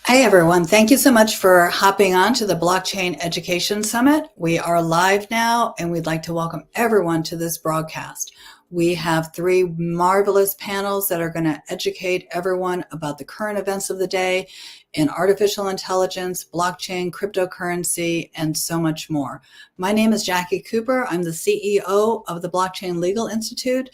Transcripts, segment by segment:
Hi, everyone. Thank you so much for hopping on to the Blockchain Education Summit. We are live now, and we'd like to welcome everyone to this broadcast. We have three marvelous panels that are going to educate everyone about the current events of the day in artificial intelligence, blockchain, cryptocurrency, and so much more. My name is Jackie Cooper. I'm the CEO of the Blockchain Legal Institute,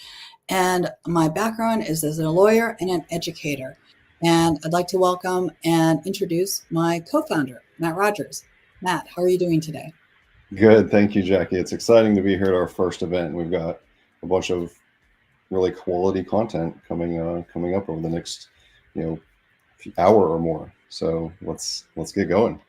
and my background is as a lawyer and an educator. And I'd like to welcome and introduce my co-founder, Matt Rogers. Matt, how are you doing today? Good, thank you, Jackie. It's exciting to be here at our first event. We've got a bunch of really quality content coming up over the next, hour or more. So let's get going.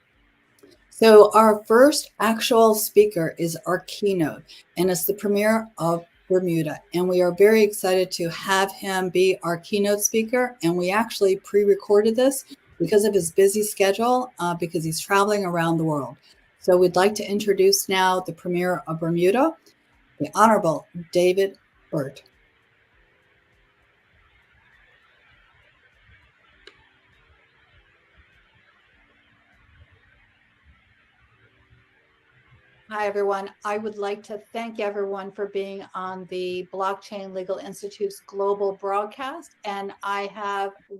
So our first actual speaker is our keynote, and it's the premier of Bermuda. And we are very excited to have him be our keynote speaker. And we actually pre-recorded this because of his busy schedule, because he's traveling around the world. So we'd like to introduce now the premier of Bermuda, the Honourable David Burt. Hi, everyone. I would like to thank everyone for being on the Blockchain Legal Institute's global broadcast. And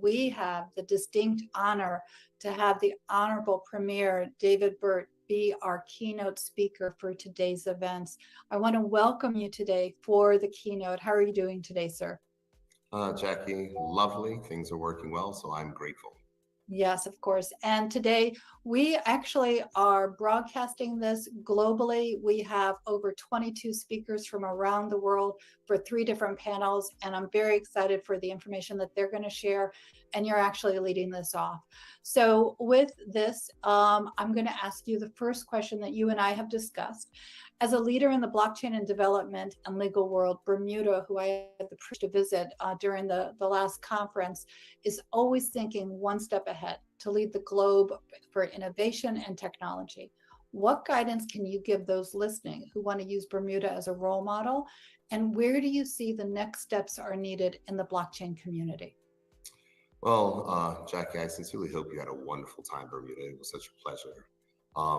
we have the distinct honor to have the Honorable Premier David Burt be our keynote speaker for today's events. I want to welcome you today for the keynote. How are you doing today, sir? Jackie, lovely. Things are working well, so I'm grateful. Yes, of course. And today we actually are broadcasting this globally. We have over 22 speakers from around the world for 3 different panels, and I'm very excited for the information that they're going to share, and you're actually leading this off. So with this, I'm going to ask you the first question that you and I have discussed. As a leader in the blockchain and development and legal world, Bermuda, who I had the privilege to visit during the last conference, is always thinking one step ahead to lead the globe for innovation and technology. What guidance can you give those listening who want to use Bermuda as a role model? And where do you see the next steps are needed in the blockchain community? Well, Jackie, I sincerely hope you had a wonderful time, Bermuda. It was such a pleasure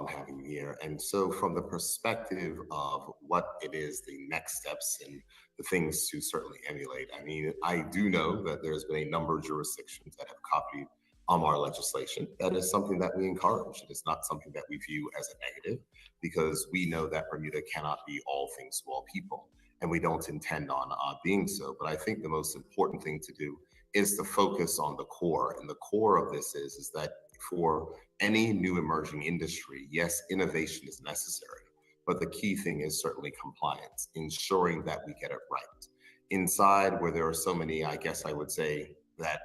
having you here. And so from the perspective of what it is, the next steps and the things to certainly emulate, I mean, I do know that there's been a number of jurisdictions that have copied our legislation. That is something that we encourage. It is not something that we view as a negative, because we know that Bermuda cannot be all things to all people, and we don't intend on being so. But I think the most important thing to do is to focus on the core. And the core of this is that for any new emerging industry, yes, innovation is necessary, but the key thing is certainly compliance, ensuring that we get it right. Inside where there are so many, I guess I would say that,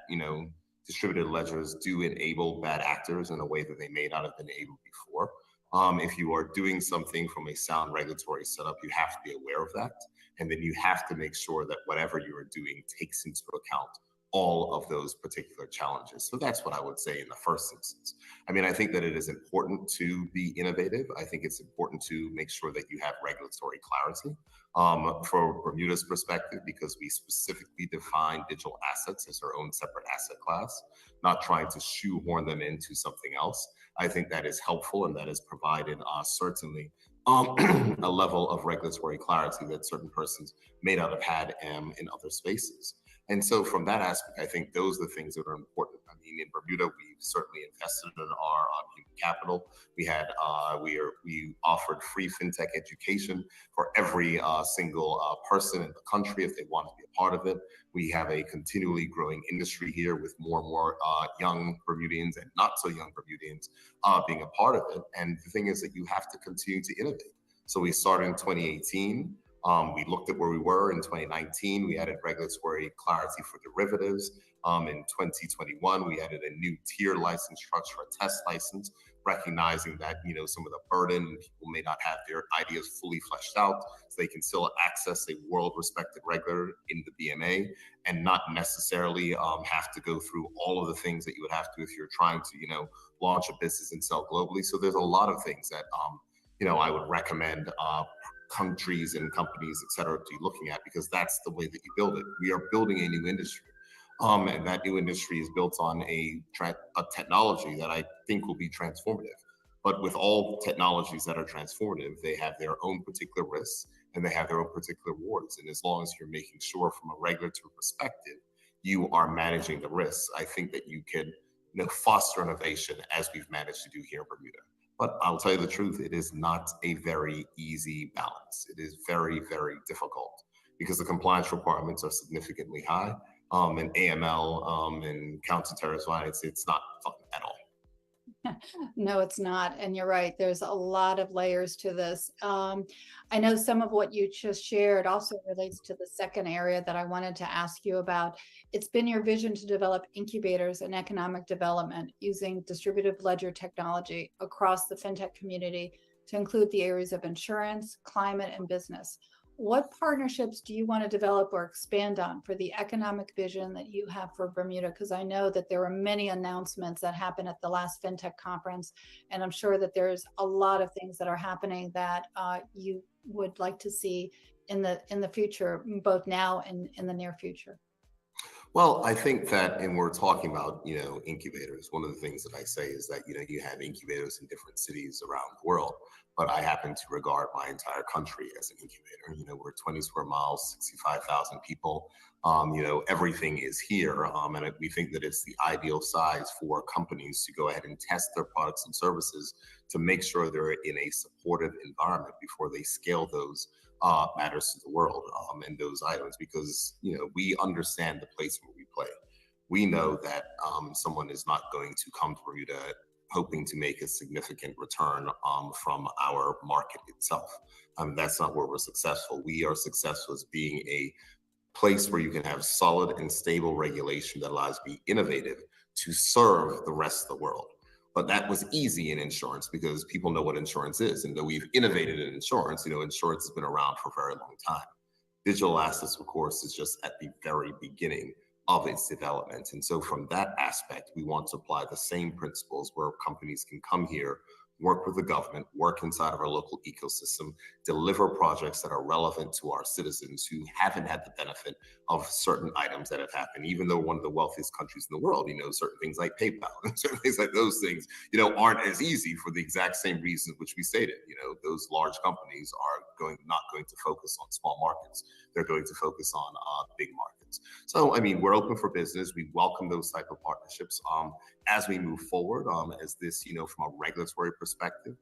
distributed ledgers do enable bad actors in a way that they may not have been able before. If you are doing something from a sound regulatory setup, you have to be aware of that. And then you have to make sure that whatever you are doing takes into account all of those particular challenges. So that's what I would say in the first instance. I mean, I think that it is important to be innovative. I think it's important to make sure that you have regulatory clarity for Bermuda's perspective, because we specifically define digital assets as their own separate asset class, not trying to shoehorn them into something else. I think that is helpful, and that has provided certainly a level of regulatory clarity that certain persons may not have had in other spaces. And so from that aspect, I think those are the things that are important. I mean, in Bermuda, we've certainly invested in our human capital. We offered free fintech education for every single person in the country if they want to be a part of it. We have a continually growing industry here with more and more young Bermudians and not so young Bermudians being a part of it. And the thing is that you have to continue to innovate. So we started in 2018. We looked at where we were in 2019. We added regulatory clarity for derivatives. In 2021, we added a new tier license structure, a test license, recognizing that some of the burden, people may not have their ideas fully fleshed out, so they can still access a world-respected regulator in the BMA and not necessarily have to go through all of the things that you would have to if you're trying to launch a business and sell globally. So there's a lot of things that I would recommend countries and companies, et cetera, to be looking at, because that's the way that you build it. We are building a new industry. And that new industry is built on a technology that I think will be transformative. But with all technologies that are transformative, they have their own particular risks and they have their own particular rewards. And as long as you're making sure from a regulatory perspective, you are managing the risks, I think that you can foster innovation as we've managed to do here in Bermuda. But I'll tell you the truth, it is not a very easy balance. It is very, very difficult because the compliance requirements are significantly high. And AML and counter-terrorist violence, it's not fun at all. No, it's not. And you're right. There's a lot of layers to this. I know some of what you just shared also relates to the second area that I wanted to ask you about. It's been your vision to develop incubators in economic development using distributed ledger technology across the fintech community to include the areas of insurance, climate, and business. What partnerships do you want to develop or expand on for the economic vision that you have for Bermuda? Because I know that there were many announcements that happened at the last FinTech conference, and I'm sure that there's a lot of things that are happening that you would like to see in the future, both now and in the near future. Well, I think that, and we're talking about, incubators. One of the things that I say is that, you have incubators in different cities around the world, but I happen to regard my entire country as an incubator. We're 20 square miles, 65,000 people. Everything is here. And we think that it's the ideal size for companies to go ahead and test their products and services to make sure they're in a supportive environment before they scale those matters to the world and those items, because we understand the place where we play. We know that someone is not going to come to Bermuda hoping to make a significant return from our market itself. That's not where we're successful. We are successful as being a place where you can have solid and stable regulation that allows you to be innovative to serve the rest of the world. But that was easy in insurance because people know what insurance is. And though we've innovated in insurance, insurance has been around for a very long time. Digital assets, of course, is just at the very beginning of its development. And so from that aspect, we want to apply the same principles where companies can come here, work with the government, work inside of our local ecosystem, deliver projects that are relevant to our citizens who haven't had the benefit of certain items that have happened. Even though one of the wealthiest countries in the world, certain things like PayPal and certain things like those things, aren't as easy for the exact same reasons which we stated. Those large companies are not going to focus on small markets. They're going to focus on big markets. So, we're open for business. We welcome those type of partnerships as we move forward, as this, from a regulatory perspective.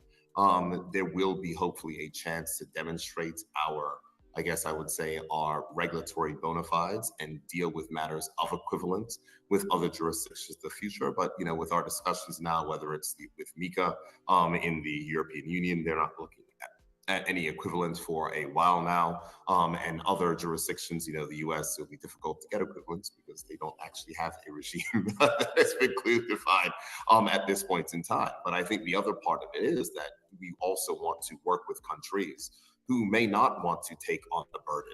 There will be hopefully a chance to demonstrate our, I guess I would say, our regulatory bona fides and deal with matters of equivalence with other jurisdictions in the future. But, with our discussions now, whether it's with MiCA in the European Union, they're not looking at any equivalence for a while now, and other jurisdictions, the US, it'll be difficult to get equivalence because they don't actually have a regime that has been clearly defined at this point in time. But I think the other part of it is that we also want to work with countries who may not want to take on the burden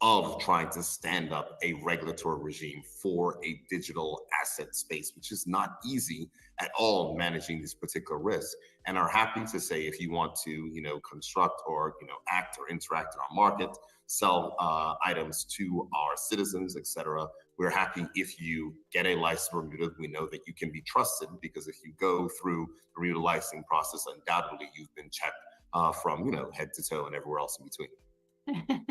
of trying to stand up a regulatory regime for a digital asset space, which is not easy at all managing this particular risk, and are happy to say, if you want to, construct or, act or interact in our market, sell items to our citizens, etc. We're happy if you get a license in Bermuda. We know that you can be trusted because if you go through the Bermuda licensing process, undoubtedly you've been checked from, head to toe and everywhere else in between.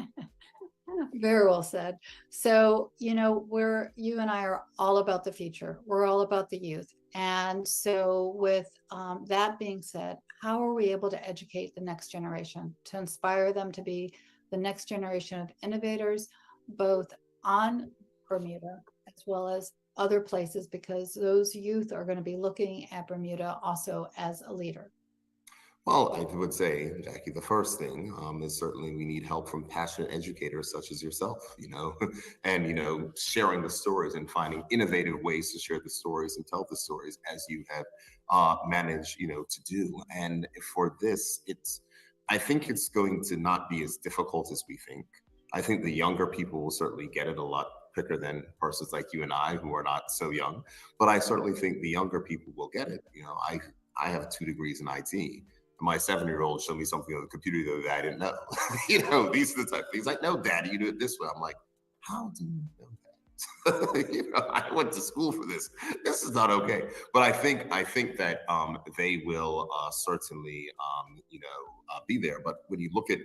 Very well said. So, you and I are all about the future. We're all about the youth. And so with that being said, how are we able to educate the next generation, to inspire them to be the next generation of innovators, both on Bermuda as well as other places, because those youth are going to be looking at Bermuda also as a leader? Well, I would say, Jackie, the first thing is certainly we need help from passionate educators such as yourself, and, sharing the stories and finding innovative ways to share the stories and tell the stories as you have managed, to do. And for this, I think it's going to not be as difficult as we think. I think the younger people will certainly get it a lot quicker than persons like you and I who are not so young. But I certainly think the younger people will get it. I have 2 degrees in IT. My 7-year-old showed me something on the computer the other day I didn't know. These are the type of things like, no, Daddy, you do it this way. I'm like, how do you know that? I went to school for this. This is not okay. But I think that they will certainly be there. But when you look at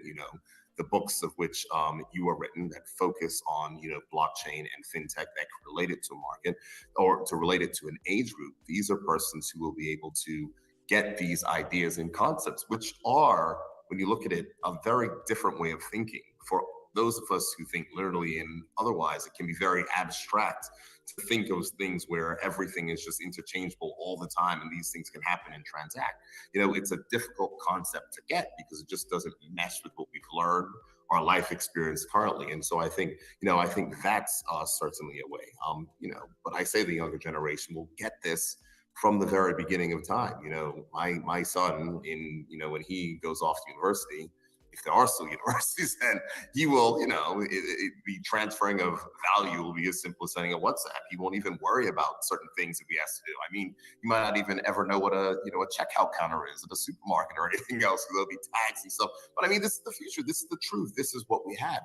the books of which you are written that focus on blockchain and fintech that can relate it to a market or to relate it to an age group, these are persons who will be able to get these ideas and concepts, which are, when you look at it, a very different way of thinking. For those of us who think literally and otherwise, it can be very abstract to think of things where everything is just interchangeable all the time and these things can happen and transact. It's a difficult concept to get because it just doesn't mesh with what we've learned, our life experience currently. And so I think that's certainly a way. But I say the younger generation will get this from the very beginning of time. My son, when he goes off to university, if there are still universities, then he will, the transferring of value will be as simple as sending a WhatsApp. He won't even worry about certain things that he has to do. I mean, you might not even ever know what a checkout counter is at a supermarket or anything else, because there'll be tags and stuff. But I mean, this is the future. This is the truth. This is what we have.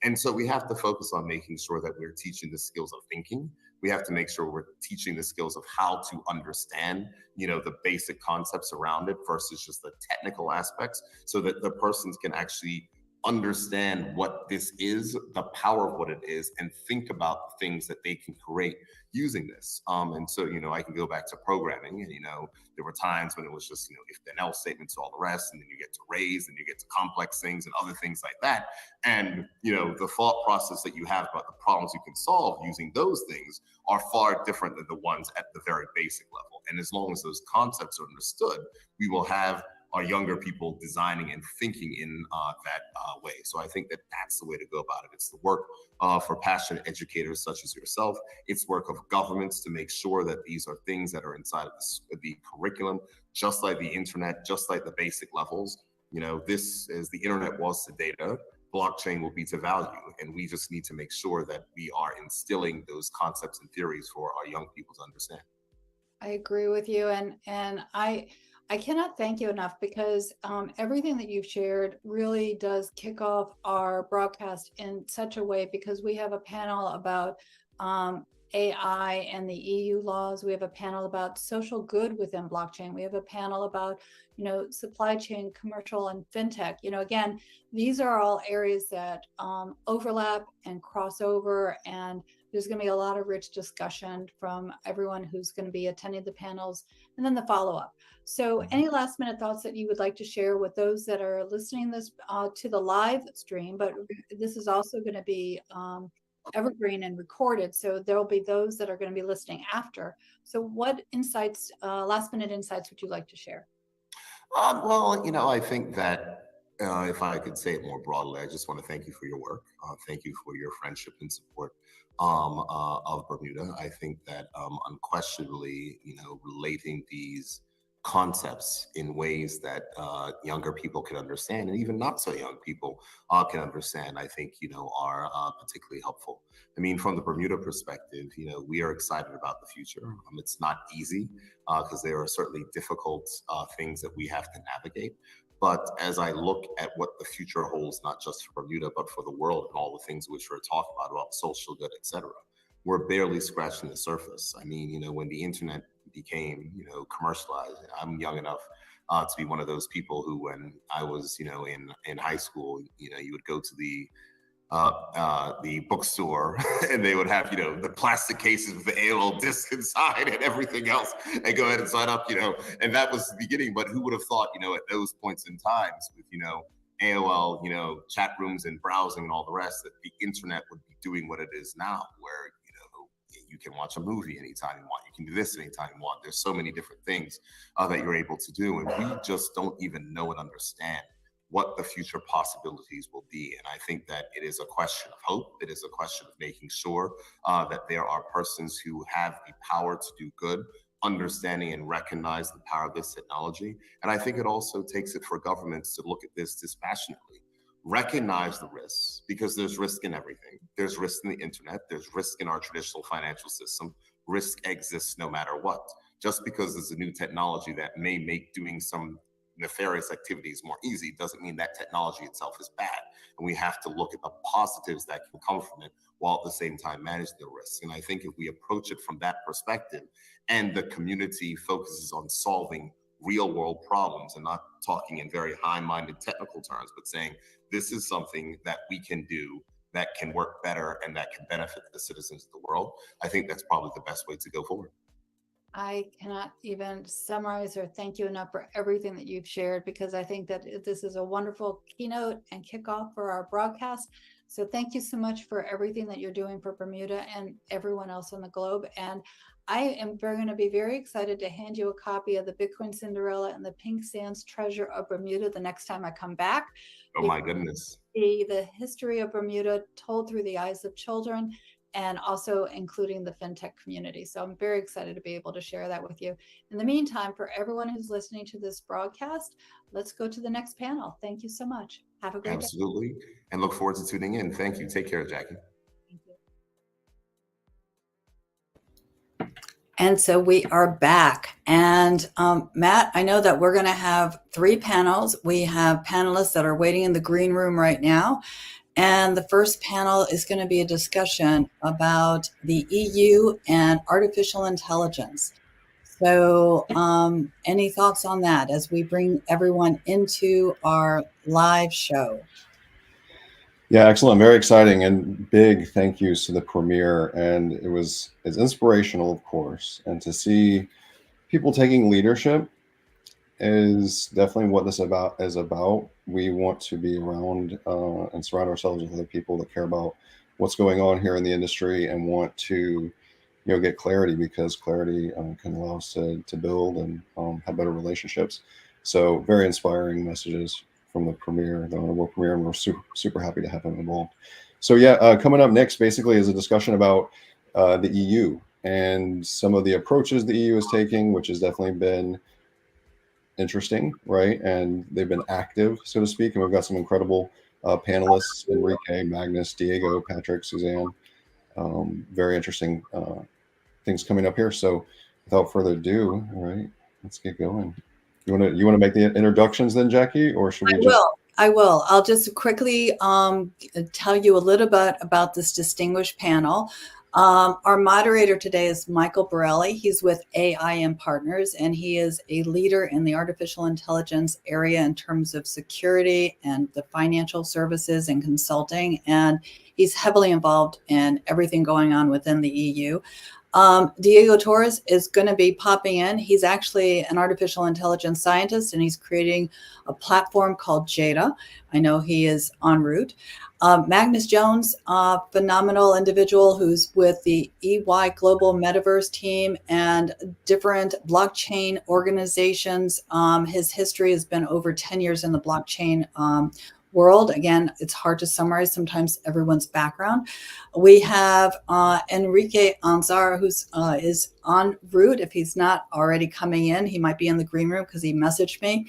And so we have to focus on making sure that we're teaching the skills of thinking. We have to make sure we're teaching the skills of how to understand, the basic concepts around it versus just the technical aspects, so that the persons can actually understand what this is, the power of what it is, and think about the things that they can create using this. And so, I can go back to programming, and, there were times when it was just, if then else statements, all the rest, and then you get to arrays, and you get to complex things and other things like that. And, the thought process that you have about the problems you can solve using those things are far different than the ones at the very basic level. And as long as those concepts are understood, we will have our younger people designing and thinking in that way. So I think that that's the way to go about it. It's the work for passionate educators such as yourself. It's work of governments to make sure that these are things that are inside of the curriculum, just like the internet, just like the basic levels. This, as the internet was to data, blockchain will be to value. And we just need to make sure that we are instilling those concepts and theories for our young people to understand. I agree with you. And I cannot thank you enough, because everything that you've shared really does kick off our broadcast in such a way, because we have a panel about AI and the EU laws. We have a panel about social good within blockchain. We have a panel about, supply chain, commercial, and fintech. Again, these are all areas that overlap and cross over, and there's going to be a lot of rich discussion from everyone who's going to be attending the panels and then the follow-up. So any last minute thoughts that you would like to share with those that are listening this to the live stream, but this is also going to be evergreen and recorded. So there'll be those that are going to be listening after. So what insights, last minute insights would you like to share? I think that if I could say it more broadly, I just want to thank you for your work. Thank you for your friendship and support of Bermuda. I think that unquestionably, relating these concepts in ways that younger people can understand, and even not so young people can understand, I think, are particularly helpful. I mean, from the Bermuda perspective, we are excited about the future. It's not easy because there are certainly difficult things that we have to navigate. But as I look at what the future holds, not just for Bermuda, but for the world and all the things which we're talking about social good, et cetera, we're barely scratching the surface. I mean, when the internet became, commercialized, I'm young enough to be one of those people who, when I was, in high school, you would go to the bookstore and they would have, the plastic cases with the AOL disc inside and everything else, and go ahead and sign up, and that was the beginning. But who would have thought, at those points in times with, AOL, chat rooms and browsing and all the rest, that the internet would be doing what it is now, where, you can watch a movie anytime you want. You can do this anytime you want. There's so many different things that you're able to do. And we just don't even know and understand what the future possibilities will be. And I think that it is a question of hope. It is a question of making sure that there are persons who have the power to do good, understanding and recognize the power of this technology. And I think it also takes it for governments to look at this dispassionately, recognize the risks, because there's risk in everything. There's risk in the internet. There's risk in our traditional financial system. Risk exists no matter what. Just because there's a new technology that may make doing some nefarious activities more easy doesn't mean that technology itself is bad. And we have to look at the positives that can come from it while at the same time manage the risks. And I think if we approach it from that perspective and the community focuses on solving real world problems and not talking in very high-minded technical terms, but saying this is something that we can do that can work better and that can benefit the citizens of the world, I think that's probably the best way to go forward. I cannot even summarize or thank you enough for everything that you've shared, because I think that this is a wonderful keynote and kickoff for our broadcast. So thank you so much for everything that you're doing for Bermuda and everyone else on the globe. And I am going to be very excited to hand you a copy of the Bitcoin Cinderella and the Pink Sands Treasure of Bermuda the next time I come back. Oh my goodness. The history of Bermuda told through the eyes of children, and also including the fintech community. So I'm very excited to be able to share that with you. In the meantime, for everyone who's listening to this broadcast, let's go to the next panel. Thank you so much. Have a great day. Absolutely. And look forward to tuning in. Thank you. Take care, Jackie. Thank you. And so we are back. And Matt, I know that we're going to have 3 panels. We have panelists that are waiting in the green room right now. And the first panel is going to be a discussion about the EU and artificial intelligence. So any thoughts on that as we bring everyone into our live show? Yeah, excellent. Very exciting, and big thank yous to the premiere. And it's inspirational, of course. And to see people taking leadership is definitely what this is about. We want to be around and surround ourselves with other people that care about what's going on here in the industry and want to, get clarity, because clarity can allow us to build and have better relationships. So very inspiring messages from the Honourable Premier, and we're super happy to have him involved. So yeah, coming up next basically is a discussion about the EU and some of the approaches the EU is taking, which has definitely been interesting, right? And they've been active, so to speak. And we've got some incredible panelists: Enrique, Magnus, Diego, Patrick, Suzanne. Very interesting things coming up here. So without further ado, all right, let's get going. You want to make the introductions then, Jackie, or should we I will. I'll just quickly tell you a little bit about this distinguished panel. Our moderator today is Michael Borelli. He's with AIM Partners, and he is a leader in the artificial intelligence area in terms of security and the financial services and consulting. And he's heavily involved in everything going on within the EU. Diego Torres is going to be popping in. He's actually an artificial intelligence scientist, and he's creating a platform called Jada. I know he is en route. Magnus Jones, phenomenal individual who's with the EY Global Metaverse team and different blockchain organizations. His history has been over 10 years in the blockchain world. Again, it's hard to summarize sometimes everyone's background. We have Enrique Anzar, who's is en route. If he's not already coming in, he might be in the green room because he messaged me.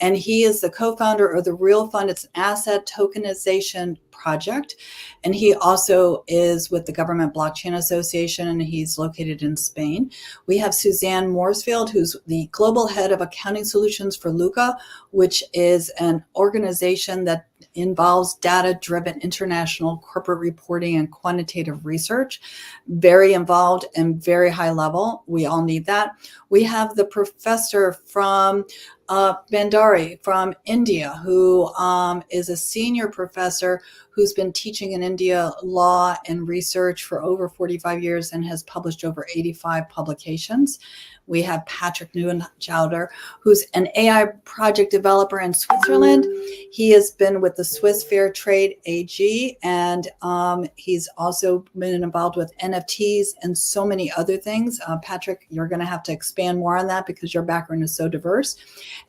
And he is the co-founder of the Real Fund. It's an asset tokenization project. And he also is with the Government Blockchain Association, and he's located in Spain. We have Suzanne Morsfield, who's the global head of accounting solutions for Luca, which is an organization that involves data-driven international corporate reporting and quantitative research. Very involved and very high level. We all need that. We have the professor from Bandari from India, who is a senior professor who's been teaching in India law and research for over 45 years and has published over 85 publications. We have Patrick Neuenschauder, who's an AI project developer in Switzerland. He has been with the Swiss Fair Trade AG, and he's also been involved with NFTs and so many other things. Patrick, you're going to have to expand more on that because your background is so diverse.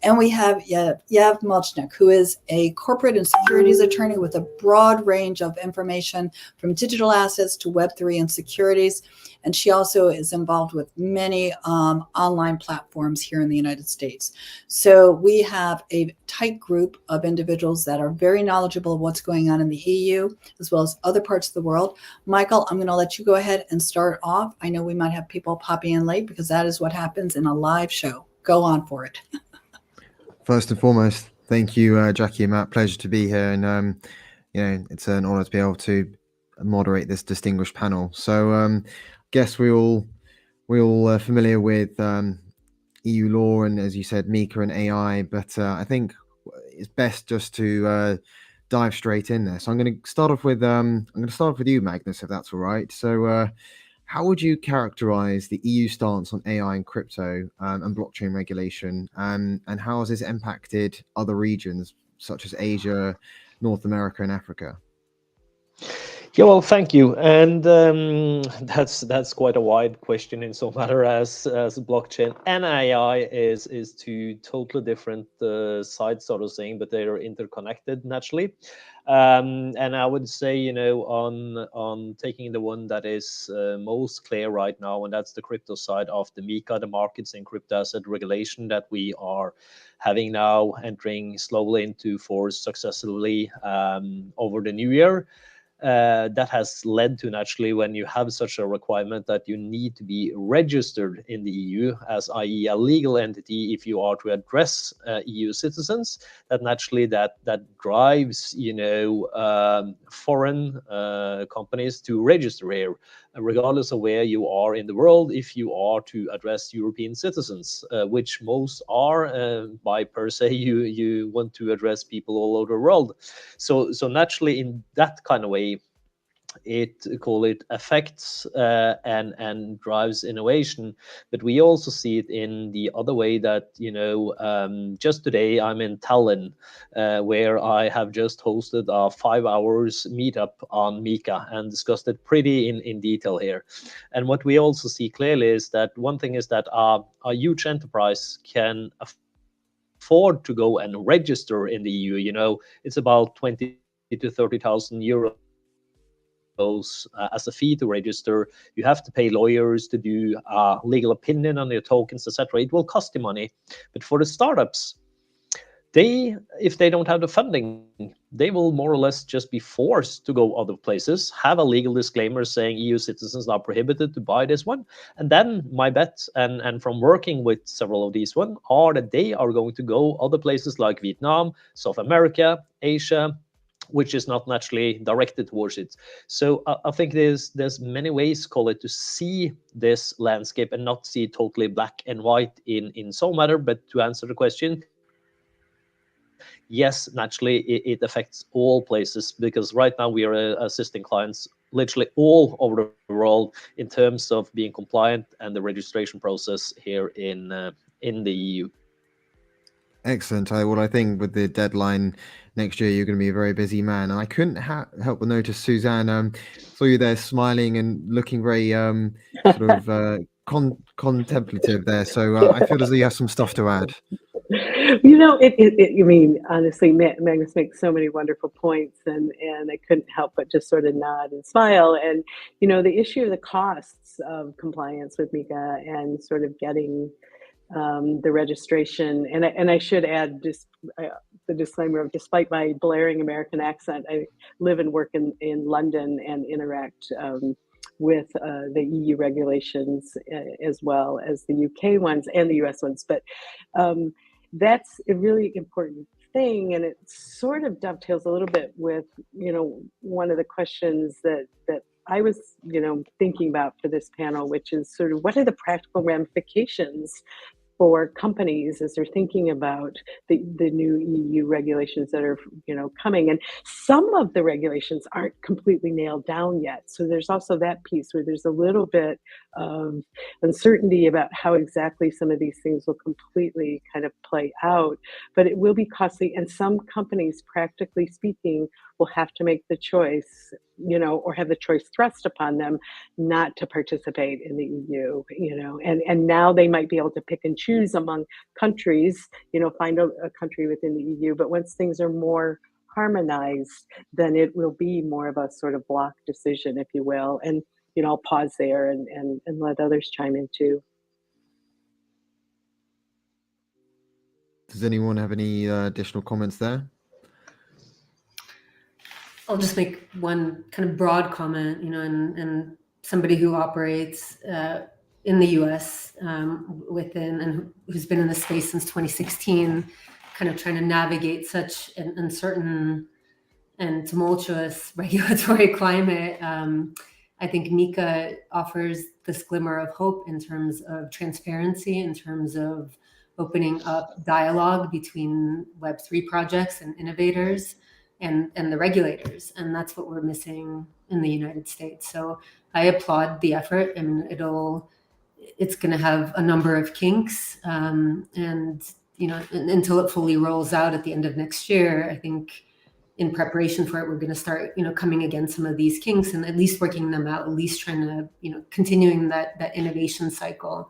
And we have Yav Melchnik, who is a corporate and securities attorney with a broad range of information from digital assets to Web3 and securities. And she also is involved with many online platforms here in the United States. So we have a tight group of individuals that are very knowledgeable of what's going on in the EU, as well as other parts of the world. Michael, I'm going to let you go ahead and start off. I know we might have people popping in late because that is what happens in a live show. Go on for it. First and foremost, thank you, Jackie and Matt. Pleasure to be here, and it's an honor to be able to moderate this distinguished panel. So, guess we all familiar with EU law and, as you said, MiCA and AI, but I think it's best just to dive straight in there. So I'm going to start off with you, Magnus, if that's all right. So, how would you characterize the EU stance on AI and crypto and blockchain regulation, and how has this impacted other regions such as Asia, North America, and Africa? Yeah, well, thank you, and that's quite a wide question in so matter as blockchain and AI is two totally different sides, sort of thing, but they are interconnected naturally. And I would say, on taking the one that is most clear right now, and that's the crypto side of the MiCA, the markets in crypto asset regulation that we are having now entering slowly into force successively over the new year. That has led to, naturally, when you have such a requirement that you need to be registered in the EU as, i.e. a legal entity, if you are to address EU citizens, that naturally that drives, foreign companies to register here, regardless of where you are in the world, if you are to address European citizens, which most are, by per se, you want to address people all over the world. So naturally, in that kind of way, it affects and drives innovation. But we also see it in the other way that, just today I'm in Tallinn, where I have just hosted a 5 hours meetup on MiCA and discussed it pretty in detail here. And what we also see clearly is that one thing is that a huge enterprise can afford to go and register in the EU. It's about 20 to 30,000 euros as a fee to register. You have to pay lawyers to do a legal opinion on your tokens, etc. It will cost you money. But for the startups, if they don't have the funding, they will more or less just be forced to go other places, have a legal disclaimer saying EU citizens are prohibited to buy this one. And then my bet, and from working with several of these ones, are that they are going to go other places like Vietnam, South America, Asia, which is not naturally directed towards it. So I think there's many ways, to see this landscape and not see it totally black and white in some matter. But to answer the question, yes, naturally it affects all places, because right now we are assisting clients literally all over the world in terms of being compliant and the registration process here in the EU. Excellent. Well, I think with the deadline next year, you're going to be a very busy man. And I couldn't help but notice, Suzanne, saw you there smiling and looking very sort of contemplative there. So I feel as though you have some stuff to add. I mean, honestly, Magnus makes so many wonderful points, and I couldn't help but just sort of nod and smile. And, the issue of the costs of compliance with MiCA and sort of getting the registration, and I should add just the disclaimer of, despite my blaring American accent, I live and work in London and interact with the EU regulations as well as the UK ones and the US ones. But that's a really important thing, and it sort of dovetails a little bit with one of the questions that I was thinking about for this panel, which is sort of, what are the practical ramifications for companies as they're thinking about the new EU regulations that are coming. And some of the regulations aren't completely nailed down yet, so there's also that piece where there's a little bit of uncertainty about how exactly some of these things will completely kind of play out. But it will be costly, and some companies, practically speaking, will have to make the choice, or have the choice thrust upon them not to participate in the EU, and now they might be able to pick and choose among countries, find a country within the EU. But once things are more harmonized, then it will be more of a sort of block decision, if you will. And, I'll pause there and let others chime in too. Does anyone have any additional comments there? I'll just make one kind of broad comment, and somebody who operates in the US within, and who's been in the space since 2016, kind of trying to navigate such an uncertain and tumultuous regulatory climate, I think Mika offers this glimmer of hope in terms of transparency, in terms of opening up dialogue between Web3 projects and innovators and the regulators. And that's what we're missing in the United States. So I applaud the effort, and it's going to have a number of kinks. And, until it fully rolls out at the end of next year, I think in preparation for it, we're going to start, coming against some of these kinks and at least working them out, at least trying to, continuing that innovation cycle.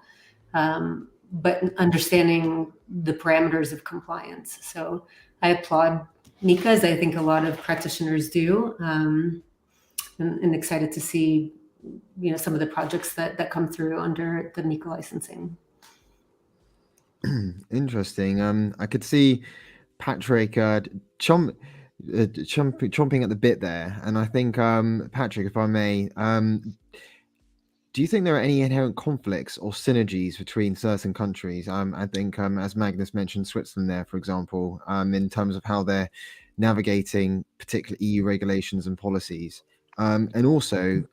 But understanding the parameters of compliance. So I applaud Mika, as I think a lot of practitioners do, and excited to see, some of the projects that come through under the Mika licensing. Interesting. I could see Patrick chomping at the bit there, and I think Patrick, if I may, do you think there are any inherent conflicts or synergies between certain countries? I think, as Magnus mentioned, Switzerland there, for example, in terms of how they're navigating particular EU regulations and policies, and also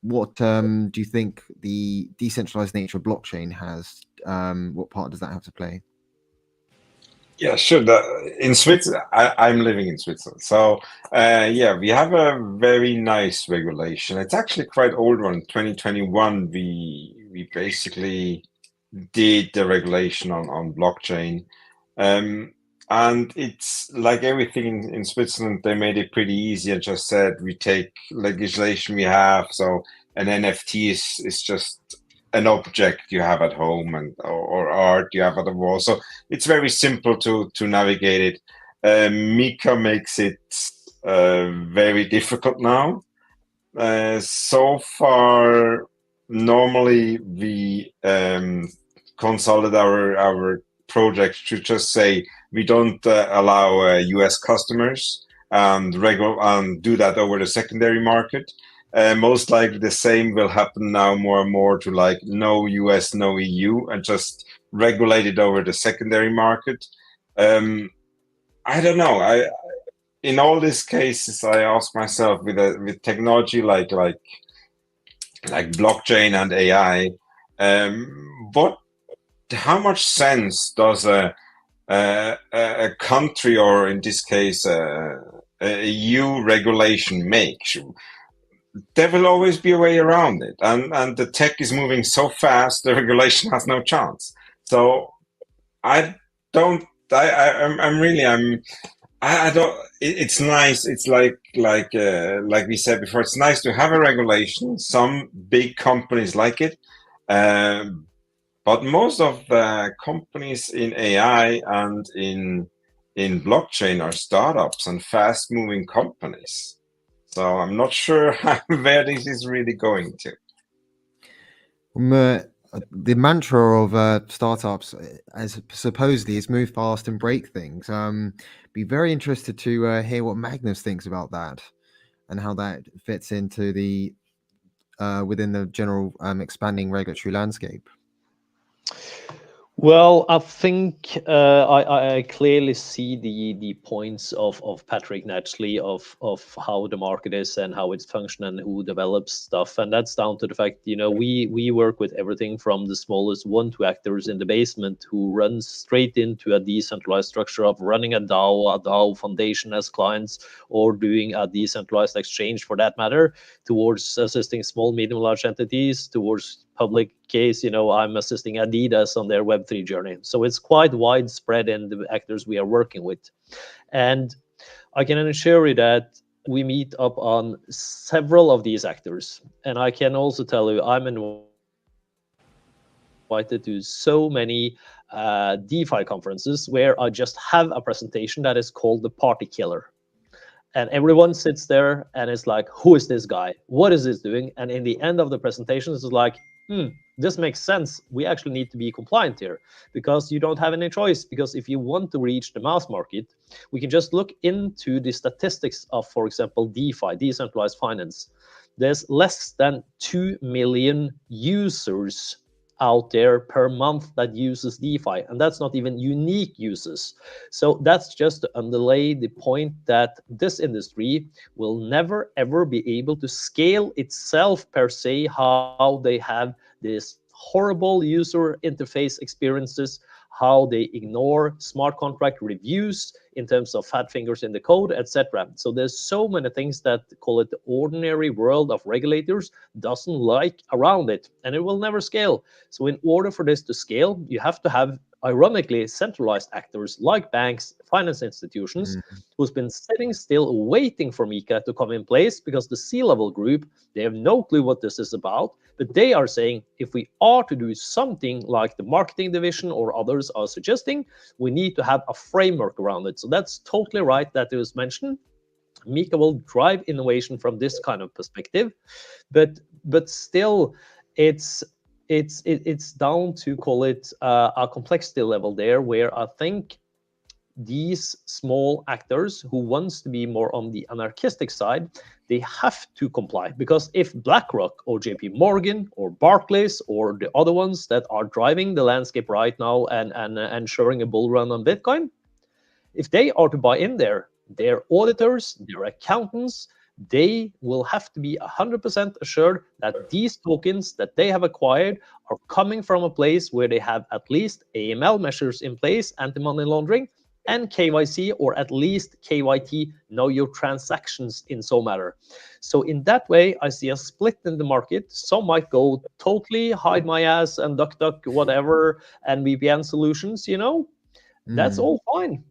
what do you think the decentralized nature of blockchain has? What part does that have to play? Yeah, sure. In Switzerland, I'm living in Switzerland. So, we have a very nice regulation. It's actually quite old one. 2021, we basically did the regulation on blockchain. And it's like everything in Switzerland, they made it pretty easy and just said, we take legislation we have. So an NFT is just an object you have at home or art you have at the wall. So it's very simple to navigate it. Mika makes it very difficult now. So far, normally we consolidate our project to just say we don't allow US customers and do that over the secondary market. Most likely the same will happen now more and more to like no US, no EU, and just regulate it over the secondary market. I don't know. In all these cases, I ask myself with technology like blockchain and AI, how much sense does a country, or in this case a EU regulation make? There will always be a way around it, and the tech is moving so fast, the regulation has no chance. So I don't. It's nice. It's like we said before. It's nice to have a regulation. Some big companies like it, but most of the companies in AI and in blockchain are startups and fast-moving companies. So I'm not sure where this is really going to. The mantra of startups, as supposedly, is move fast and break things. Be very interested to hear what Magnus thinks about that and how that fits into the within the general expanding regulatory landscape. Well, I think I clearly see the points of Patrick naturally of how the market is and how it's functioning and who develops stuff, and that's down to the fact we work with everything from the smallest 1-2 actors in the basement who runs straight into a decentralized structure of running a DAO foundation as clients, or doing a decentralized exchange for that matter, towards assisting small, medium, large entities, towards public case, I'm assisting Adidas on their Web3 journey. So it's quite widespread in the actors we are working with. And I can assure you that we meet up on several of these actors. And I can also tell you, I'm invited to so many DeFi conferences where I just have a presentation that is called the Party Killer. And everyone sits there and it's like, who is this guy? What is this doing? And in the end of the presentation, it's like, this makes sense. We actually need to be compliant here, because you don't have any choice. Because if you want to reach the mass market, we can just look into the statistics of, for example, DeFi, decentralized finance. There's less than 2 million users out there per month that uses DeFi, and that's not even unique uses. So that's just to underlay the point that this industry will never ever be able to scale itself per se, how they have this horrible user interface experiences, how they ignore smart contract reviews in terms of fat fingers in the code, etc. So there's so many things that, call it, the ordinary world of regulators doesn't like around it, and it will never scale. So in order for this to scale, you have to have, ironically, centralized actors like banks, finance institutions, who's been sitting still waiting for MiCA to come in place, because the C-level group, they have no clue what this is about, but they are saying, if we are to do something like the marketing division or others are suggesting, we need to have a framework around it. So that's totally right that it was mentioned. MiCA will drive innovation from this kind of perspective, but still, it's down to, call it, a complexity level there, where I think these small actors who wants to be more on the anarchistic side, they have to comply, because if BlackRock or JP Morgan or Barclays or the other ones that are driving the landscape right now and ensuring a bull run on Bitcoin, if they are to buy in there, their auditors, their accountants, they will have to be 100% assured that these tokens that they have acquired are coming from a place where they have at least AML measures in place, anti-money laundering, and KYC, or at least KYT, know your transactions in some matter. So in that way, I see a split in the market. Some might go totally hide my ass and duck, whatever, and VPN solutions, that's all fine.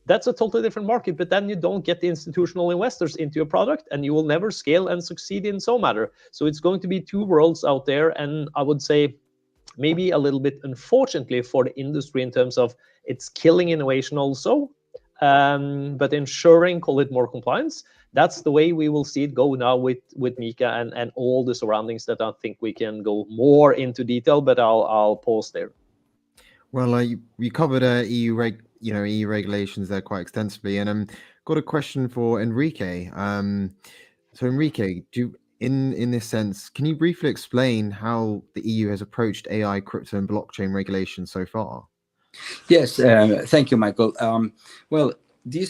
That's a totally different market, but then you don't get the institutional investors into your product, and you will never scale and succeed in some matter. So it's going to be two worlds out there, and I would say maybe a little bit, unfortunately, for the industry in terms of it's killing innovation also, but ensuring, call it, more compliance. That's the way we will see it go now with MiCA and all the surroundings that I think we can go more into detail, but I'll pause there. Well, you covered EU regulations there quite extensively, and got a question for Enrique. So Enrique, in this sense, can you briefly explain how the EU has approached AI, crypto, and blockchain regulation so far? Yes, thank you, Michael. Well, the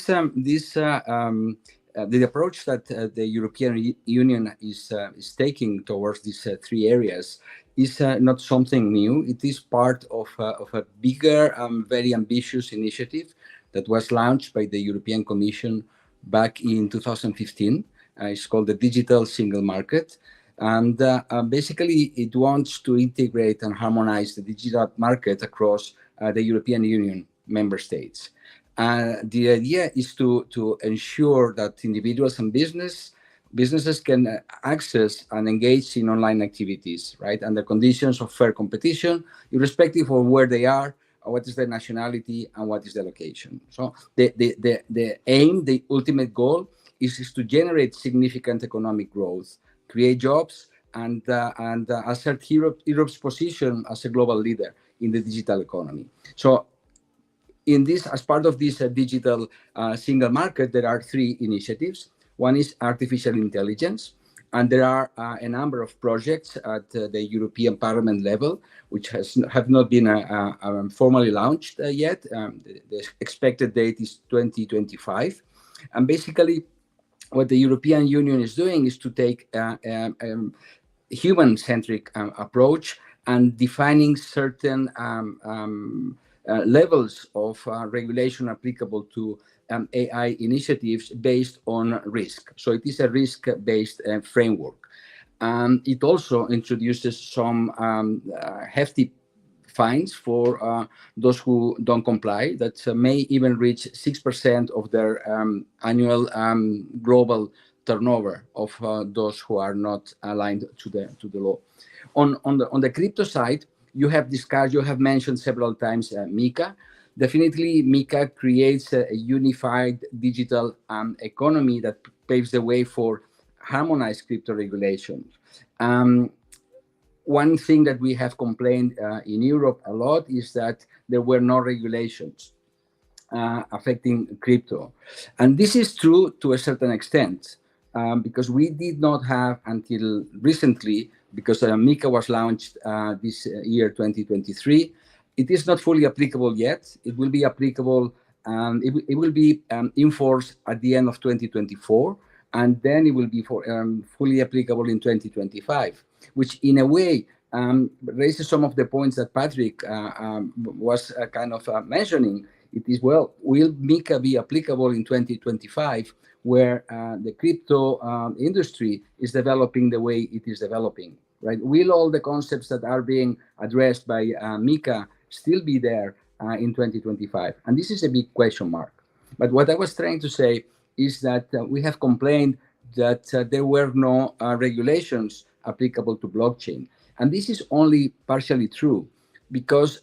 approach that the European Union is taking towards these three areas is not something new. It is part of a bigger, very ambitious initiative that was launched by the European Commission back in 2015. It's called the Digital Single Market. And basically, it wants to integrate and harmonize the digital market across the European Union member states. The idea is to ensure that individuals and businesses can access and engage in online activities, right, under conditions of fair competition, irrespective of where they are, what is their nationality, and what is their location. So the aim, the ultimate goal, is to generate significant economic growth, create jobs, and assert Europe's position as a global leader in the digital economy. So as part of this digital single market, there are three initiatives. One is artificial intelligence, and there are a number of projects at the European Parliament level, which have not been formally launched yet. The expected date is 2025. And basically, what the European Union is doing is to take a human-centric approach and defining certain levels of regulation applicable to AI initiatives based on risk. So it is a risk-based framework. It also introduces some hefty fines for those who don't comply, that may even reach 6% of their annual global turnover of those who are not aligned to the law. On the crypto side, you have mentioned several times MiCA. Definitely, MiCA creates a unified digital economy that paves the way for harmonized crypto regulations. One thing that we have complained in Europe a lot is that there were no regulations affecting crypto. And this is true to a certain extent, because we did not have, until recently, because MiCA was launched this year, 2023. It is not fully applicable yet. It will be applicable, it will be in force at the end of 2024, and then it will be fully applicable in 2025, which in a way raises some of the points that Patrick was kind of mentioning. It is, well, will MiCA be applicable in 2025, where the crypto industry is developing the way it is developing, right? Will all the concepts that are being addressed by MiCA still be there in 2025? And this is a big question mark. But what I was trying to say is that we have complained that there were no regulations applicable to blockchain. And this is only partially true, because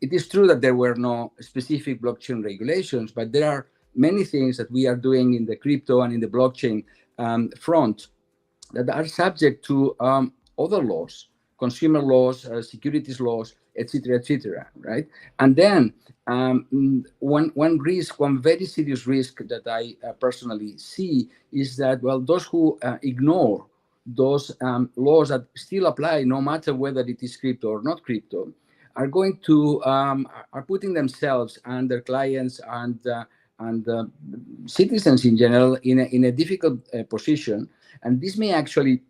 it is true that there were no specific blockchain regulations, but there are many things that we are doing in the crypto and in the blockchain front that are subject to other laws, consumer laws, securities laws, etc., right? And then one risk, one very serious risk that I personally see is that, well, those who ignore those laws that still apply, no matter whether it is crypto or not crypto, are going to are putting themselves and their clients and citizens in general in a difficult position, and this may actually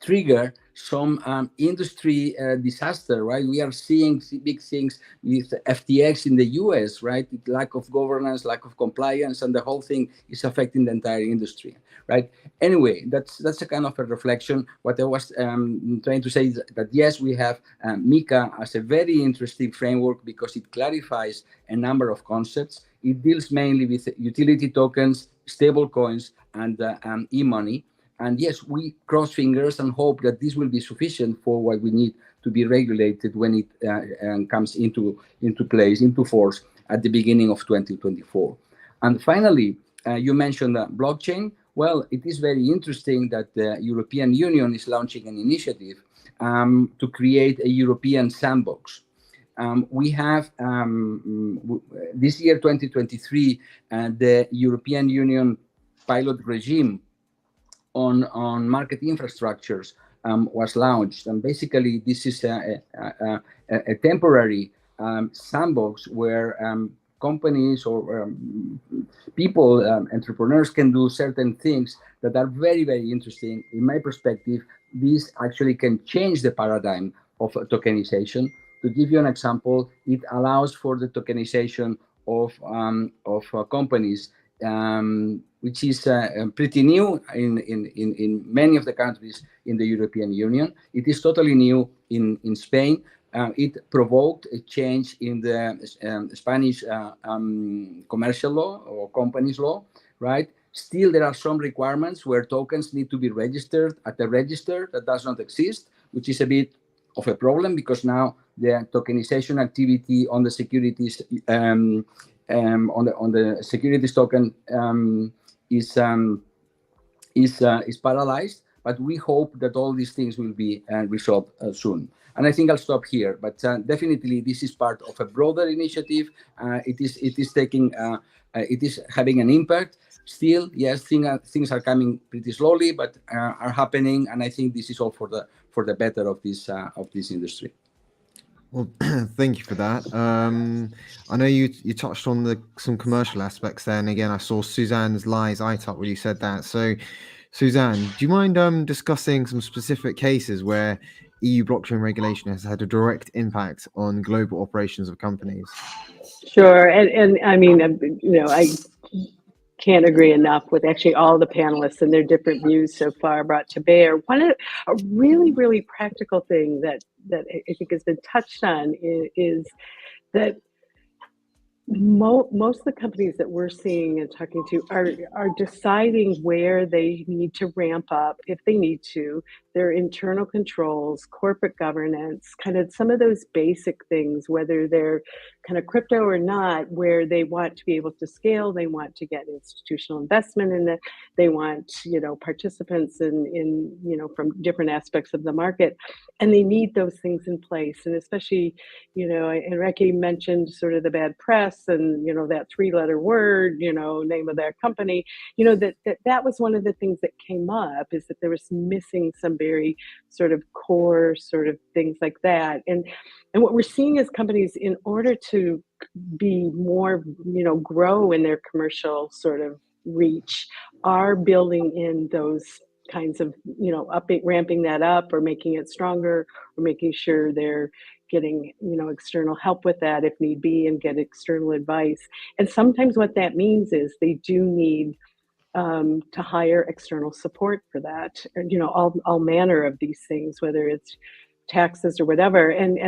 trigger some industry disaster, right? We are seeing big things with FTX in the US, right? Lack of governance, lack of compliance, and the whole thing is affecting the entire industry, right? Anyway, that's a kind of a reflection. What I was trying to say is that yes, we have MiCA as a very interesting framework because it clarifies a number of concepts. It deals mainly with utility tokens, stable coins, and e-money. And yes, we cross fingers and hope that this will be sufficient for what we need to be regulated when it comes into place, into force at the beginning of 2024. And finally, you mentioned blockchain. Well, it is very interesting that the European Union is launching an initiative to create a European sandbox. We have this year, 2023, the European Union pilot regime on market infrastructures was launched, and basically this is a temporary sandbox where companies or people, entrepreneurs can do certain things that are very, very interesting. In my perspective, this actually can change the paradigm of tokenization. To give you an example, it allows for the tokenization of companies, which is pretty new in many of the countries in the European Union. It is totally new in Spain. It provoked a change in the Spanish commercial law or companies law, right? Still, there are some requirements where tokens need to be registered at a register that does not exist, which is a bit of a problem because now the tokenization activity on the securities on the securities token is paralyzed, but we hope that all these things will be resolved soon. And I think I'll stop here, but definitely this is part of a broader initiative. It is having an impact. Still, yes, things are coming pretty slowly, but are happening, and I think this is all for the better of this industry. Well, thank you for that. I know you touched on some commercial aspects there, and again, I saw Suzanne's eyes up when you said that. So, Suzanne, do you mind discussing some specific cases where EU blockchain regulation has had a direct impact on global operations of companies? Sure, and I mean, I can't agree enough with actually all the panelists and their different views so far brought to bear. A really, really practical thing that I think has been touched on is that most of the companies that we're seeing and talking to are deciding where they need to ramp up, if they need to, their internal controls, corporate governance, kind of some of those basic things, whether they're kind of crypto or not, where they want to be able to scale, they want to get institutional investment in it, they want, participants in from different aspects of the market, and they need those things in place. And especially, Enrique mentioned sort of the bad press and, that 3-letter word, name of their company, that was one of the things that came up, is that there was missing some very sort of core sort of things like that. And what we're seeing is companies, in order to be more, grow in their commercial sort of reach, are building in those kinds of, ramping that up or making it stronger, or making sure they're getting, external help with that if need be, and get external advice. And sometimes what that means is they do need to hire external support for that, all manner of these things, whether it's taxes or whatever, and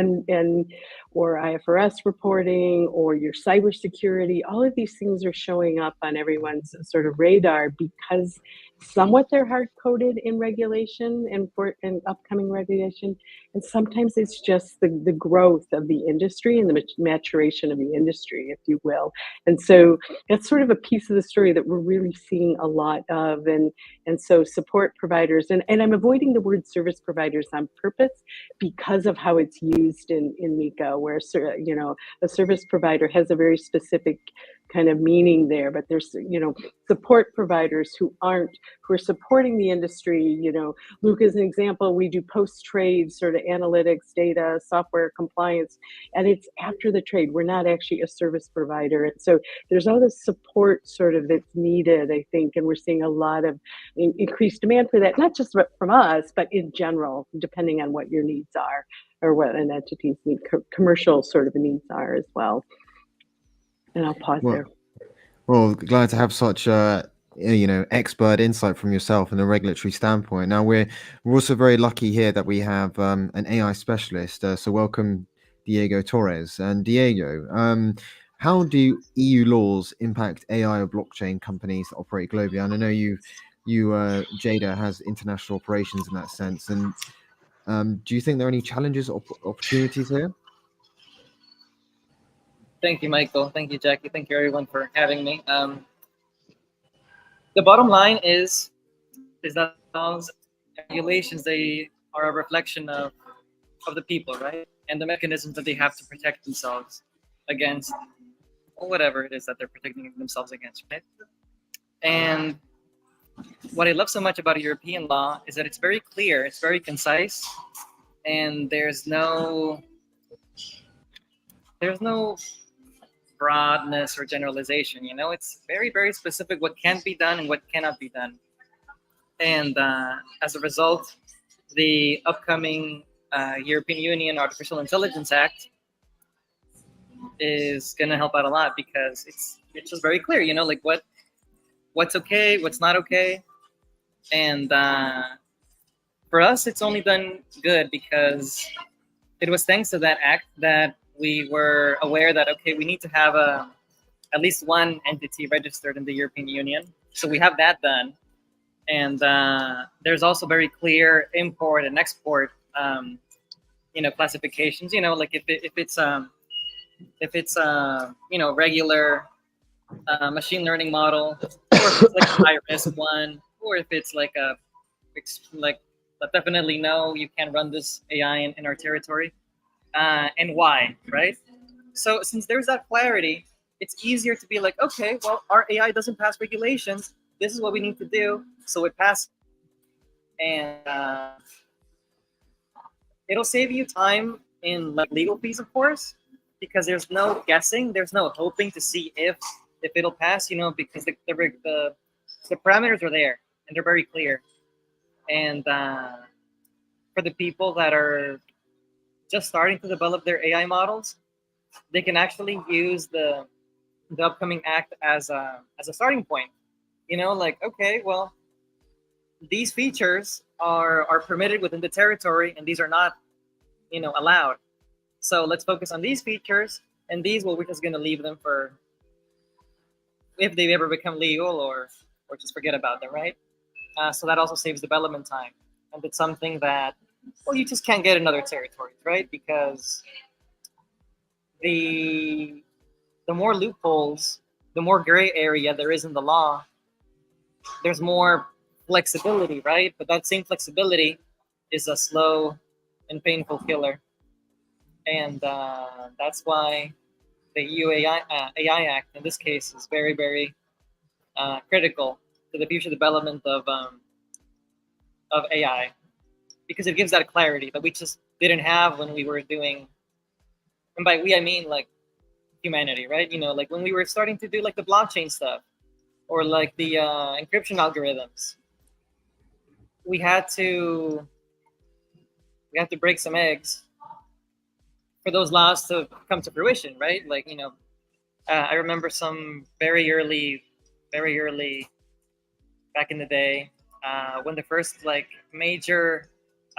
or IFRS reporting, or your cybersecurity. All of these things are showing up on everyone's sort of radar, because somewhat they're hard coded in regulation and upcoming regulation, and sometimes it's just the growth of the industry and the maturation of the industry, if you will. And so that's sort of a piece of the story that we're really seeing a lot of. And so support providers, and I'm avoiding the word service providers on purpose, because of how it's used in MiCA, where a service provider has a very specific kind of meaning there, but there's support providers who are supporting the industry. Luke is an example. We do post-trade sort of analytics, data, software, compliance, and it's after the trade. We're not actually a service provider, and so there's all this support sort of that's needed, I think, and we're seeing a lot of increased demand for that, not just from us, but in general, depending on what your needs are, or what an entity's need, commercial sort of needs are as well. And I'll pause there. Well, glad to have such expert insight from yourself and a regulatory standpoint. Now we're also very lucky here that we have an AI specialist. So welcome, Diego Torres. And Diego, how do EU laws impact AI or blockchain companies that operate globally? And I know you Jada has international operations in that sense. And do you think there are any challenges or opportunities here? Thank you, Michael. Thank you, Jackie. Thank you, everyone, for having me. The bottom line is that laws and regulations, they are a reflection of the people, right? And the mechanisms that they have to protect themselves against, or whatever it is that they're protecting themselves against, right? And what I love so much about European law is that it's very clear, it's very concise, and there's no broadness or generalization. It's very, very specific what can be done and what cannot be done. And as a result, the upcoming European Union Artificial Intelligence Act is going to help out a lot, because it's just very clear, like what's okay, what's not okay. And for us, it's only done good, because it was thanks to that act that we were aware that, okay, we need to have at least one entity registered in the European Union. So we have that done. And there's also very clear import and export, classifications. Like if it's regular machine learning model, or if it's like a high risk one, or if it's like definitely no, you can't run this AI in our territory. And why, right? So since there's that clarity, it's easier to be like, okay, well, our AI doesn't pass regulations. This is what we need to do, so it passes. And it'll save you time in legal fees, of course, because there's no guessing, there's no hoping to see if it'll pass, because the parameters are there and they're very clear. And for the people that are just starting to develop their AI models, they can actually use the upcoming act as a starting point. Okay, well, these features are permitted within the territory, and these are not, allowed. So let's focus on these features, and these, well, we're just going to leave them for if they ever become legal, or just forget about them, right? So that also saves development time, and it's something that, well, you just can't get in other territories, right? Because the more loopholes, the more gray area there is in the law, there's more flexibility, right? But that same flexibility is a slow and painful killer. And that's why the EU AI Act, in this case, is very, very critical to the future development of AI. because it gives that clarity that we just didn't have when we were doing, and by we I mean like humanity, right? You know, like when we were starting to do like the blockchain stuff or like the encryption algorithms, we had to break some eggs for those laws to come to fruition, right? Like, you know, I remember some very early back in the day when the first like major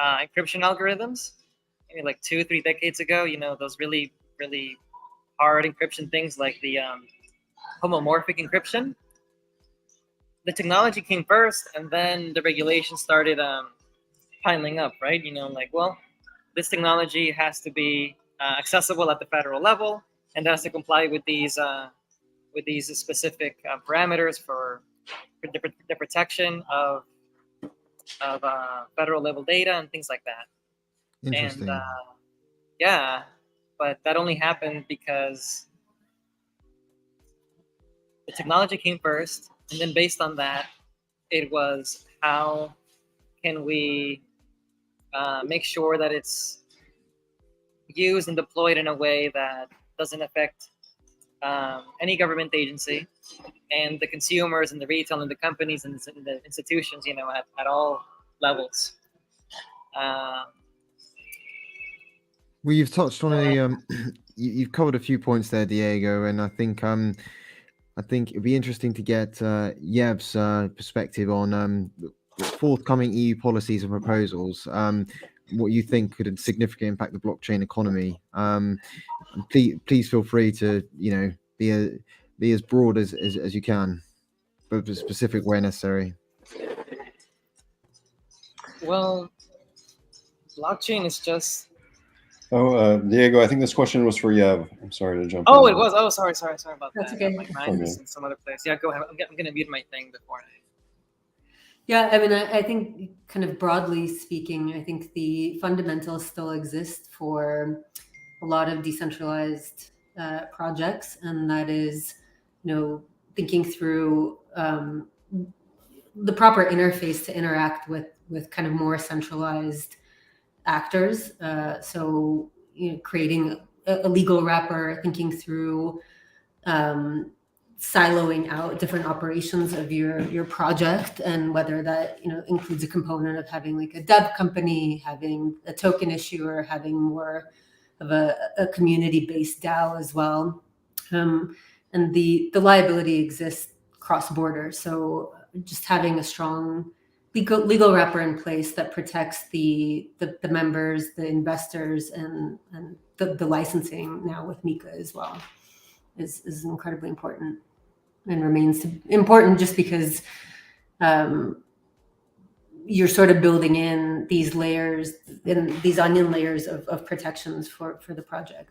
encryption algorithms, maybe like 2-3 decades ago, you know, those really hard encryption things like the homomorphic encryption. The technology came first, and then the regulation started piling up, right? You know, like, well, this technology has to be accessible at the federal level, and has to comply with these specific parameters for the protection of federal level data and things like that. Interesting. And yeah, but that only happened because the technology came first, and then based on that, it was how can we make sure that it's used and deployed in a way that doesn't affect any government agency and the consumers and the retail and the companies and the institutions, you know, at all levels. Well, you've touched on you've covered a few points there, Diego, and I think it'd be interesting to get Yev's perspective on forthcoming EU policies and proposals. What you think could significantly impact the blockchain economy. Please feel free to, you know, be as broad as you can, but specific where necessary. Well, blockchain is just. Oh, Diego, I think this question was for Yev. I'm sorry to jump. Oh, it was. Oh, sorry about That's that. okay. Like mine is in some other place. Yeah, go ahead. I'm gonna mute my thing before I. Yeah, I mean, I think kind of broadly speaking, I think the fundamentals still exist for a lot of decentralized projects, and that is, you know, thinking through the proper interface to interact with kind of more centralized actors. So, you know, creating a legal wrapper, thinking through siloing out different operations of your project, and whether that, you know, includes a component of having like a dev company, having a token issuer, having more of a community-based DAO as well. And the liability exists cross-border. So just having a strong legal wrapper in place that protects the members, the investors, and the licensing now with MiCA as well is incredibly important, and remains important just because you're sort of building in these layers, in these onion layers of protections for the project.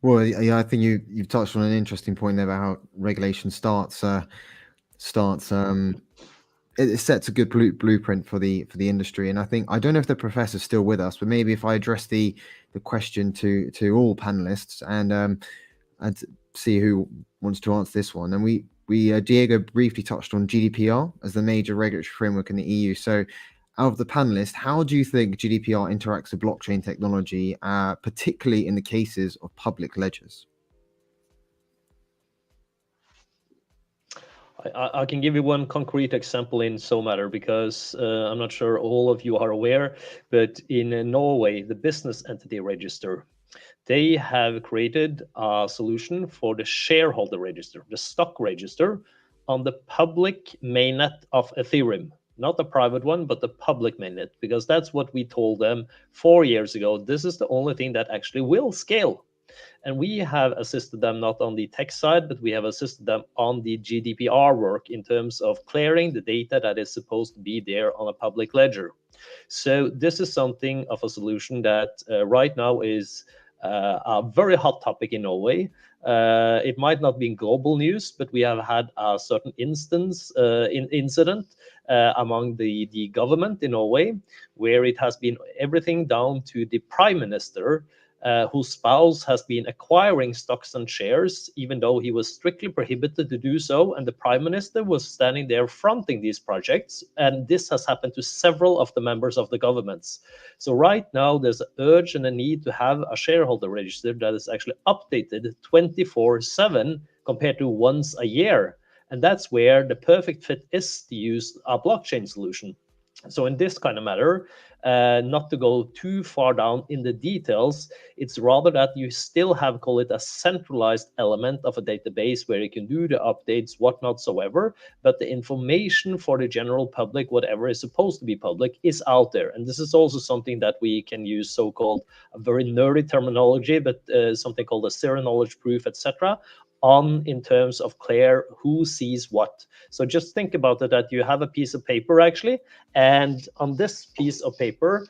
Well, yeah, I think you've touched on an interesting point there about how regulation starts. It sets a good blueprint for the industry, and I think, I don't know if the professor's still with us, but maybe if I address the question to all panelists and see who wants to answer this one. And we Diego briefly touched on GDPR as the major regulatory framework in the EU. So, out of the panelists, how do you think GDPR interacts with blockchain technology, particularly in the cases of public ledgers? I can give you one concrete example in so matter, because I'm not sure all of you are aware, but in Norway, the business entity register, they have created a solution for the shareholder register, the stock register, on the public mainnet of Ethereum. Not the private one, but the public mainnet, because that's what we told them 4 years ago. This is the only thing that actually will scale. And we have assisted them not on the tech side, but we have assisted them on the GDPR work in terms of clearing the data that is supposed to be there on a public ledger. So this is something of a solution that right now is a very hot topic in Norway. It might not be in global news, but we have had a certain incident among the government in Norway, where it has been everything down to the prime minister whose spouse has been acquiring stocks and shares, even though he was strictly prohibited to do so. And the prime minister was standing there fronting these projects. And this has happened to several of the members of the governments. So right now, there's an urge and a need to have a shareholder register that is actually updated 24/7 compared to once a year. And that's where the perfect fit is to use a blockchain solution. So in this kind of matter, not to go too far down in the details, it's rather that you still have, call it a centralized element of a database where you can do the updates, whatnotsoever, but the information for the general public, whatever is supposed to be public, is out there. And this is also something that we can use so-called, a very nerdy terminology, but something called a zero knowledge proof, etc., on in terms of clear who sees what. So just think about it, that you have a piece of paper actually, and on this piece of paper,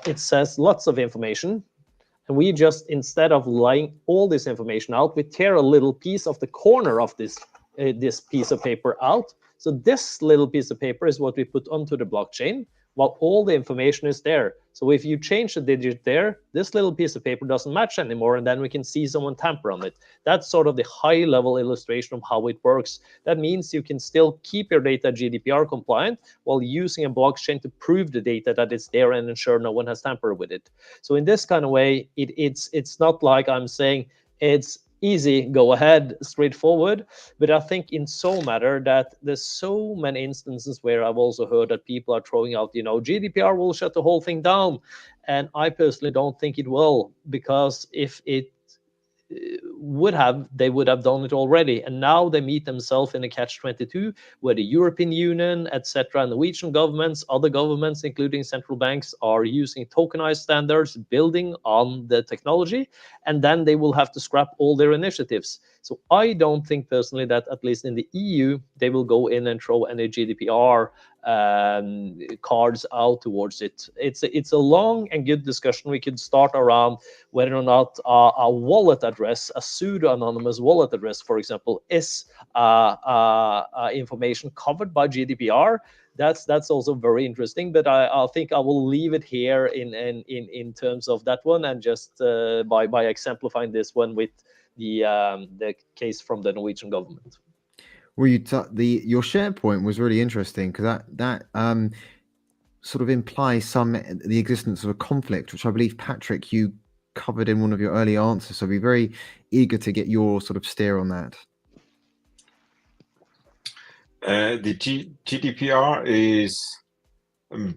it says lots of information. And we just, instead of laying all this information out, we tear a little piece of the corner of this piece of paper out. So this little piece of paper is what we put onto the blockchain, while all the information is there. So if you change the digit there, this little piece of paper doesn't match anymore, and then we can see someone tamper on it. That's sort of the high-level illustration of how it works. That means you can still keep your data GDPR compliant while using a blockchain to prove the data that it's there and ensure no one has tampered with it. So in this kind of way, it's not like I'm saying it's easy, go ahead, straightforward. But I think in so matter that there's so many instances where I've also heard that people are throwing out, GDPR will shut the whole thing down. And I personally don't think it will, because if it would have, they would have done it already. And now they meet themselves in a catch-22 where the European Union, etc., Norwegian governments, other governments, including central banks, are using tokenized standards, building on the technology, and then they will have to scrap all their initiatives. So I don't think personally that, at least in the EU, they will go in and throw any GDPR cards out towards it. It's a long and good discussion. We could start around whether or not a wallet address, a pseudo-anonymous wallet address, for example, is information covered by GDPR. That's also very interesting, but I think I will leave it here in terms of that one, and just by exemplifying this one with the case from the Norwegian government. Well, your share point was really interesting, because that sort of implies the existence of a conflict, which I believe, Patrick, you covered in one of your early answers. So I'd be very eager to get your sort of steer on that. The GDPR is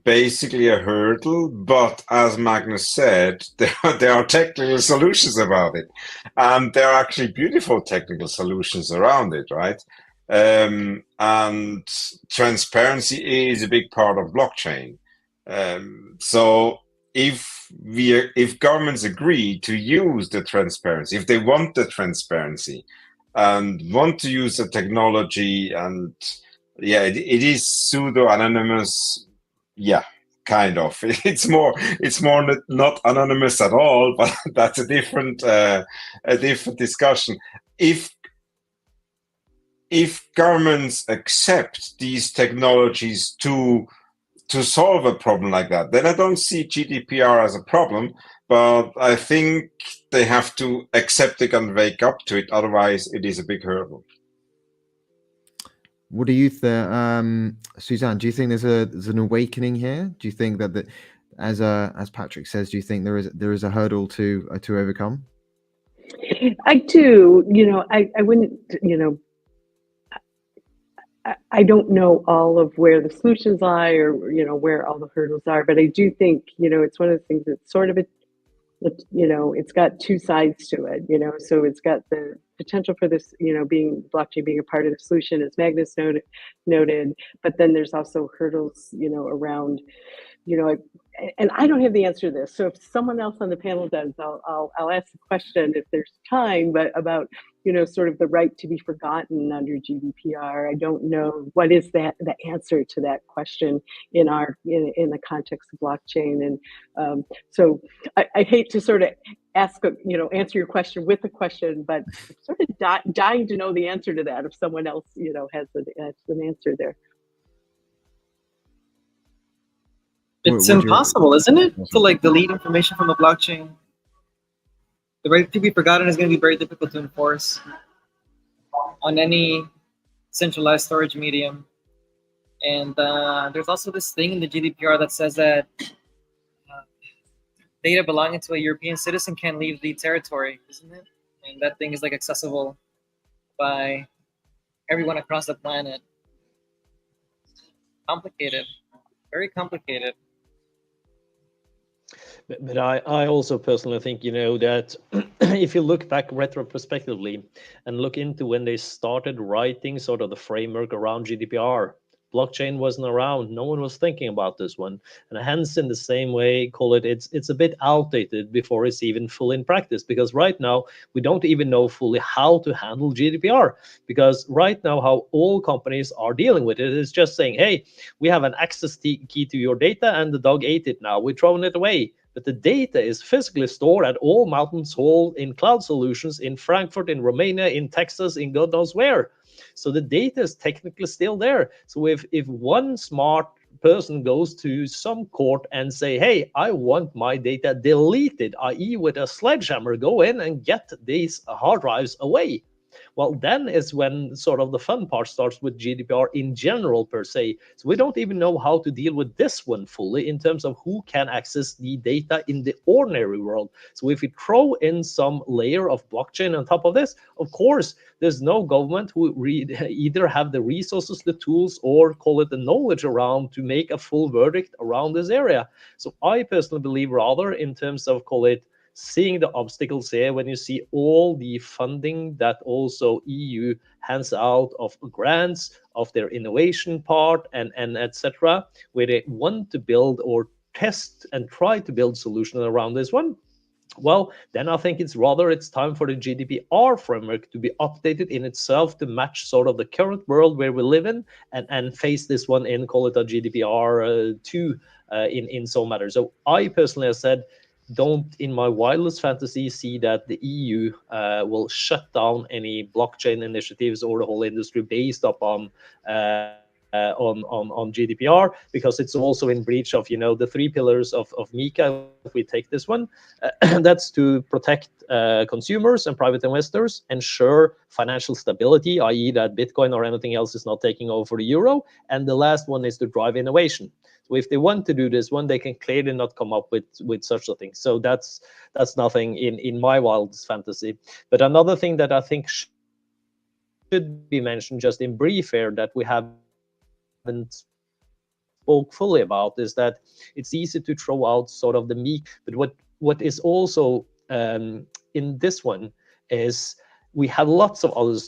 basically a hurdle, but as Magnus said, there are technical solutions about it, and there are actually beautiful technical solutions around it, right? And transparency is a big part of blockchain. So if governments agree to use the transparency, if they want the transparency and want to use the technology, and it is pseudo anonymous, kind of. It's more not anonymous at all, but that's a different discussion. If governments accept these technologies to solve a problem like that, then I don't see GDPR as a problem, but I think they have to accept it and wake up to it. Otherwise, it is a big hurdle. What do you think, Suzanne? Do you think there's an awakening here? Do you think that as Patrick says, do you think there is a hurdle to overcome? I do. I wouldn't. I don't know all of where the solutions lie, or where all the hurdles are, but I do think it's one of the things that's sort of it's got two sides to it. So it's got the potential for this blockchain being a part of the solution, as Magnus noted, but then there's also hurdles around and I don't have the answer to this. So if someone else on the panel does, I'll ask the question if there's time, but about sort of the right to be forgotten under GDPR. I don't know what is the answer to that question in the context of blockchain. And so I hate to sort of answer your question with a question, but sort of dying to know the answer to that if someone else has an answer there. It's impossible, isn't it, to delete information from a blockchain? The right to be forgotten is going to be very difficult to enforce on any centralized storage medium. And there's also this thing in the GDPR that says that data belonging to a European citizen can't leave the territory, isn't it? And that thing is like accessible by everyone across the planet. Complicated, very complicated. But I also personally think, you know, that if you look back retrospectively and look into when they started writing sort of the framework around GDPR, blockchain wasn't around. No one was thinking about this one. And hence, in the same way, call it, it's a bit outdated before it's even full in practice. Because right now, we don't even know fully how to handle GDPR. Because right now, how all companies are dealing with it is just saying, hey, we have an access key to your data and the dog ate it now. We're throwing it away. But the data is physically stored at all Mountains Hall in cloud solutions in Frankfurt, in Romania, in Texas, in God knows where. So the data is technically still there. So if one smart person goes to some court and say, hey, I want my data deleted, i.e. with a sledgehammer, go in and get these hard drives away. Well, then is when sort of the fun part starts with GDPR in general per se. So we don't even know how to deal with this one fully in terms of who can access the data in the ordinary world. So if we throw in some layer of blockchain on top of this, of course, there's no government who either have the resources, the tools, or call it the knowledge around to make a full verdict around this area. So I personally believe rather in terms of, call it, seeing the obstacles here when you see all the funding that also EU hands out of grants of their innovation part and etc., where they want to build or test and try to build solutions around this one. Well, then I think it's time for the GDPR framework to be updated in itself to match sort of the current world where we live in and face this one in, call it a GDPR 2 in some matter. So I personally have said, don't in my wildest fantasy see that the EU will shut down any blockchain initiatives or the whole industry based upon on GDPR, because it's also in breach of, you know, the three pillars of MiCA. If we take this one, that's to protect consumers and private investors, ensure financial stability, i.e. that Bitcoin or anything else is not taking over the euro, and the last one is to drive innovation. So if they want to do this one, they can clearly not come up with such a thing. So that's nothing in my wildest fantasy. But another thing that I think should be mentioned just in brief here that we haven't spoke fully about is that it's easy to throw out sort of the meat, but what is also in this one is we have lots of other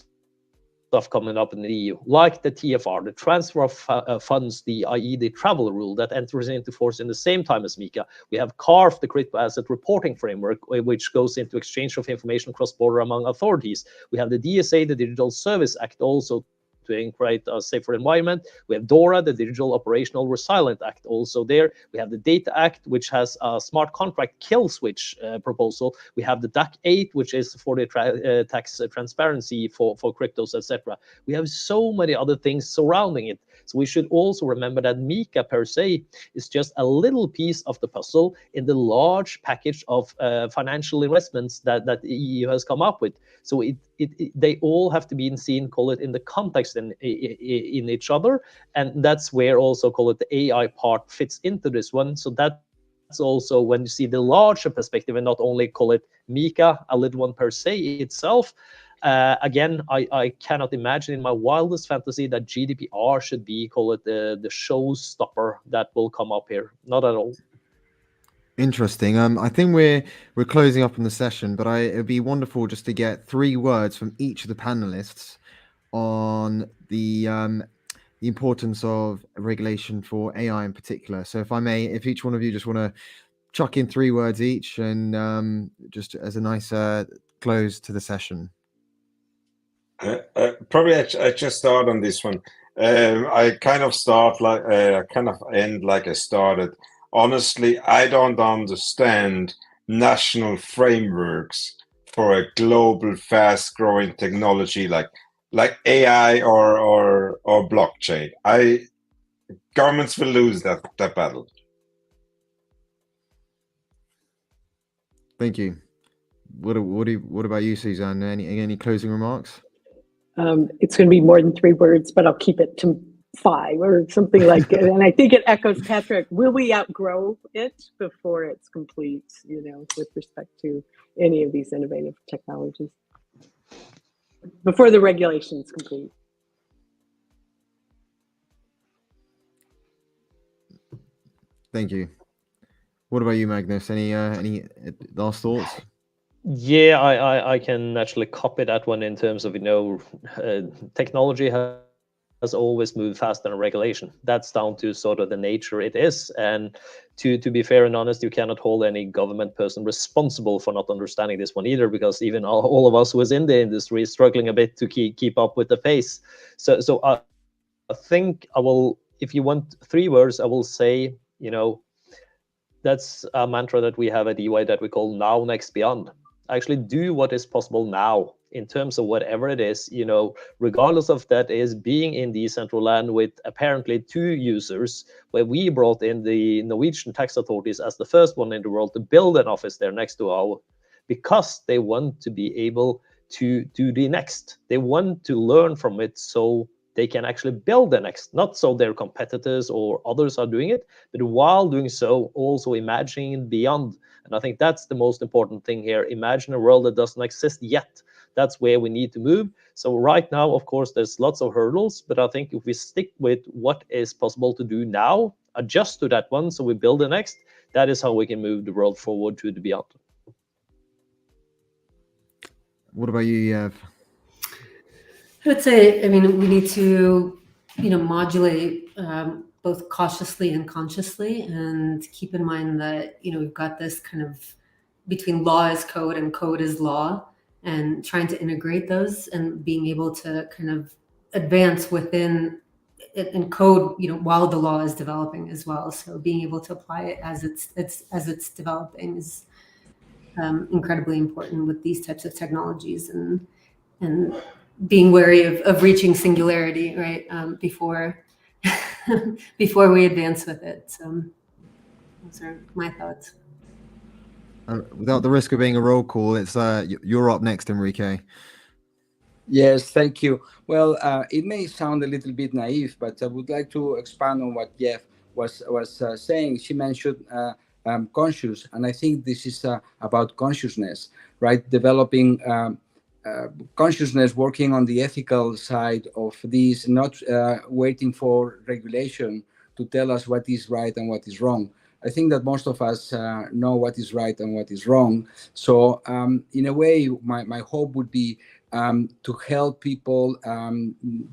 stuff coming up in the EU, like the TFR, the transfer of funds, i.e. the travel rule that enters into force in the same time as MiCA. We have CARF, the crypto asset reporting framework, which goes into exchange of information cross-border among authorities. We have the DSA, the Digital Service Act, also to create a safer environment. We have DORA, the Digital Operational Resilient Act, also there. We have the Data Act, which has a smart contract kill switch proposal. We have the DAC 8, which is for the tax transparency for cryptos, etc. We have so many other things surrounding it. So we should also remember that MiCA per se is just a little piece of the puzzle in the large package of financial investments that the EU has come up with. So they all have to be seen, call it, in the context in each other, and that's where also, call it, the AI part fits into this one. So that's also when you see the larger perspective and not only, call it, MiCA, a little one per se itself. Again, I cannot imagine in my wildest fantasy that GDPR should be, call it, the showstopper that will come up here. Not at all. Interesting. I think we're closing up on the session, but it'd be wonderful just to get 3 words from each of the panelists on the importance of regulation for AI in particular. So if I may, if each one of you just want to chuck in 3 words each, and just as a nice close to the session. Probably I just start on this one. I kind of start like kind of end like I started. Honestly, I don't understand national frameworks for a global, fast-growing technology like AI or blockchain. Governments will lose that battle. Thank you. What about you, Suzanne? Any closing remarks? It's going to be more than 3 words, but I'll keep it to 5 or something like it. And I think it echoes Patrick. Will we outgrow it before it's complete, with respect to any of these innovative technologies? Before the regulation is complete. Thank you. What about you, Magnus? Any last thoughts? Yeah, I can actually copy that one in terms of, technology has always moved faster than regulation. That's down to sort of the nature it is. And to be fair and honest, you cannot hold any government person responsible for not understanding this one either, because even all of us who is in the industry is struggling a bit to keep up with the pace. So I think I will, if you want 3 words, I will say, that's a mantra that we have at EY that we call now, next, beyond. Actually do what is possible now in terms of whatever it is, regardless of that is being in Decentraland with apparently 2 users, where we brought in the Norwegian tax authorities as the first one in the world to build an office there next to our, because they want to be able to do the next. They want to learn from it so they can actually build the next, not so their competitors or others are doing it, but while doing so, also imagining beyond. And I think that's the most important thing here. Imagine a world that doesn't exist yet. That's where we need to move. So right now, of course, there's lots of hurdles, but I think if we stick with what is possible to do now, adjust to that one, so we build the next, that is how we can move the world forward to the beyond. What about you, Yav? I would say, we need to, modulate both cautiously and consciously, and keep in mind that, we've got this kind of between law is code and code is law, and trying to integrate those and being able to kind of advance within it in code, while the law is developing as well. So being able to apply it as it's developing is incredibly important with these types of technologies, and being wary of reaching singularity, right? Before we advance with it. So those are my thoughts. Without the risk of being a roll call, it's you're up next, Enrique. Yes, thank you. Well, it may sound a little bit naive, but I would like to expand on what Jeff was saying. She mentioned conscious, and I think this is about consciousness, right? Developing consciousness, working on the ethical side of these, not waiting for regulation to tell us what is right and what is wrong. I think that most of us know what is right and what is wrong. So in a way, my hope would be to help people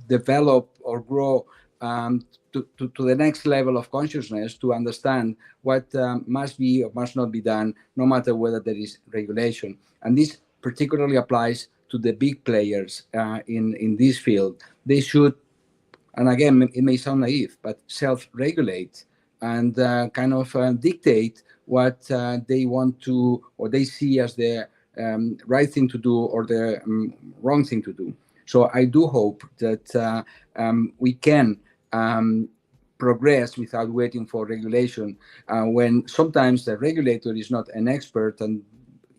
develop or grow to the next level of consciousness, to understand what must be or must not be done, no matter whether there is regulation. And this particularly applies to the big players in this field. They should, and again, it may sound naive, but self-regulate and kind of dictate what they want to, or they see as the right thing to do or the wrong thing to do. So I do hope that we can progress without waiting for regulation, when sometimes the regulator is not an expert, and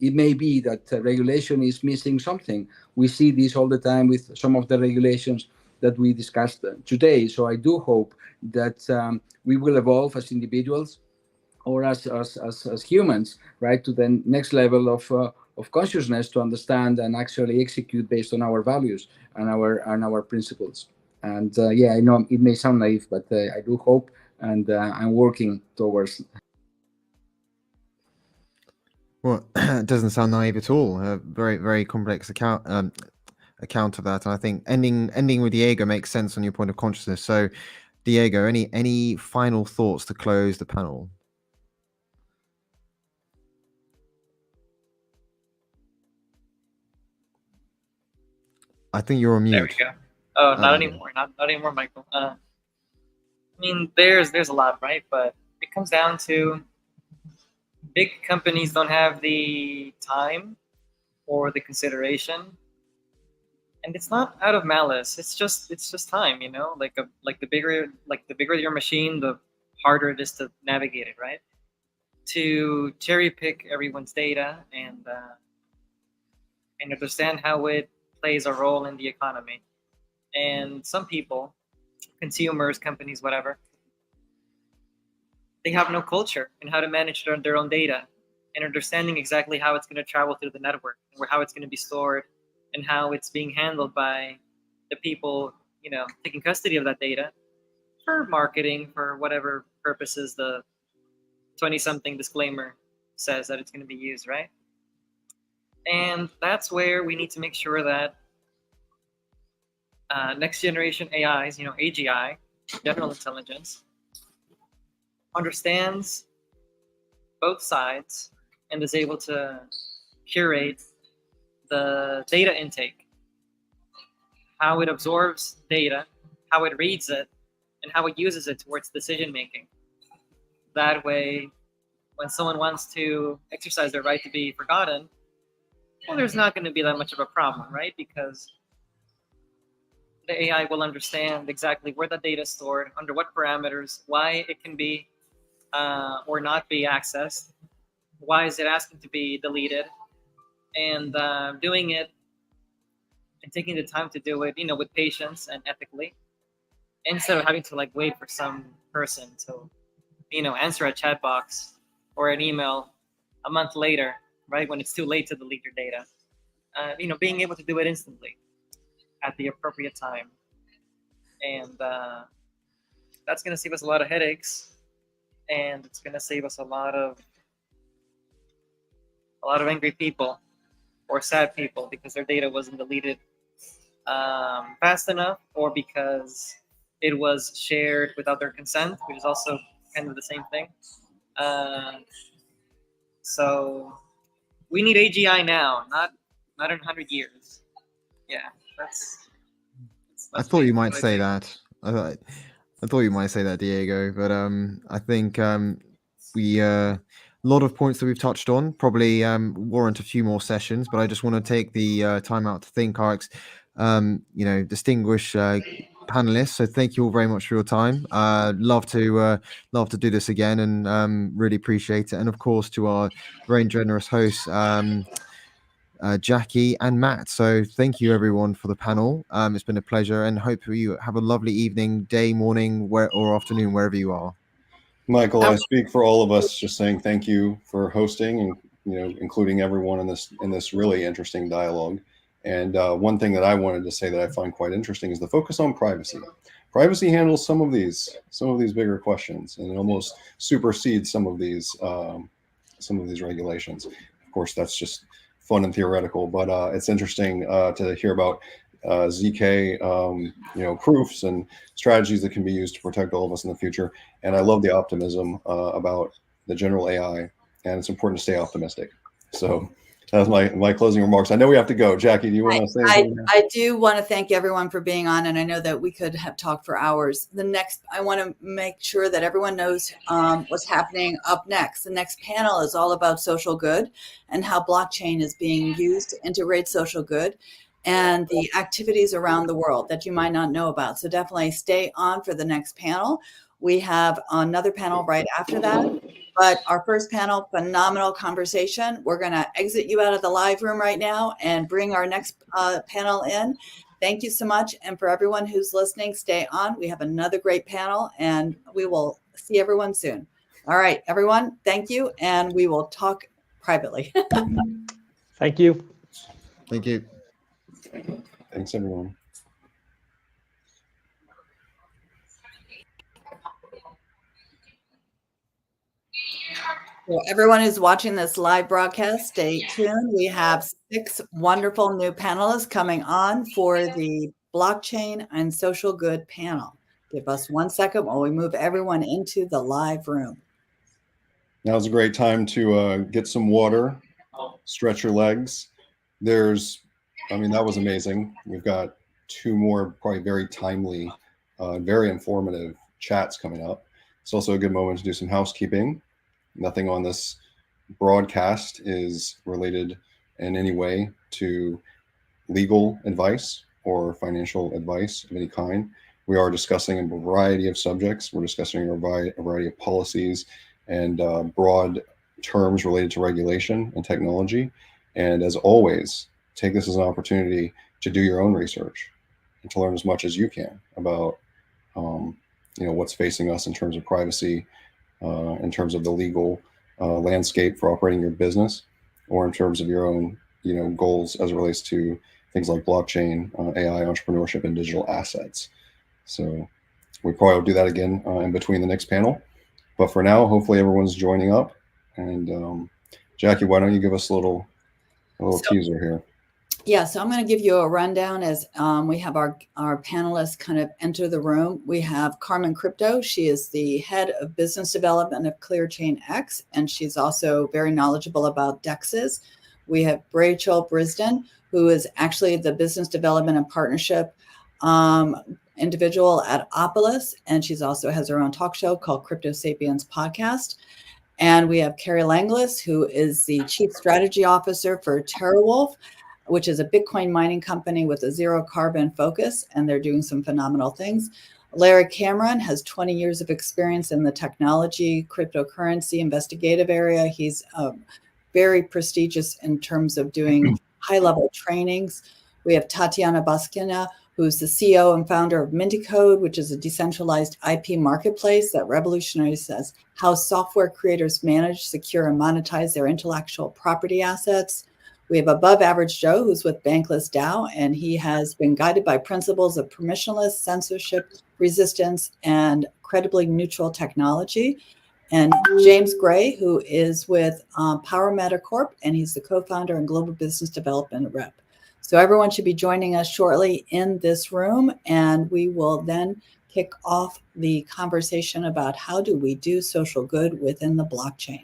it may be that regulation is missing something. We see this all the time with some of the regulations that we discussed today. So I do hope that we will evolve as individuals or as humans, right, to the next level of consciousness, to understand and actually execute based on our values and our principles. And yeah, I know it may sound naive, but I do hope, and I'm working towards. Well, it doesn't sound naive at all. Very, very complex account of that. And I think ending with Diego makes sense on your point of consciousness. So, Diego, any final thoughts to close the panel? I think you're on mute. There we go. Oh, not anymore. Not anymore, Michael. I mean, there's a lot, right? But it comes down to big companies don't have the time or the consideration, and it's not out of malice. It's just time, Like the bigger your machine, the harder it is to navigate it, right? To cherry pick everyone's data and and understand how it plays a role in the economy. And some people, consumers, companies, whatever, they have no culture in how to manage their own data and understanding exactly how it's going to travel through the network, or how it's going to be stored, and how it's being handled by the people, taking custody of that data for marketing, for whatever purposes the 20-something disclaimer says that it's going to be used, right? And that's where we need to make sure that next generation AIs, AGI, general intelligence, understands both sides and is able to curate the data intake, how it absorbs data, how it reads it, and how it uses it towards decision making. That way, when someone wants to exercise their right to be forgotten, well, there's not going to be that much of a problem, right? Because the AI will understand exactly where the data is stored, under what parameters, why it can be or not be accessed, why is it asking to be deleted, and doing it and taking the time to do it, with patience and ethically, instead of having to wait for some person to, answer a chat box or an email a month later, right, when it's too late to delete your data. Being able to do it instantly at the appropriate time, and that's going to save us a lot of headaches, and it's going to save us a lot of angry people or sad people because their data wasn't deleted fast enough, or because it was shared without their consent, which is also kind of the same thing. So we need AGI now, not in 100 years. Yeah, that's I thought you might say that. I thought you might say that, Diego. But I think we a lot of points that we've touched on probably warrant a few more sessions. But I just want to take the time out to thank our distinguished panelists. So thank you all very much for your time. Love to do this again, and really appreciate it. And of course, to our very generous hosts, Jackie and Matt. So thank you everyone for the panel. It's been a pleasure, and hope you have a lovely evening, day, morning, or afternoon, wherever you are. Michael, I speak for all of us, just saying thank you for hosting and including everyone in this really interesting dialogue. And one thing that I wanted to say that I find quite interesting is the focus on privacy. Privacy handles some of these bigger questions, and it almost supersedes some of these regulations. Of course, that's just fun and theoretical, but it's interesting to hear about ZK, proofs and strategies that can be used to protect all of us in the future. And I love the optimism about the general AI, and it's important to stay optimistic. So that was my closing remarks. I know we have to go. Jackie, do you want to say anything? I do want to thank everyone for being on, and I know that we could have talked for hours. I want to make sure that everyone knows what's happening up next. The next panel is all about social good and how blockchain is being used to integrate social good and the activities around the world that you might not know about. So definitely stay on for the next panel. We have another panel right after that. But our first panel, phenomenal conversation. We're going to exit you out of the live room right now and bring our next panel in. Thank you so much. And for everyone who's listening, stay on. We have another great panel, and we will see everyone soon. All right, everyone, thank you. And we will talk privately. Thank you. Thank you. Thanks, everyone. Well, everyone who's watching this live broadcast, stay tuned. We have 6 wonderful new panelists coming on for the blockchain and social good panel. Give us 1 second while we move everyone into the live room. Now's a great time to get some water, stretch your legs. That was amazing. We've got 2 more probably very timely, very informative chats coming up. It's also a good moment to do some housekeeping. Nothing on this broadcast is related in any way to legal advice or financial advice of any kind. We are discussing a variety of subjects. We're discussing a variety of policies and broad terms related to regulation and technology. And as always, take this as an opportunity to do your own research and to learn as much as you can about what's facing us in terms of privacy, in terms of the legal landscape for operating your business, or in terms of your own goals as it relates to things like blockchain, AI, entrepreneurship, and digital assets. So we probably will do that again in between the next panel. But for now, hopefully everyone's joining up. And Jackie, why don't you give us a little teaser here? Yeah, so I'm going to give you a rundown as we have our panelists kind of enter the room. We have Carmen Crypto. She is the head of business development of ClearChain X, and she's also very knowledgeable about DEXs. We have Rachel Brisden, who is actually the business development and partnership individual at Opolis, and she's also has her own talk show called Crypto Sapiens Podcast. And we have Carrie Langlis, who is the chief strategy officer for TerraWolf, which is a Bitcoin mining company with a zero carbon focus, and they're doing some phenomenal things. Larry Cameron has 20 years of experience in the technology, cryptocurrency, investigative area. He's very prestigious in terms of doing high-level trainings. We have Tatiana Baskina, who's the CEO and founder of Minticode, which is a decentralized IP marketplace that revolutionizes how software creators manage, secure, and monetize their intellectual property assets. We have Above Average Joe, who's with Bankless DAO, and he has been guided by principles of permissionless, censorship, resistance, and credibly neutral technology. And James Gray, who is with Power Meta Corp, and he's the co-founder and global business development rep. So everyone should be joining us shortly in this room, and we will then kick off the conversation about how do we do social good within the blockchain.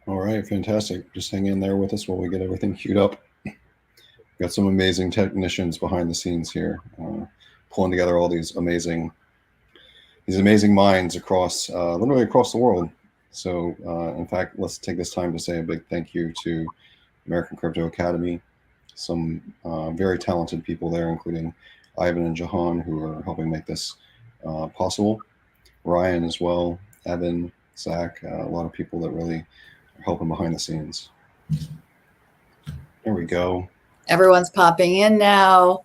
All right, fantastic. Just hang in there with us while we get everything queued up. Got some amazing technicians behind the scenes here, pulling together all these amazing minds across, literally across the world. So, in fact, let's take this time to say a big thank you to American Crypto Academy, some very talented people there, including Ivan and Jahan, who are helping make this possible. Ryan as well, Evan, Zach, a lot of people that really are helping behind the scenes. There we go. Everyone's popping in now.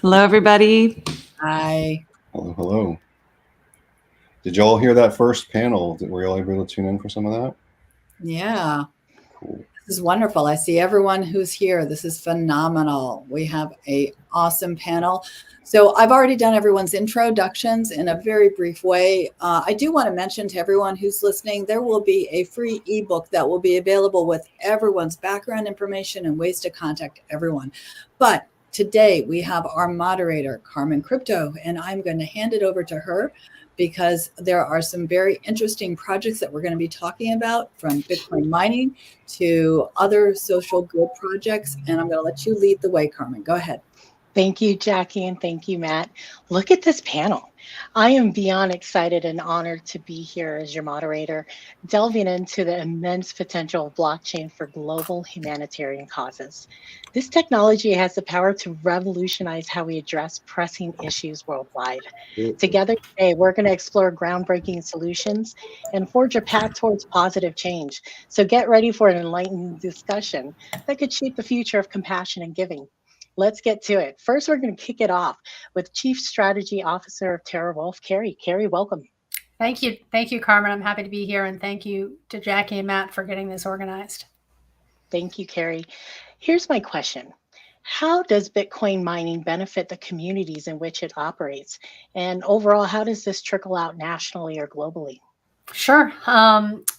Hello, everybody. Hi. Hello, hello. Did y'all hear that first panel? Were y'all able to tune in for some of that? Yeah. Cool. This is wonderful. I see everyone who's here. This is phenomenal. We have an awesome panel. So I've already done everyone's introductions in a very brief way. I do want to mention to everyone who's listening, there will be a free ebook that will be available with everyone's background information and ways to contact everyone. But today we have our moderator, Carmen Crypto, and I'm going to hand it over to her because there are some very interesting projects that we're going to be talking about, from Bitcoin mining to other social good projects. And I'm going to let you lead the way, Carmen. Go ahead. Thank you, Jackie, and thank you, Matt. Look at this panel. I am beyond excited and honored to be here as your moderator, delving into the immense potential of blockchain for global humanitarian causes. This technology has the power to revolutionize how we address pressing issues worldwide. Together today, we're going to explore groundbreaking solutions and forge a path towards positive change. So get ready for an enlightened discussion that could shape the future of compassion and giving. Let's get to it. First, we're going to kick it off with Chief Strategy Officer of TerraWolf, Carrie. Carrie, welcome. Thank you. Thank you, Carmen. I'm happy to be here. And thank you to Jackie and Matt for getting this organized. Thank you, Carrie. Here's my question. How does Bitcoin mining benefit the communities in which it operates? And overall, how does this trickle out nationally or globally? Sure.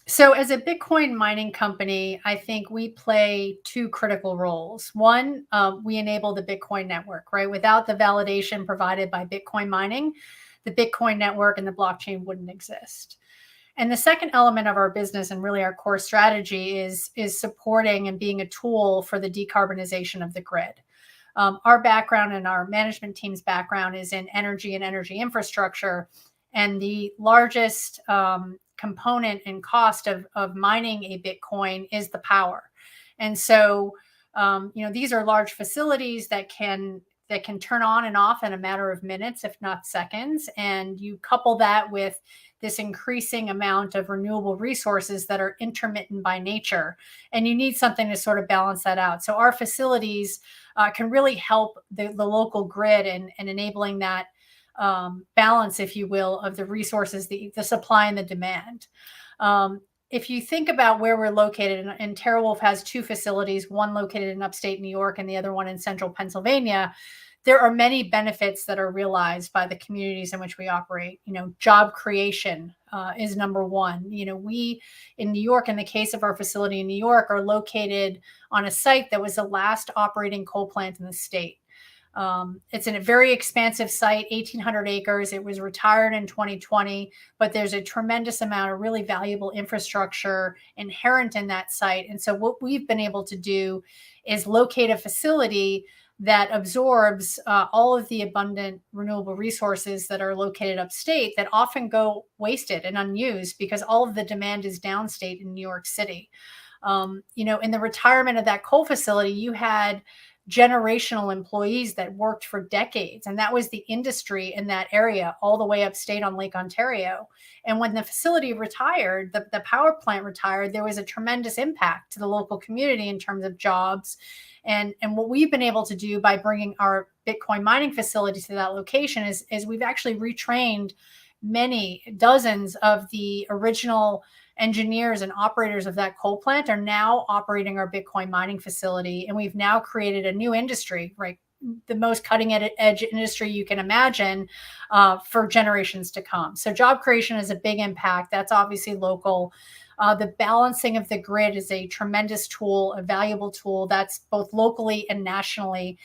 So as a Bitcoin mining company, I think we play two critical roles. One, we enable the Bitcoin network, right? Without the validation provided by Bitcoin mining, the Bitcoin network and the blockchain wouldn't exist. And the second element of our business, and really our core strategy, is supporting and being a tool for the decarbonization of the grid. Our background and our management team's background is in energy and energy infrastructure. And the largest component and cost of mining a Bitcoin is the power. And so, these are large facilities that can turn on and off in a matter of minutes, if not seconds. And you couple that with this increasing amount of renewable resources that are intermittent by nature. And you need something to sort of balance that out. So our facilities can really help the local grid and enabling that balance, if you will, of the resources, the supply and the demand. If you think about where we're located, and TeraWolf has two facilities, one located in upstate New York and the other one in central Pennsylvania, there are many benefits that are realized by the communities in which we operate. Job creation is number one. We in New York, in the case of our facility in New York, are located on a site that was the last operating coal plant in the state. It's in a very expansive site, 1,800 acres. It was retired in 2020, but there's a tremendous amount of really valuable infrastructure inherent in that site. And so what we've been able to do is locate a facility that absorbs all of the abundant renewable resources that are located upstate that often go wasted and unused because all of the demand is downstate in New York City. In the retirement of that coal facility, you had generational employees that worked for decades. And that was the industry in that area all the way upstate on Lake Ontario. And when the facility retired, the power plant retired, there was a tremendous impact to the local community in terms of jobs. And what we've been able to do by bringing our Bitcoin mining facility to that location is we've actually retrained many dozens of the original engineers and operators of that coal plant are now operating our Bitcoin mining facility. And we've now created a new industry, right? The most cutting edge industry you can imagine for generations to come. So job creation is a big impact. That's obviously local. The balancing of the grid is a tremendous tool, a valuable tool that's both locally and nationally.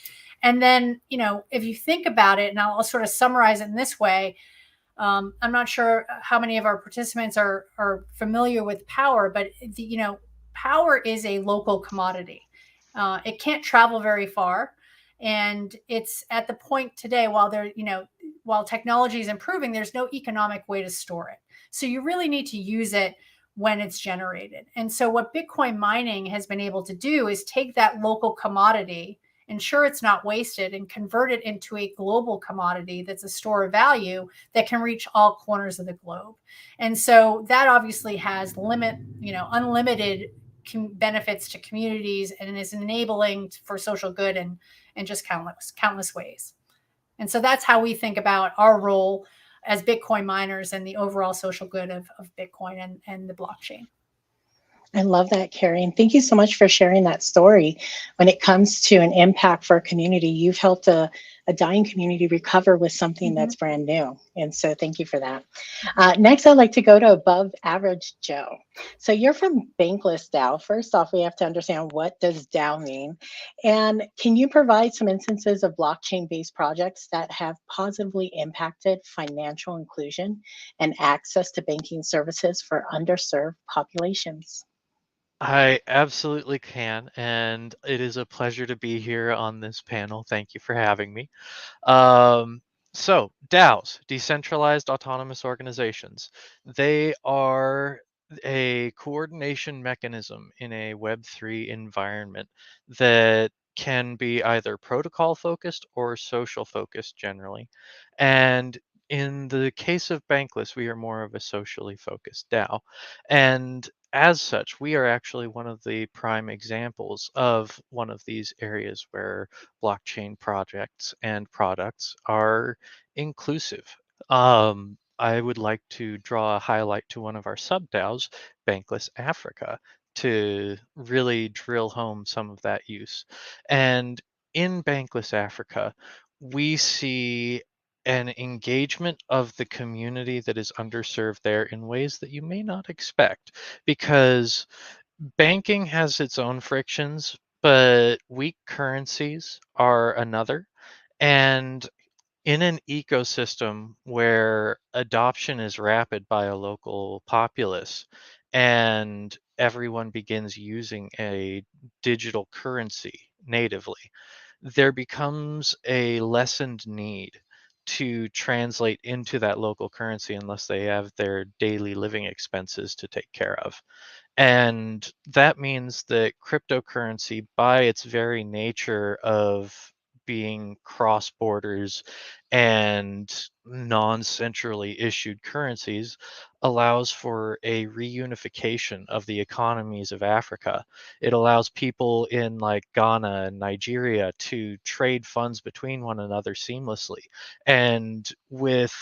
And then, if you think about it, and I'll sort of summarize it in this way, I'm not sure how many of our participants are familiar with power, but power is a local commodity. It can't travel very far, and it's at the point today while technology is improving, there's no economic way to store it. So you really need to use it when it's generated. And so what Bitcoin mining has been able to do is take that local commodity, ensure it's not wasted, and convert it into a global commodity that's a store of value that can reach all corners of the globe. And so that obviously has unlimited benefits to communities and is enabling for social good and just countless ways. And so that's how we think about our role as Bitcoin miners and the overall social good of Bitcoin and the blockchain. I love that, Carrie. And thank you so much for sharing that story. When it comes to an impact for a community, you've helped a dying community recover with something that's brand new. And so thank you for that. Next, I'd like to go to Above Average Joe. So you're from Bankless DAO. First off, we have to understand, what does DAO mean? And can you provide some instances of blockchain-based projects that have positively impacted financial inclusion and access to banking services for underserved populations? I absolutely can, and it is a pleasure to be here on this panel. Thank you for having me. So DAOs, decentralized autonomous organizations, they are a coordination mechanism in a Web3 environment that can be either protocol focused or social focused generally. And in the case of Bankless, we are more of a socially focused DAO. And as such, we are actually one of the prime examples of one of these areas where blockchain projects and products are inclusive. I would like to draw a highlight to one of our sub-DAOs, Bankless Africa, to really drill home some of that use. And in Bankless Africa, we see an engagement of the community that is underserved there in ways that you may not expect, because banking has its own frictions, but weak currencies are another. And in an ecosystem where adoption is rapid by a local populace and everyone begins using a digital currency natively, there becomes a lessened need to translate into that local currency unless they have their daily living expenses to take care of. And that means that cryptocurrency, by its very nature of being cross borders and non-centrally issued currencies allows for a reunification of the economies of Africa. It allows people in like Ghana and Nigeria to trade funds between one another seamlessly and with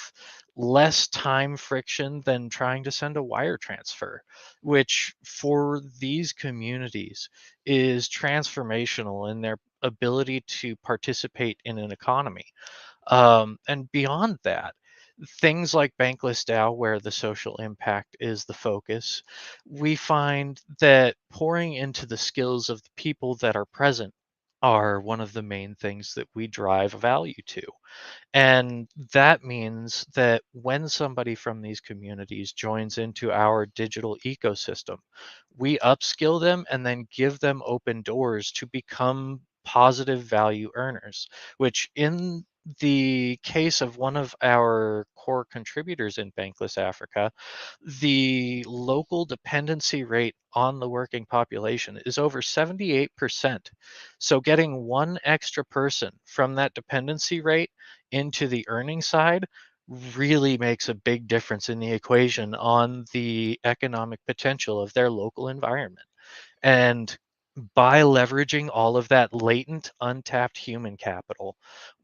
less time friction than trying to send a wire transfer, which for these communities is transformational in their ability to participate in an economy. And beyond that, things like Bankless DAO, where the social impact is the focus, we find that pouring into the skills of the people that are present are one of the main things that we drive value to. And that means that when somebody from these communities joins into our digital ecosystem, we upskill them and then give them open doors to become positive value earners, which in the case of one of our core contributors in Bankless Africa, the local dependency rate on the working population is over 78%. So getting one extra person from that dependency rate into the earning side really makes a big difference in the equation on the economic potential of their local environment. And by leveraging all of that latent, untapped human capital,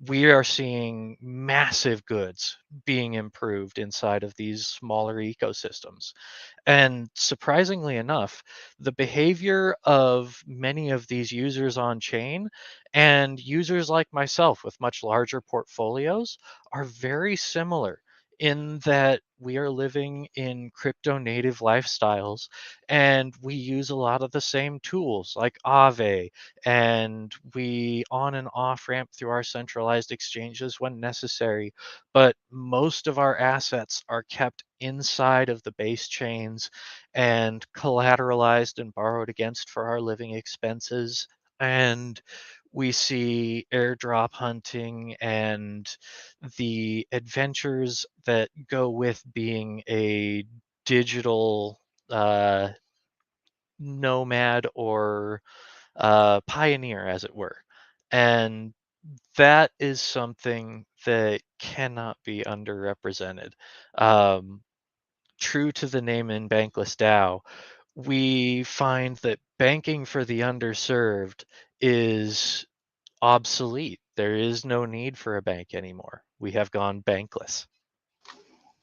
we are seeing massive goods being improved inside of these smaller ecosystems. And surprisingly enough, the behavior of many of these users on chain and users like myself with much larger portfolios are very similar in that we are living in crypto native lifestyles and we use a lot of the same tools like Aave, and we on and off ramp through our centralized exchanges when necessary. But most of our assets are kept inside of the base chains and collateralized and borrowed against for our living expenses. And we see airdrop hunting and the adventures that go with being a digital nomad or pioneer, as it were. And that is something that cannot be underrepresented. True to the name in Bankless DAO, we find that banking for the underserved is obsolete. There is no need for a bank anymore. We have gone bankless.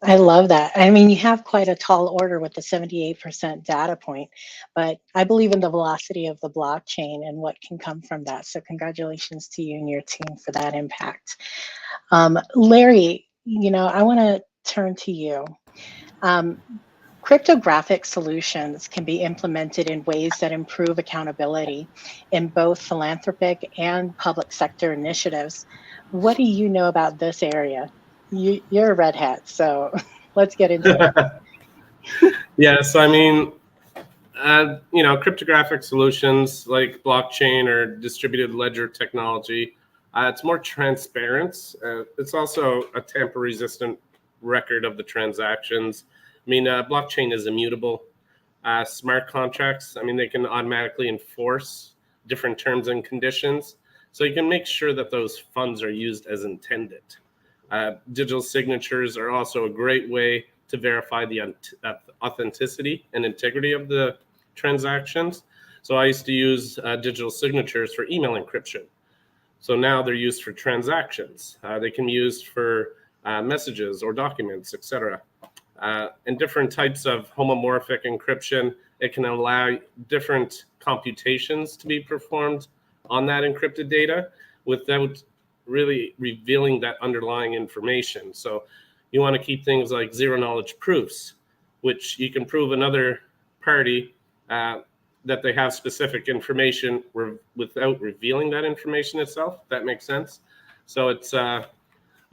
I love that. I mean, you have quite a tall order with the 78% data point, but I believe in the velocity of the blockchain and what can come from that. So congratulations to you and your team for that impact. Larry, I want to turn to you. Cryptographic solutions can be implemented in ways that improve accountability in both philanthropic and public sector initiatives. What do you know about this area? You're a red hat, so let's get into it. Yeah, so I mean, cryptographic solutions like blockchain or distributed ledger technology, it's more transparent. It's also a tamper-resistant record of the transactions. I mean, blockchain is immutable. Smart contracts, I mean, they can automatically enforce different terms and conditions. So you can make sure that those funds are used as intended. Digital signatures are also a great way to verify the authenticity and integrity of the transactions. So I used to use digital signatures for email encryption. So now they're used for transactions. They can be used for messages or documents, etc. And different types of homomorphic encryption, it can allow different computations to be performed on that encrypted data without really revealing that underlying information. So you want to keep things like zero knowledge proofs, which you can prove another party that they have specific information without revealing that information itself. If that makes sense. So it's I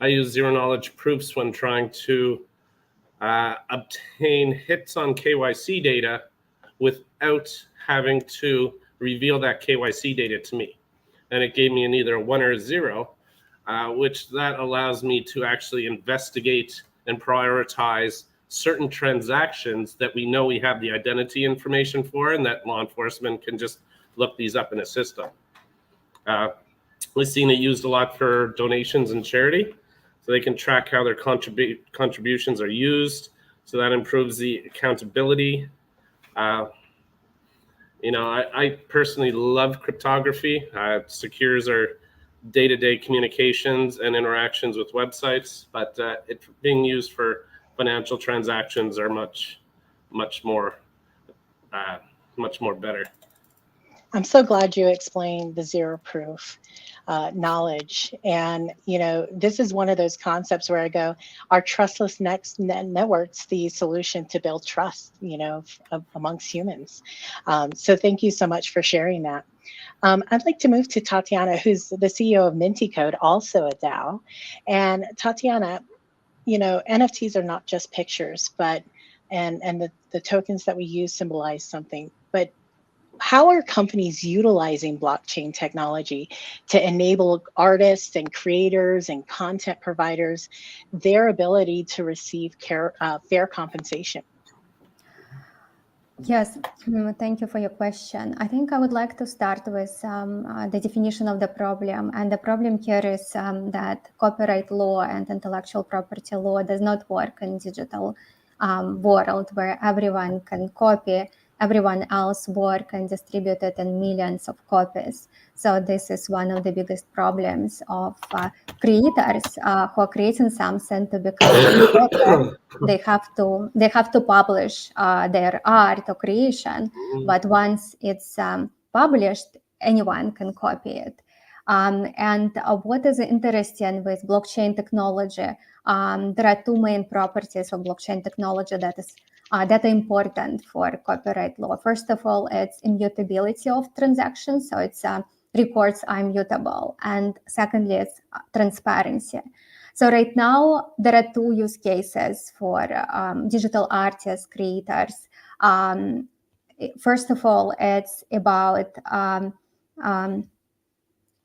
use zero knowledge proofs when trying to obtain hits on KYC data without having to reveal that KYC data to me. And it gave me an either a 1 or a 0, which that allows me to actually investigate and prioritize certain transactions that we know we have the identity information for, and that law enforcement can just look these up in a system. We've seen it used a lot for donations and charity, so they can track how their contributions are used. So that improves the accountability. I personally love cryptography. It secures our day-to-day communications and interactions with websites, but it being used for financial transactions are much more better. I'm so glad you explained the zero proof knowledge. And, this is one of those concepts where I go, are trustless networks the solution to build trust, amongst humans? So thank you so much for sharing that. I'd like to move to Tatiana, who's the CEO of Minty Code, also a DAO. And Tatiana, NFTs are not just pictures, but and the tokens that we use symbolize something. But how are companies utilizing blockchain technology to enable artists and creators and content providers their ability to receive fair compensation? Yes, thank you for your question. I think I would like to start with the definition of the problem. And the problem here is that copyright law and intellectual property law does not work in digital world where everyone can copy everyone else's work and distribute it in millions of copies. So this is one of the biggest problems of creators who are creating something to become popular. They have to publish their art or creation, but once it's published, anyone can copy it. And what is interesting with blockchain technology, there are two main properties of blockchain technology that are important for copyright law. First of all, it's immutability of transactions, so it's records are immutable. And secondly, it's transparency. So right now, there are two use cases for digital artists, creators. First of all, it's about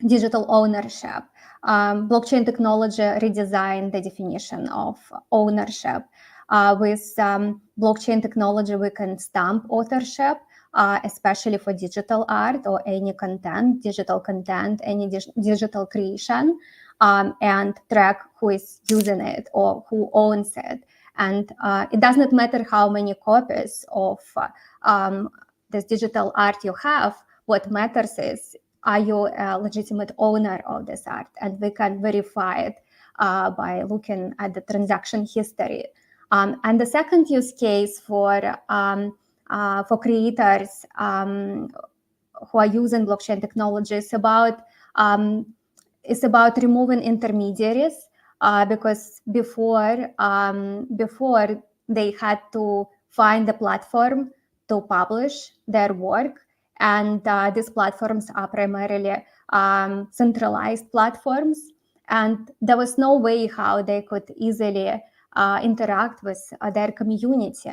digital ownership. Blockchain technology redesigned the definition of ownership. With blockchain technology, we can stamp authorship, especially for digital art or any content, digital content, any digital creation, and track who is using it or who owns it. And it does not matter how many copies of this digital art you have. What matters is, are you a legitimate owner of this art? And we can verify it by looking at the transaction history. And the second use case for creators who are using blockchain technology is about removing intermediaries, because before they had to find a platform to publish their work, and these platforms are primarily centralized platforms, and there was no way how they could easily interact with their community.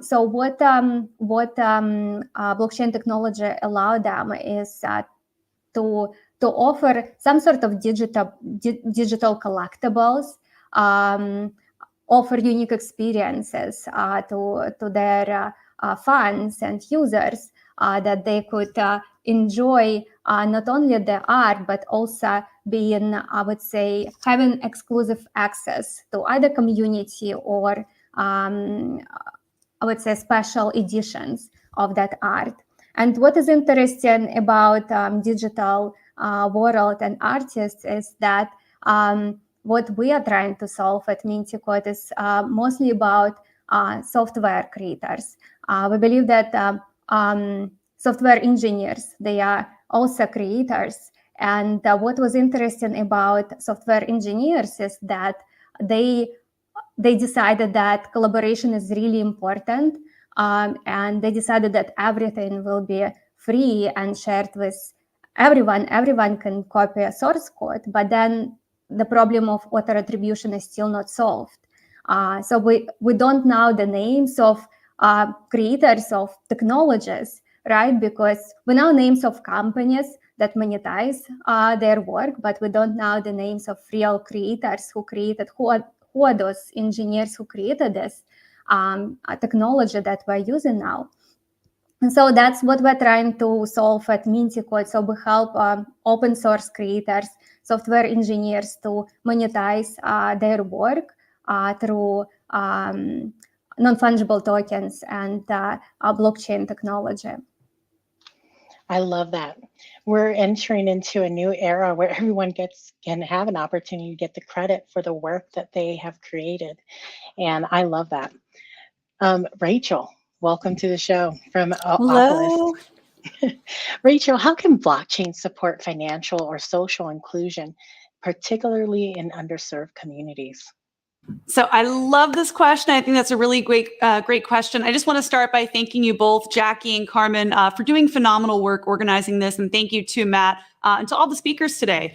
So what blockchain technology allowed them is to offer some sort of digital collectibles, offer unique experiences to their fans and users, that they could enjoy not only the art, but also being, I would say, having exclusive access to either community or I would say special editions of that art. And what is interesting about digital world and artists is that what we are trying to solve at Minty Code is mostly about software creators. We believe that software engineers, they are also creators. And what was interesting about software engineers is that they decided that collaboration is really important, and they decided that everything will be free and shared with everyone. Everyone can copy a source code, but then the problem of author attribution is still not solved. So we don't know the names of creators of technologies, right? Because we know names of companies that monetize their work, but we don't know the names of real creators who created, who are those engineers who created this technology that we're using now. And so that's what we're trying to solve at Minticode. So we help open source creators, software engineers to monetize their work through non-fungible tokens and blockchain technology. I love that. We're entering into a new era where everyone can have an opportunity to get the credit for the work that they have created. And I love that. Rachel, welcome to the show from Hello. Opolis. Rachel, how can blockchain support financial or social inclusion, particularly in underserved communities? So I love this question. I think that's a really great question. I just want to start by thanking you both, Jackie and Carmen, for doing phenomenal work organizing this. And thank you to Matt and to all the speakers today.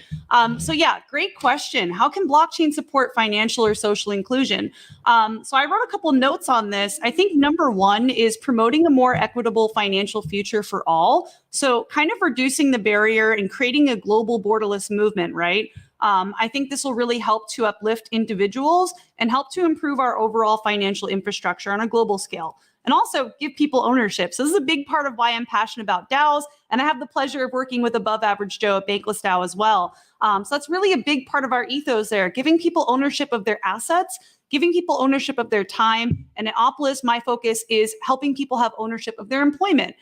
So yeah, great question. How can blockchain support financial or social inclusion? So I wrote a couple notes on this. I think number one is promoting a more equitable financial future for all. So kind of reducing the barrier and creating a global borderless movement, right? I think this will really help to uplift individuals and help to improve our overall financial infrastructure on a global scale, and also give people ownership. So this is a big part of why I'm passionate about DAOs, and I have the pleasure of working with Above Average Joe at Bankless DAO as well. So that's really a big part of our ethos there, giving people ownership of their assets, giving people ownership of their time. And at Opolis, my focus is helping people have ownership of their employment.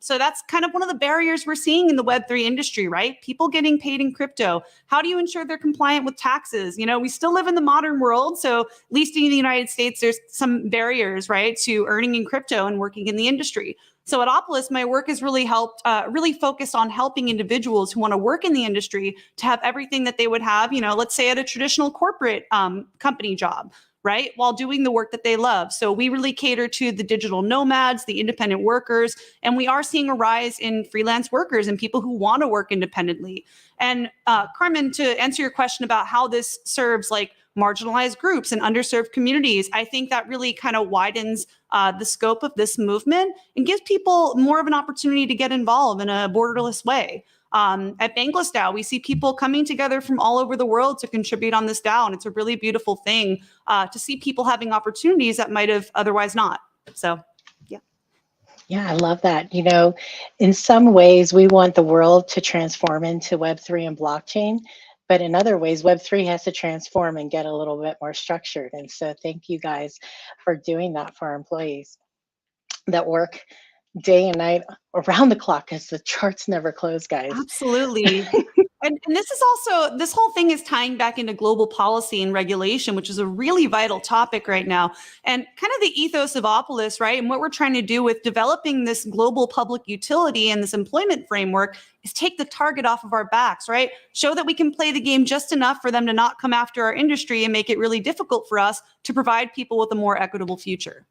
So that's kind of one of the barriers we're seeing in the Web3 industry, right? People getting paid in crypto. How do you ensure they're compliant with taxes? You know, we still live in the modern world. So at least in the United States, there's some barriers, right, to earning in crypto and working in the industry. So at Opolis, my work has really really focused on helping individuals who want to work in the industry to have everything that they would have, you know, let's say at a traditional corporate company job, right, while doing the work that they love. So we really cater to the digital nomads, the independent workers, and we are seeing a rise in freelance workers and people who want to work independently. And Carmen, to answer your question about how this serves like marginalized groups and underserved communities, I think that really kind of widens the scope of this movement and gives people more of an opportunity to get involved in a borderless way. At Bankless DAO, we see people coming together from all over the world to contribute on this DAO, and it's a really beautiful thing to see people having opportunities that might have otherwise not. So, yeah. Yeah, I love that. You know, in some ways, we want the world to transform into Web3 and blockchain, but in other ways, Web3 has to transform and get a little bit more structured. And so thank you guys for doing that for our employees that work day and night around the clock, because the charts never close, guys. Absolutely. And this is also, this whole thing is tying back into global policy and regulation, which is a really vital topic right now. And kind of the ethos of Opolis, right? And what we're trying to do with developing this global public utility and this employment framework is take the target off of our backs, right? Show that we can play the game just enough for them to not come after our industry and make it really difficult for us to provide people with a more equitable future.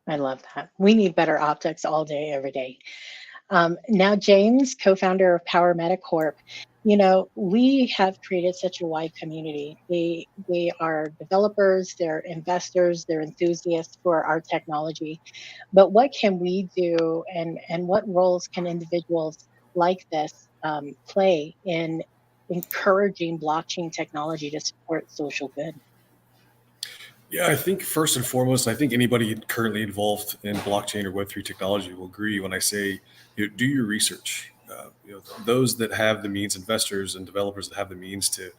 I love that. We need better optics all day, every day. Now, James, co-founder of Power Meta Corp, you know, we have created such a wide community. They are developers, they're investors, they're enthusiasts for our technology. But what can we do, and what roles can individuals like this play in encouraging blockchain technology to support social good? Yeah, I think first and foremost, I think anybody currently involved in blockchain or Web3 technology will agree when I say, you know, do your research. Those that have the means, investors and developers that have the means to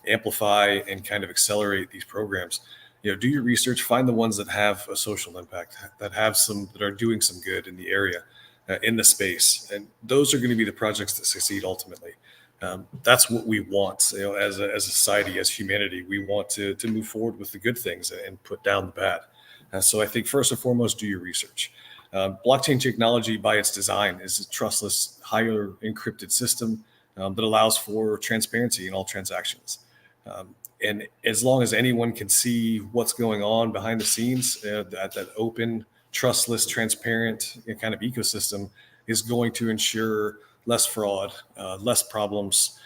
amplify and kind of accelerate these programs, you know, do your research, find the ones that have a social impact, that are doing some good in the area, in the space, and those are going to be the projects that succeed ultimately. That's what we want, you know, as a society, as humanity. We want to move forward with the good things and put down the bad. So I think first and foremost, do your research. Blockchain technology, by its design, is a trustless, higher encrypted system that allows for transparency in all transactions. And as long as anyone can see what's going on behind the scenes, that open, trustless, transparent kind of ecosystem is going to ensure less fraud, less problems,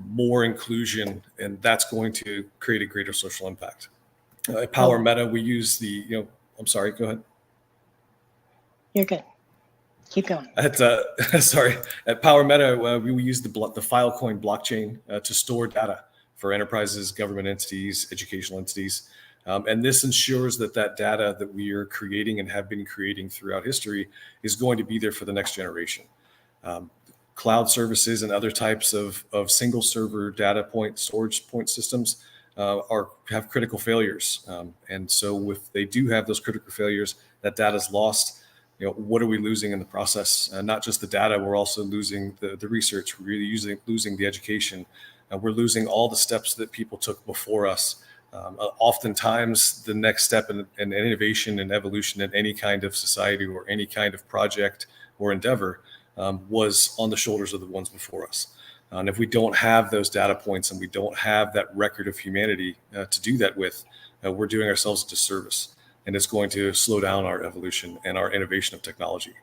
more inclusion, and that's going to create a greater social impact. At Power Meta, we use I'm sorry, go ahead. You're good. Keep going. At Power Meta, we use the Filecoin blockchain to store data for enterprises, government entities, educational entities. And this ensures that that data that we are creating and have been creating throughout history is going to be there for the next generation. Cloud services and other types of single server data point storage point systems have critical failures. And so if they do have those critical failures, that data is lost. What are we losing in the process? Not just the data, we're also losing the research, we're really losing the education. We're losing all the steps that people took before us. Oftentimes, the next step in innovation and evolution in any kind of society or any kind of project or endeavor was on the shoulders of the ones before us. And if we don't have those data points and we don't have that record of humanity to do that with, we're doing ourselves a disservice. And it's going to slow down our evolution and our innovation of technology.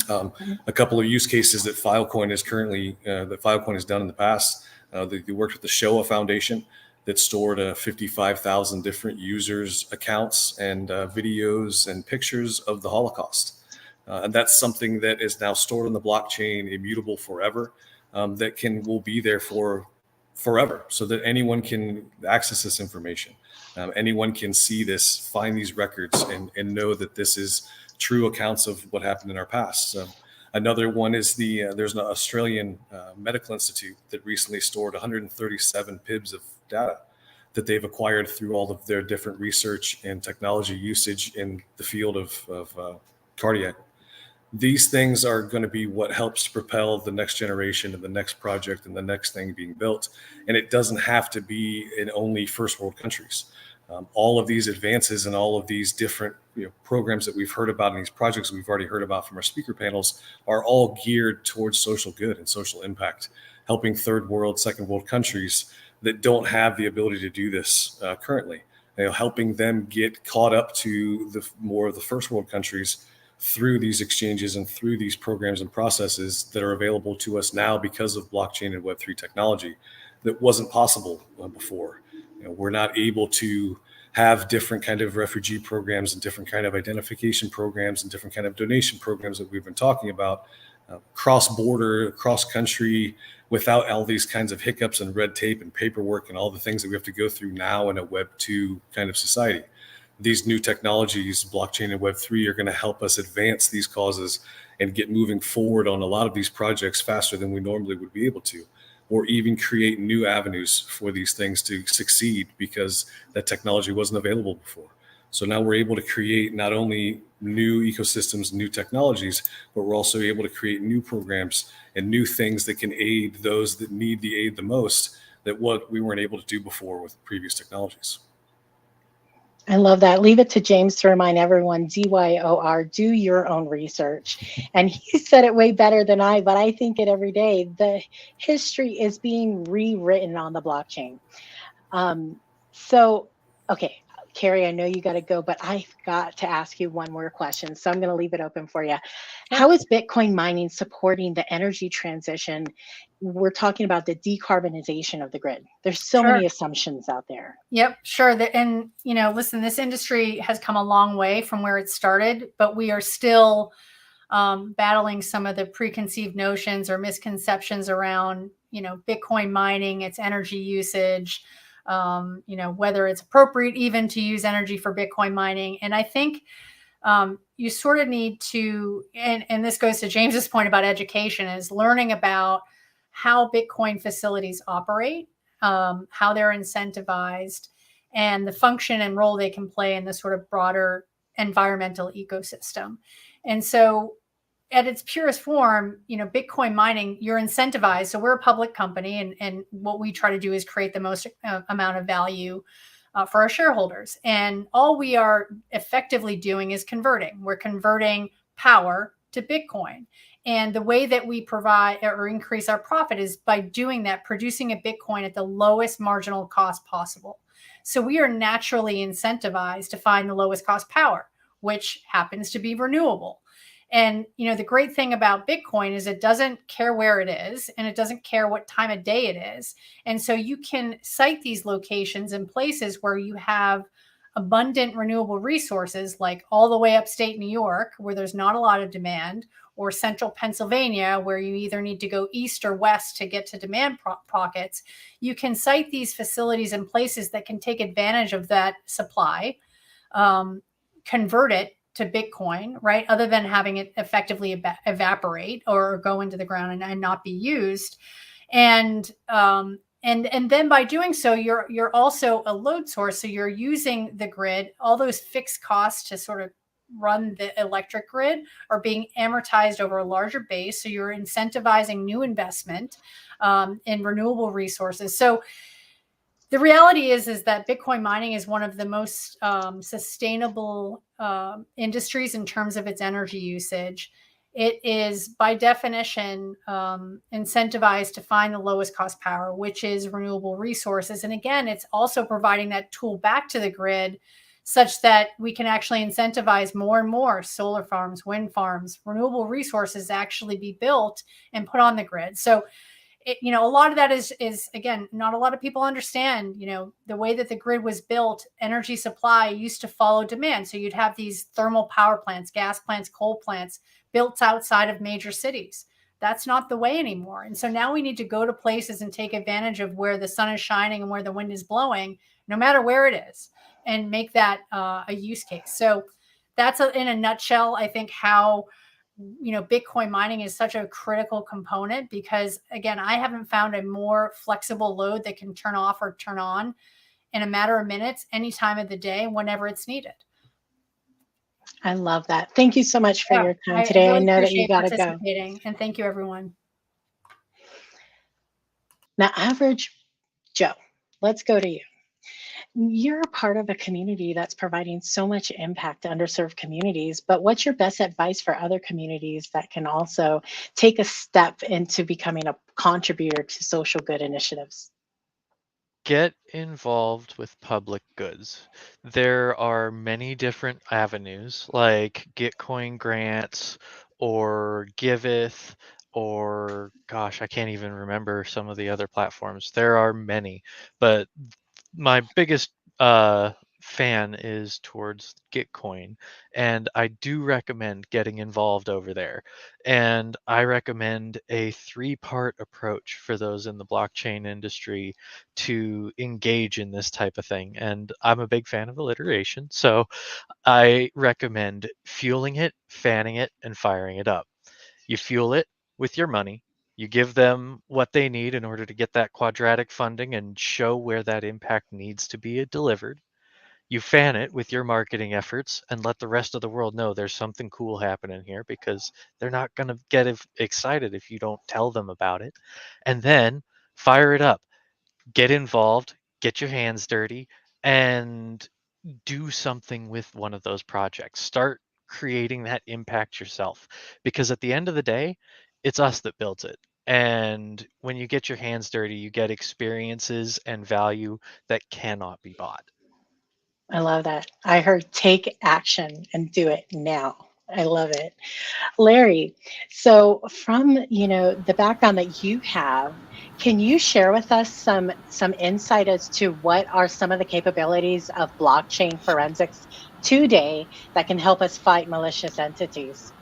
A couple of use cases that Filecoin has done in the past, they worked with the Shoah Foundation that stored 55,000 different users' accounts and videos and pictures of the Holocaust. And that's something that is now stored on the blockchain, immutable forever, that will be there for forever, so that anyone can access this information. Anyone can see this, find these records, and know that this is true accounts of what happened in our past. Another one is there's an Australian medical institute that recently stored 137 PIBs of data that they've acquired through all of their different research and technology usage in the field of cardiac. These things are going to be what helps propel the next generation and the next project and the next thing being built. And it doesn't have to be in only first world countries. All of these advances and all of these different programs that we've heard about and these projects we've already heard about from our speaker panels are all geared towards social good and social impact, helping third world, second world countries that don't have the ability to do this currently, helping them get caught up to more of the first world countries through these exchanges and through these programs and processes that are available to us now because of blockchain and Web3 technology that wasn't possible before. We're not able to have different kind of refugee programs and different kind of identification programs and different kind of donation programs that we've been talking about cross-border, cross-country, without all these kinds of hiccups and red tape and paperwork and all the things that we have to go through now in a Web 2 kind of society. These new technologies, blockchain and Web3, are going to help us advance these causes and get moving forward on a lot of these projects faster than we normally would be able to, or even create new avenues for these things to succeed because that technology wasn't available before. So now we're able to create not only new ecosystems, new technologies, but we're also able to create new programs and new things that can aid those that need the aid the most, that what we weren't able to do before with previous technologies. I love that. Leave it to James to remind everyone, DYOR, do your own research. And he said it way better than I, but I think it every day. The history is being rewritten on the blockchain. Okay, Carrie, I know you got to go, but I've got to ask you one more question. So I'm going to leave it open for you. How is Bitcoin mining supporting the energy transition? We're talking about the decarbonization of the grid. There's so many assumptions out there. Yep, sure. And, listen, this industry has come a long way from where it started, but we are still battling some of the preconceived notions or misconceptions around, Bitcoin mining, its energy usage, whether it's appropriate even to use energy for Bitcoin mining. And I think you sort of need to, and this goes to James's point about education, is learning about how Bitcoin facilities operate, how they're incentivized, and the function and role they can play in the sort of broader environmental ecosystem. And so at its purest form, Bitcoin mining, you're incentivized. So we're a public company, and what we try to do is create the most amount of value for our shareholders. And all we are effectively doing is converting. We're converting power to Bitcoin. And the way that we provide or increase our profit is by doing that, producing a Bitcoin at the lowest marginal cost possible. So we are naturally incentivized to find the lowest cost power, which happens to be renewable. And, the great thing about Bitcoin is it doesn't care where it is, and it doesn't care what time of day it is. And so you can cite these locations and places where you have abundant renewable resources, like all the way upstate New York, where there's not a lot of demand, or central Pennsylvania, where you either need to go east or west to get to demand pockets, you can site these facilities in places that can take advantage of that supply, convert it to Bitcoin, right? Other than having it effectively evaporate or go into the ground and not be used. And then by doing so, you're also a load source. So you're using the grid, all those fixed costs to sort of run the electric grid are being amortized over a larger base. So you're incentivizing new investment in renewable resources. So the reality is that Bitcoin mining is one of the most sustainable industries in terms of its energy usage. It is by definition incentivized to find the lowest cost power, which is renewable resources. And again, it's also providing that tool back to the grid such that we can actually incentivize more and more solar farms, wind farms, renewable resources actually be built and put on the grid. So, a lot of that is again, not a lot of people understand, the way that the grid was built, energy supply used to follow demand. So you'd have these thermal power plants, gas plants, coal plants built outside of major cities. That's not the way anymore. And so now we need to go to places and take advantage of where the sun is shining and where the wind is blowing, no matter where it is, and make that a use case. So that's in a nutshell, I think, how Bitcoin mining is such a critical component, because again, I haven't found a more flexible load that can turn off or turn on in a matter of minutes, any time of the day, whenever it's needed. I love that. Thank you so much for your time today. Really I know that you got to go. participating, and thank you, everyone. Now, Average Joe, let's go to you. You're a part of a community that's providing so much impact to underserved communities, but what's your best advice for other communities that can also take a step into becoming a contributor to social good initiatives? Get involved with public goods. There are many different avenues like Gitcoin grants or Giveth, or gosh, I can't even remember some of the other platforms. There are many, but my biggest fan is towards Gitcoin, and I do recommend getting involved over there. And I recommend a 3-part approach for those in the blockchain industry to engage in this type of thing. And I'm a big fan of alliteration, so I recommend fueling it, fanning it, and firing it up. You fuel it with your money. You give them what they need in order to get that quadratic funding and show where that impact needs to be delivered. You fan it with your marketing efforts and let the rest of the world know there's something cool happening here, because they're not going to get excited if you don't tell them about it. And then fire it up. Get involved, get your hands dirty, and do something with one of those projects. Start creating that impact yourself, because at the end of the day, it's us that builds it. And when you get your hands dirty, you get experiences and value that cannot be bought. I love that. I heard take action and do it now. I love it. Larry, so from the background that you have, can you share with us some insight as to what are some of the capabilities of blockchain forensics today that can help us fight malicious entities?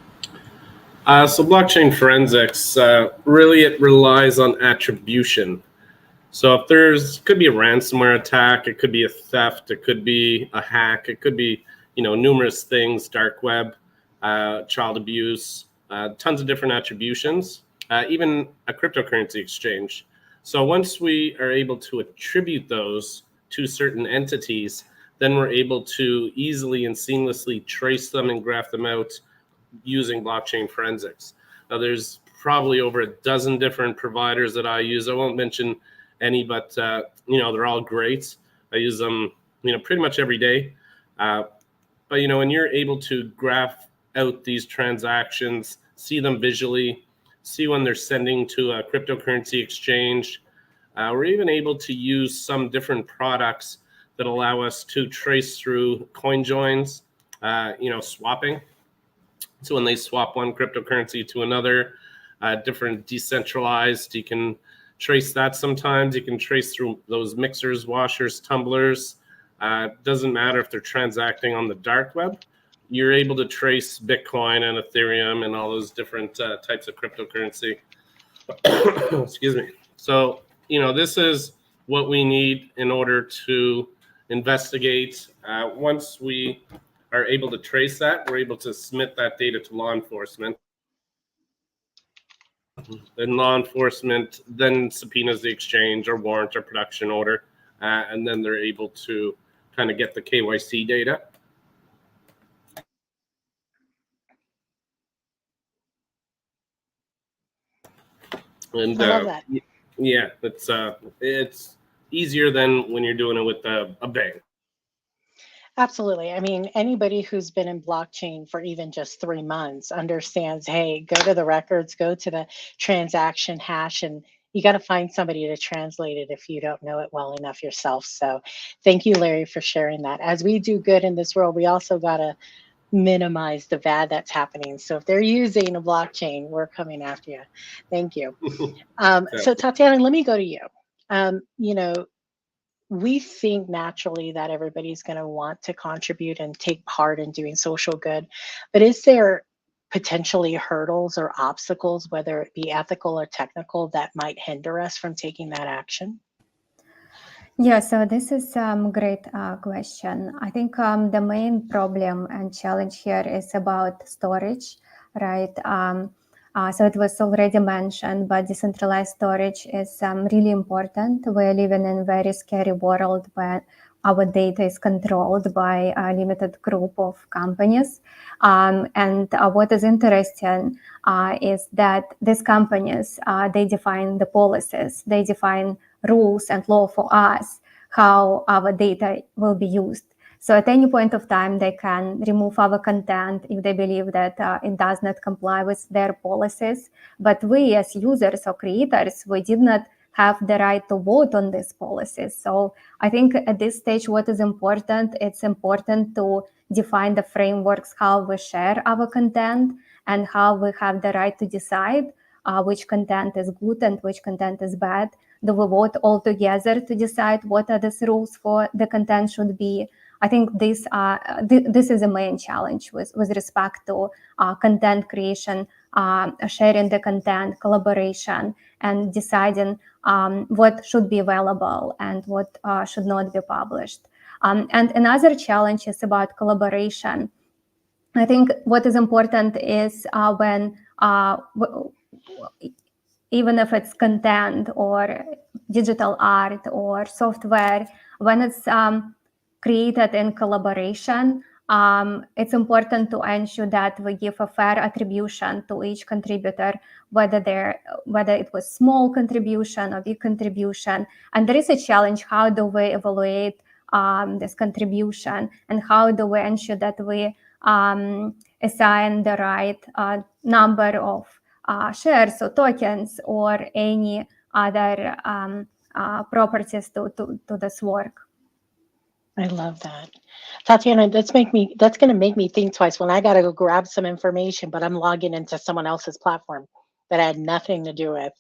So blockchain forensics, really it relies on attribution. So if could be a ransomware attack, it could be a theft, it could be a hack, it could be, numerous things, dark web, child abuse, tons of different attributions, even a cryptocurrency exchange. So once we are able to attribute those to certain entities, then we're able to easily and seamlessly trace them and graph them out using blockchain forensics. Now there's probably over a dozen different providers that I use. I won't mention any, but they're all great. I use them, pretty much every day. But when you're able to graph out these transactions, see them visually, see when they're sending to a cryptocurrency exchange, we're even able to use some different products that allow us to trace through coin joins, swapping. So when they swap one cryptocurrency to another, different decentralized, you can trace that sometimes. You can trace through those mixers, washers, tumblers, Doesn't matter if they're transacting on the dark web. You're able to trace Bitcoin and Ethereum and all those different types of cryptocurrency. Excuse me. So, this is what we need in order to investigate. Once we are able to trace that, we're able to submit that data to law enforcement. Then law enforcement then subpoenas the exchange or warrant or production order, and then they're able to kind of get the KYC data. And I love that. yeah, it's easier than when you're doing it with a bank. Absolutely. I mean, anybody who's been in blockchain for even just 3 months understands, hey, go to the records, go to the transaction hash, and you got to find somebody to translate it if you don't know it well enough yourself. So thank you, Larry, for sharing that. As we do good in this world, we also got to minimize the bad that's happening. So if they're using a blockchain, we're coming after you. Thank you. So Tatiana, let me go to you. We think naturally that everybody's going to want to contribute and take part in doing social good, but is there potentially hurdles or obstacles, whether it be ethical or technical, that might hinder us from taking that action? Yeah, so this is a great question. I think the main problem and challenge here is about storage, right? So it was already mentioned, but decentralized storage is really important. We're living in a very scary world where our data is controlled by a limited group of companies. And what is interesting is that these companies, they define the policies, they define rules and law for us, how our data will be used. So at any point of time, they can remove our content if they believe that it does not comply with their policies. But we as users or creators, we did not have the right to vote on these policies. So I think at this stage, what is important, it's important to define the frameworks, how we share our content and how we have the right to decide which content is good and which content is bad. Do we vote all together to decide what are the rules for the content should be? I think this is a main challenge with respect to content creation, sharing the content, collaboration, and deciding what should be available and what should not be published. And another challenge is about collaboration. I think what is important is when even if it's content or digital art or software, when it's created in collaboration, it's important to ensure that we give a fair attribution to each contributor, whether it was small contribution or big contribution. And there is a challenge: how do we evaluate this contribution, and how do we ensure that we assign the right number of shares or tokens or any other properties to this work. I love that. Tatiana, that's going to make me think twice when I got to go grab some information, but I'm logging into someone else's platform that I had nothing to do with.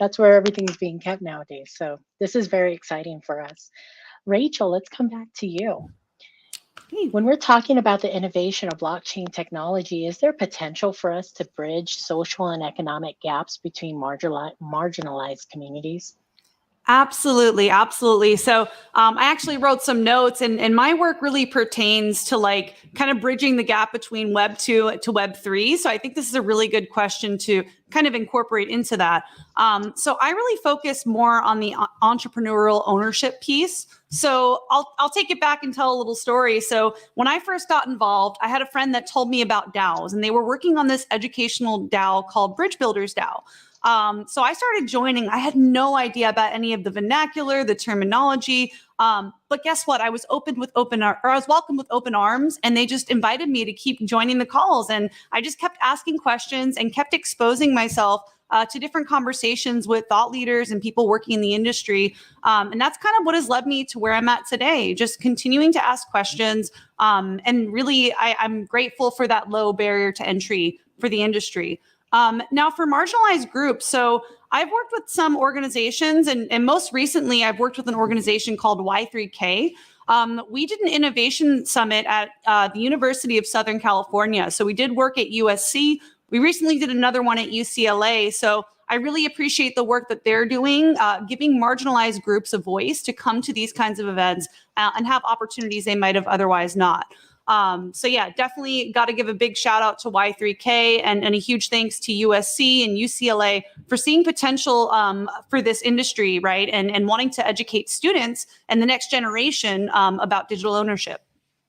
That's where everything's being kept nowadays. So this is very exciting for us. Rachel, let's come back to you. When we're talking about the innovation of blockchain technology, is there potential for us to bridge social and economic gaps between marginalized communities? Absolutely, absolutely. So I actually wrote some notes, and my work really pertains to like kind of bridging the gap between Web 2 to Web 3. So I think this is a really good question to kind of incorporate into that. So I really focus more on the entrepreneurial ownership piece. So I'll take it back and tell a little story. So when I first got involved, I had a friend that told me about DAOs, and they were working on this educational DAO called Bridge Builders DAO. So I started joining. I had no idea about any of the vernacular, the terminology. But guess what? I was welcomed with open arms, and they just invited me to keep joining the calls. And I just kept asking questions and kept exposing myself to different conversations with thought leaders and people working in the industry. And that's kind of what has led me to where I'm at today, just continuing to ask questions. And really, I'm grateful for that low barrier to entry for the industry. Now for marginalized groups, so I've worked with some organizations, and most recently I've worked with an organization called Y3K. We did an innovation summit at the University of Southern California. So we did work at USC. We recently did another one at UCLA. So I really appreciate the work that they're doing, giving marginalized groups a voice to come to these kinds of events and have opportunities they might have otherwise not. So yeah, definitely got to give a big shout out to Y3K and a huge thanks to USC and UCLA for seeing potential for this industry, right? And wanting to educate students and the next generation about digital ownership.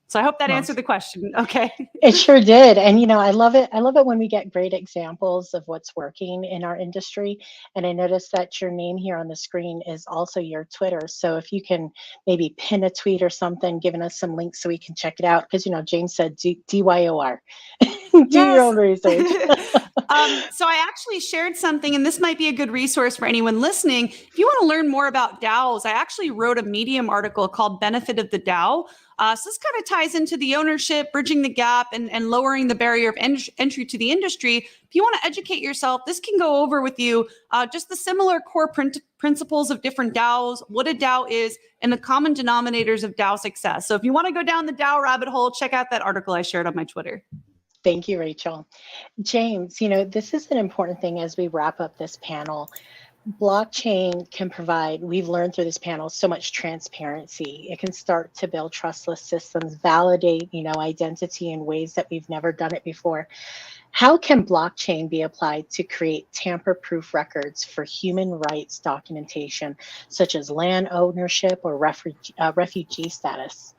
So I hope that answered the question. Okay. It sure did. And, you know, I love it. I love it when we get great examples of what's working in our industry. And I noticed that your name here on the screen is also your Twitter. So if you can maybe pin a tweet or something, giving us some links so we can check it out. Because, you know, James said DYOR. Do your own research. So I actually shared something, and this might be a good resource for anyone listening. If you want to learn more about DAOs, I actually wrote a Medium article called Benefit of the DAO. So this kind of ties into the ownership, bridging the gap, and lowering the barrier of entry to the industry. If you want to educate yourself, this can go over with you just the similar core principles of different DAOs, what a DAO is, and the common denominators of DAO success. So if you want to go down the DAO rabbit hole, check out that article I shared on my Twitter. Thank you, Rachel. James, you know, this is an important thing as we wrap up this panel. Blockchain can provide, we've learned through this panel, so much transparency. It can start to build trustless systems, validate, you know, identity in ways that we've never done it before. How can blockchain be applied to create tamper-proof records for human rights documentation, such as land ownership or refugee status?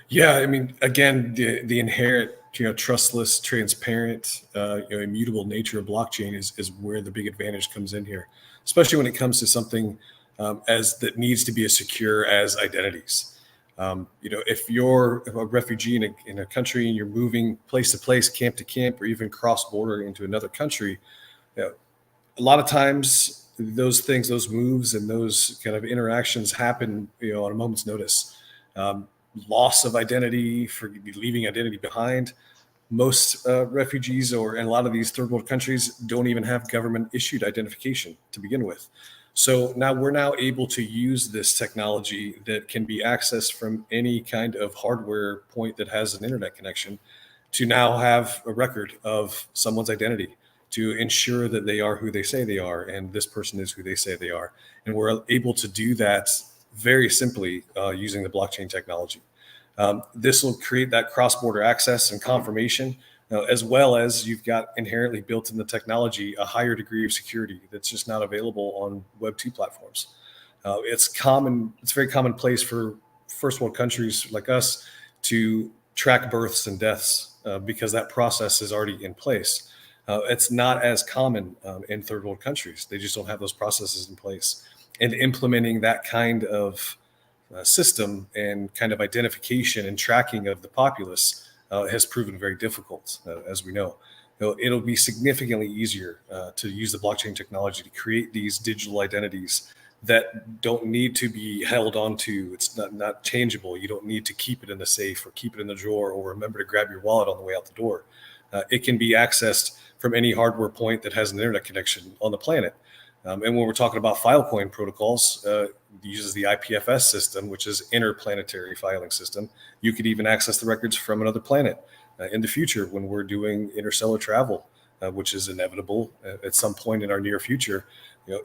Yeah, I mean, again, the inherent, you know, trustless, transparent, you know, immutable nature of blockchain is where the big advantage comes in here, especially when it comes to something as that needs to be as secure as identities. You know, if you're a refugee in a country and you're moving place to place, camp to camp, or even cross border into another country, you know, a lot of times those things, those moves, and those kind of interactions happen, you know, on a moment's notice. Loss of identity, for leaving identity behind. Most refugees and a lot of these third world countries don't even have government issued identification to begin with. So now we're able to use this technology that can be accessed from any kind of hardware point that has an internet connection to now have a record of someone's identity to ensure that they are who they say they are and this person is who they say they are. And we're able to do that very simply using the blockchain technology. This will create that cross-border access and confirmation, as well as you've got inherently built in the technology a higher degree of security that's just not available on Web 2 platforms. It's very commonplace for first world countries like us to track births and deaths because that process is already in place. It's not as common in third world countries. They just don't have those processes in place. And implementing that kind of system and kind of identification and tracking of the populace has proven very difficult, as we know. It'll be significantly easier to use the blockchain technology to create these digital identities that don't need to be held onto. It's not changeable. You don't need to keep it in the safe or keep it in the drawer or remember to grab your wallet on the way out the door. It can be accessed from any hardware point that has an internet connection on the planet. And when we're talking about Filecoin protocols, it uses the IPFS system, which is interplanetary filing system. You could even access the records from another planet in the future when we're doing interstellar travel, which is inevitable at some point in our near future.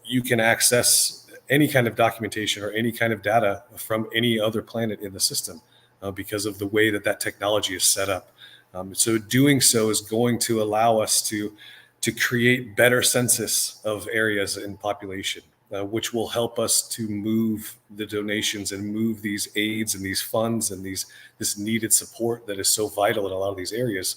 You can access any kind of documentation or any kind of data from any other planet in the system because of the way that technology is set up. So doing so is going to allow us to create better census of areas in population, which will help us to move the donations and move these aids and these funds and this needed support that is so vital in a lot of these areas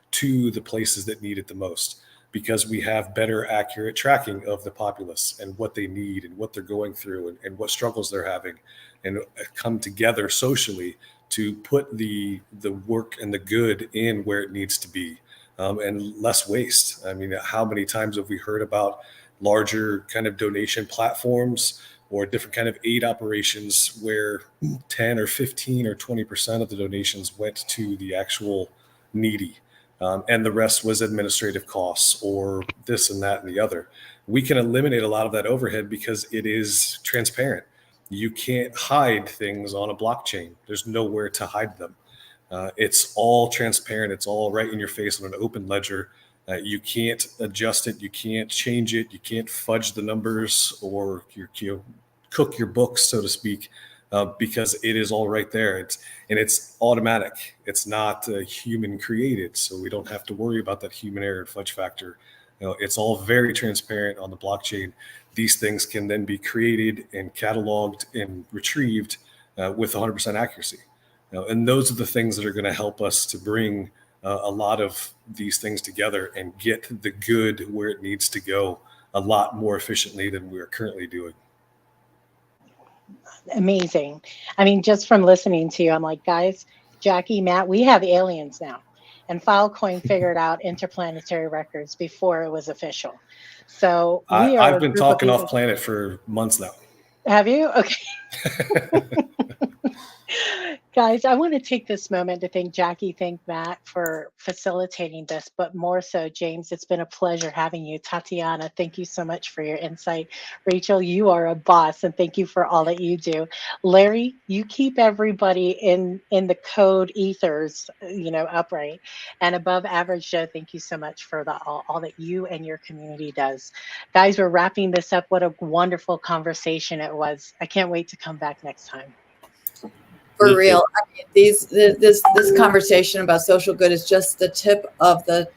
to the places that need it the most, because we have better accurate tracking of the populace and what they need and what they're going through and what struggles they're having, and come together socially to put the work and the good in where it needs to be. And less waste. I mean, how many times have we heard about larger kind of donation platforms or different kind of aid operations where 10 or 15 or 20% of the donations went to the actual needy, and the rest was administrative costs or this and that and the other. We can eliminate a lot of that overhead because it is transparent. You can't hide things on a blockchain. There's nowhere to hide them. It's all transparent. It's all right in your face on an open ledger. You can't adjust it. You can't change it. You can't fudge the numbers or cook your books, so to speak, because it is all right there. It's automatic. It's not human created, so we don't have to worry about that human error and fudge factor. It's all very transparent on the blockchain. These things can then be created and cataloged and retrieved with 100% accuracy. And those are the things that are going to help us to bring a lot of these things together and get the good where it needs to go a lot more efficiently than we're currently doing. Amazing. I mean, just from listening to you, I'm like, guys, Jackie, Matt, we have aliens now. And Filecoin figured out interplanetary records before it was official. So I've been talking off planet for months now. Have you? Okay. Guys, I want to take this moment to thank Jackie, thank Matt for facilitating this, but more so, James, it's been a pleasure having you. Tatiana, thank you so much for your insight. Rachel, you are a boss, and thank you for all that you do. Larry, you keep everybody in the code ethers, upright. And Above Average Joe, thank you so much for all that you and your community does. Guys, we're wrapping this up. What a wonderful conversation it was. I can't wait to come back next time. For real, I mean, this conversation about social good is just the tip of the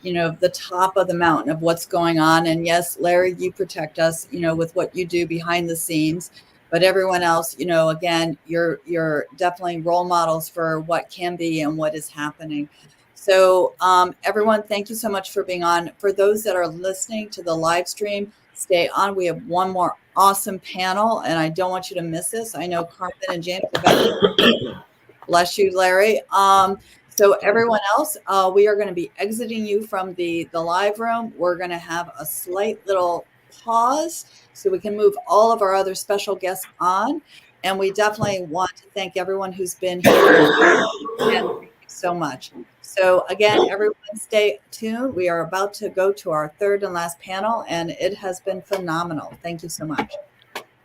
top of the mountain of what's going on. And yes, Larry, you protect us, with what you do behind the scenes. But everyone else, again, you're definitely role models for what can be and what is happening. So everyone, thank you so much for being on. For those that are listening to the live stream, stay on. We have one more awesome panel, and I don't want you to miss this. I know Carmen and James are about to bless you, Larry. So everyone else, we are going to be exiting you from the live room. We're going to have a slight little pause so we can move all of our other special guests on. And we definitely want to thank everyone who's been here. And thank you so much. So again, everyone stay tuned. We are about to go to our third and last panel, and it has been phenomenal. Thank you so much.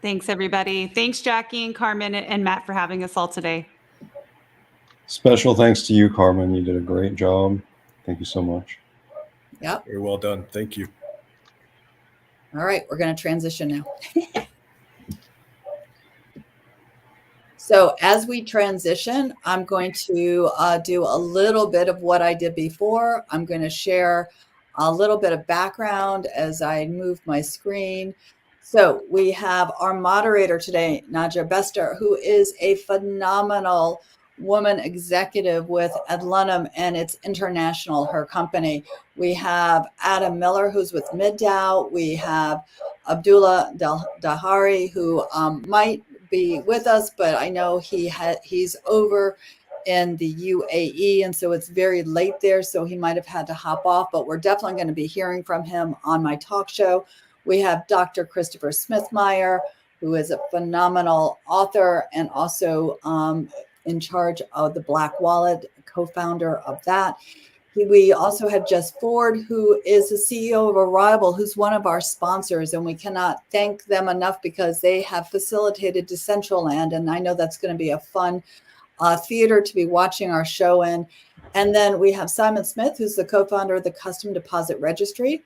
Thanks, everybody. Thanks, Jackie and Carmen and Matt for having us all today. Special thanks to you, Carmen. You did a great job. Thank you so much. Yep. Very well done. Thank you. All right, we're going to transition now. So as we transition, I'm going to do a little bit of what I did before. I'm going to share a little bit of background as I move my screen. So we have our moderator today, Nadja Bester, who is a phenomenal woman executive with Adlunum, and it's international, her company. We have Adam Miller, who's with MidDAO. We have Abdullah Dahari, who might be with us, but I know he's over in the UAE, and so it's very late there, so he might have had to hop off, but we're definitely going to be hearing from him on my talk show. We have Dr. Christopher Smithmeyer, who is a phenomenal author and also in charge of the Black Wallet, co-founder of that. We also have Jess Ford, who is the CEO of Honourable, who's one of our sponsors, and we cannot thank them enough because they have facilitated Decentraland, and I know that's going to be a fun theater to be watching our show in. And then we have Simon Smith, who's the co-founder of the Custom Deposit Registry.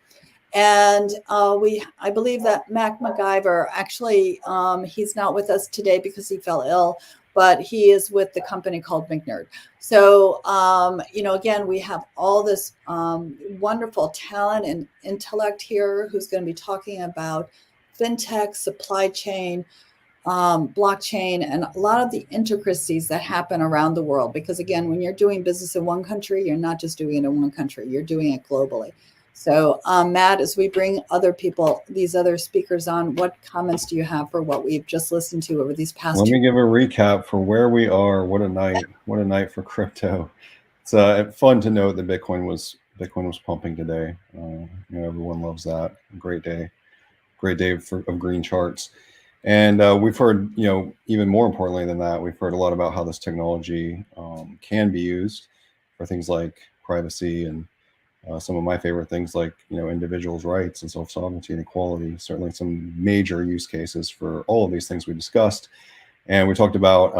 And I believe that Mac MacGyver, actually, he's not with us today because he fell ill, but he is with the company called McNerd. So, again, we have all this wonderful talent and intellect here who's going to be talking about fintech, supply chain, blockchain, and a lot of the intricacies that happen around the world. Because again, when you're doing business in one country, you're not just doing it in one country, you're doing it globally. So Matt, as we bring other people, these other speakers on, what comments do you have for what we've just listened to over these past Let me give a recap for where we are. What a night for crypto. It's fun to note that Bitcoin was pumping today. Everyone loves that. Great day of green charts. And we've heard, even more importantly than that, we've heard a lot about how this technology can be used for things like privacy and some of my favorite things like, individuals' rights and self-sovereignty and equality. Certainly some major use cases for all of these things we discussed. And we talked about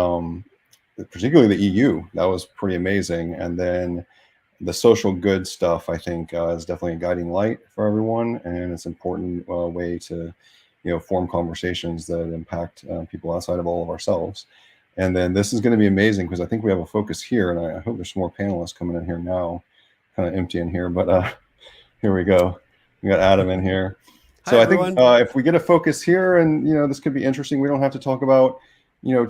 particularly the EU. That was pretty amazing. And then the social good stuff, I think, is definitely a guiding light for everyone, and it's an important way to, form conversations that impact people outside of all of ourselves. And then this is going to be amazing because I think we have a focus here, and I hope there's some more panelists coming in here now. Kind of empty in here, but here we go. We got Adam in here. So Hi, I think if we get a focus here, and this could be interesting. We don't have to talk about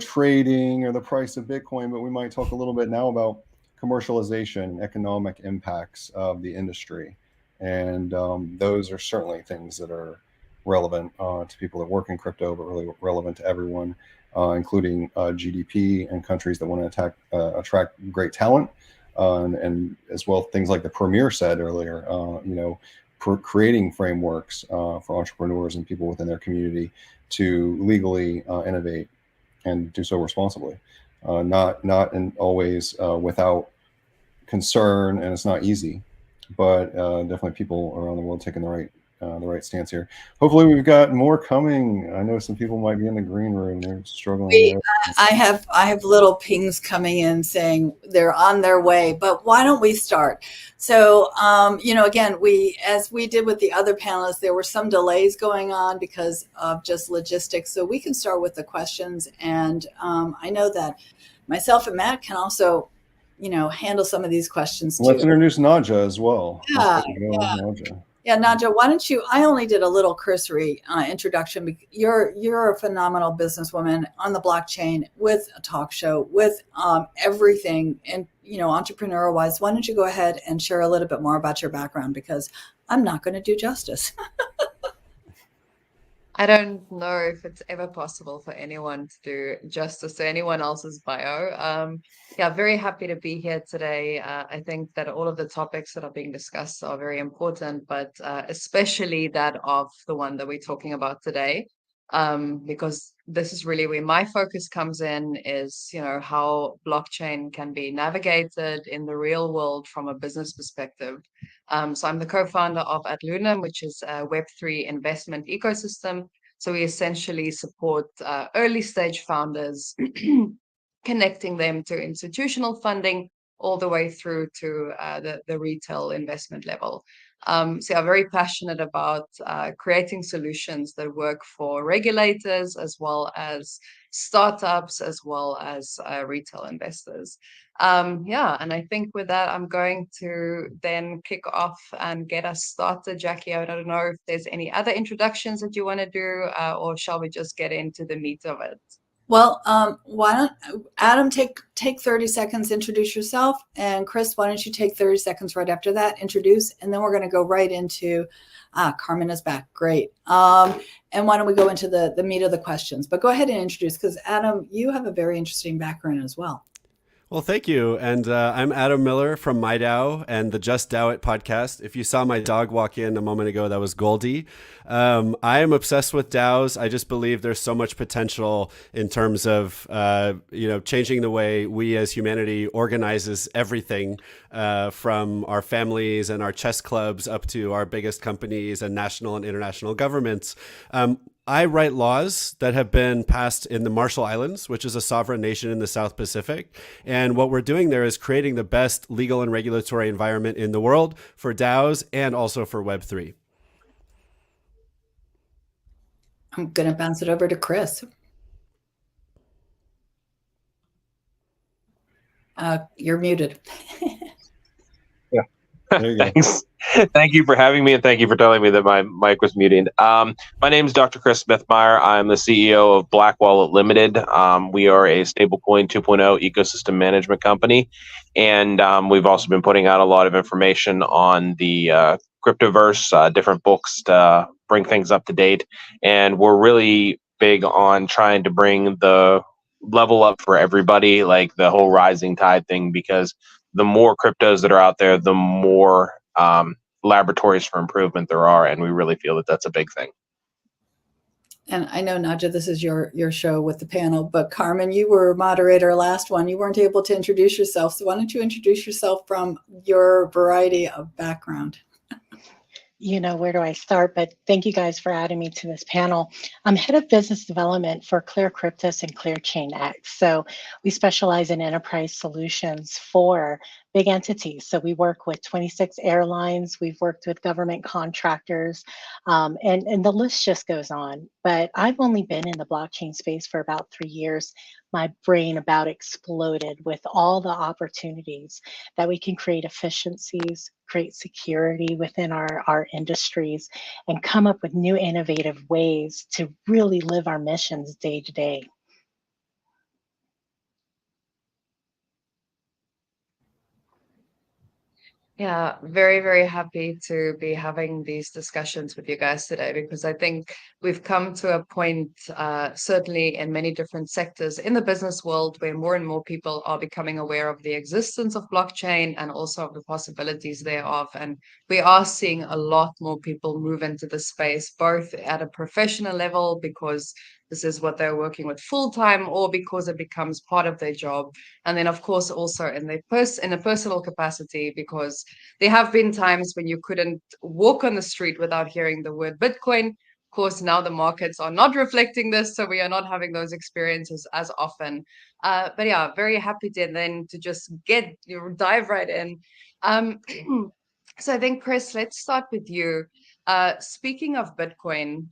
trading or the price of Bitcoin, but we might talk a little bit now about commercialization, economic impacts of the industry, and those are certainly things that are relevant to people that work in crypto, but really relevant to everyone, including GDP and countries that want to attract great talent, and as well things like the Premier said earlier, creating frameworks for entrepreneurs and people within their community to legally innovate and do so responsibly. Not always without concern, and it's not easy, but definitely people around the world taking the right stance here. Hopefully we've got more coming. I know some people might be in the green room. They're struggling. I have little pings coming in saying they're on their way, but why don't we start? So, again, as we did with the other panelists, there were some delays going on because of just logistics. So we can start with the questions. And I know that myself and Matt can also, handle some of these questions too. Let's introduce Nadja as well. Yeah, Nadja, why don't you? I only did a little cursory introduction. You're a phenomenal businesswoman on the blockchain with a talk show, with everything, and entrepreneurial wise. Why don't you go ahead and share a little bit more about your background, because I'm not going to do justice. I don't know if it's ever possible for anyone to do justice to anyone else's bio. Yeah, very happy to be here today. I think that all of the topics that are being discussed are very important, but especially that of the one that we're talking about today, because this is really where my focus comes in, is how blockchain can be navigated in the real world from a business perspective. So I'm the co-founder of Adlunum, which is a Web3 investment ecosystem. So we essentially support early stage founders, connecting them to institutional funding all the way through to the retail investment level. So I'm very passionate about creating solutions that work for regulators as well as startups, as well as retail investors. And I think with that, I'm going to then kick off and get us started. Jackie, I don't know if there's any other introductions that you want to do, or shall we just get into the meat of it? Well, why don't Adam take 30 seconds, introduce yourself, and Chris, why don't you take 30 seconds right after that, introduce, and then we're going to go right into Carmen is back. Great. And why don't we go into the meat of the questions? But go ahead and introduce, because Adam, you have a very interesting background as well. Well, thank you. And I'm Adam Miller from MyDAO and the Just DAO It podcast. If you saw my dog walk in a moment ago, that was Goldie. I am obsessed with DAOs. I just believe there's so much potential in terms of, changing the way we as humanity organizes everything, from our families and our chess clubs up to our biggest companies and national and international governments. I write laws that have been passed in the Marshall Islands, which is a sovereign nation in the South Pacific. And what we're doing there is creating the best legal and regulatory environment in the world for DAOs and also for Web3. I'm going to bounce it over to Chris. You're muted. Yeah. Thanks. Thank you for having me, and thank you for telling me that my mic was muted. My name is Dr. Chris Smithmeyer. I'm the CEO of Black Wallet Limited. We are a stablecoin 2.0 ecosystem management company, and we've also been putting out a lot of information on the cryptoverse, different books to bring things up to date. And we're really big on trying to bring the level up for everybody, like the whole rising tide thing, because the more cryptos that are out there, the more laboratories for improvement there are, and we really feel that that's a big thing. And I know, Nadja, this is your show with the panel, but Carmen, you were moderator last one. You weren't able to introduce yourself, so why don't you introduce yourself from your variety of background? where do I start? But thank you guys for adding me to this panel. I'm head of business development for Clear Cryptos and Clear Chain X. So we specialize in enterprise solutions for big entities. So we work with 26 airlines. We've worked with government contractors, and the list just goes on. But I've only been in the blockchain space for about 3 years. My brain about exploded with all the opportunities that we can create efficiencies, create security within our industries, and come up with new innovative ways to really live our missions day to day. Yeah, very, very happy to be having these discussions with you guys today, because I think we've come to a point, certainly in many different sectors in the business world, where more and more people are becoming aware of the existence of blockchain and also of the possibilities thereof. And we are seeing a lot more people move into the space, both at a professional level, because this is what they're working with full time, or because it becomes part of their job. And then, of course, also in a personal capacity, because there have been times when you couldn't walk on the street without hearing the word Bitcoin. Of course, now the markets are not reflecting this, so we are not having those experiences as often. But yeah, very happy to just dive right in. So I think, Chris, let's start with you. Speaking of Bitcoin,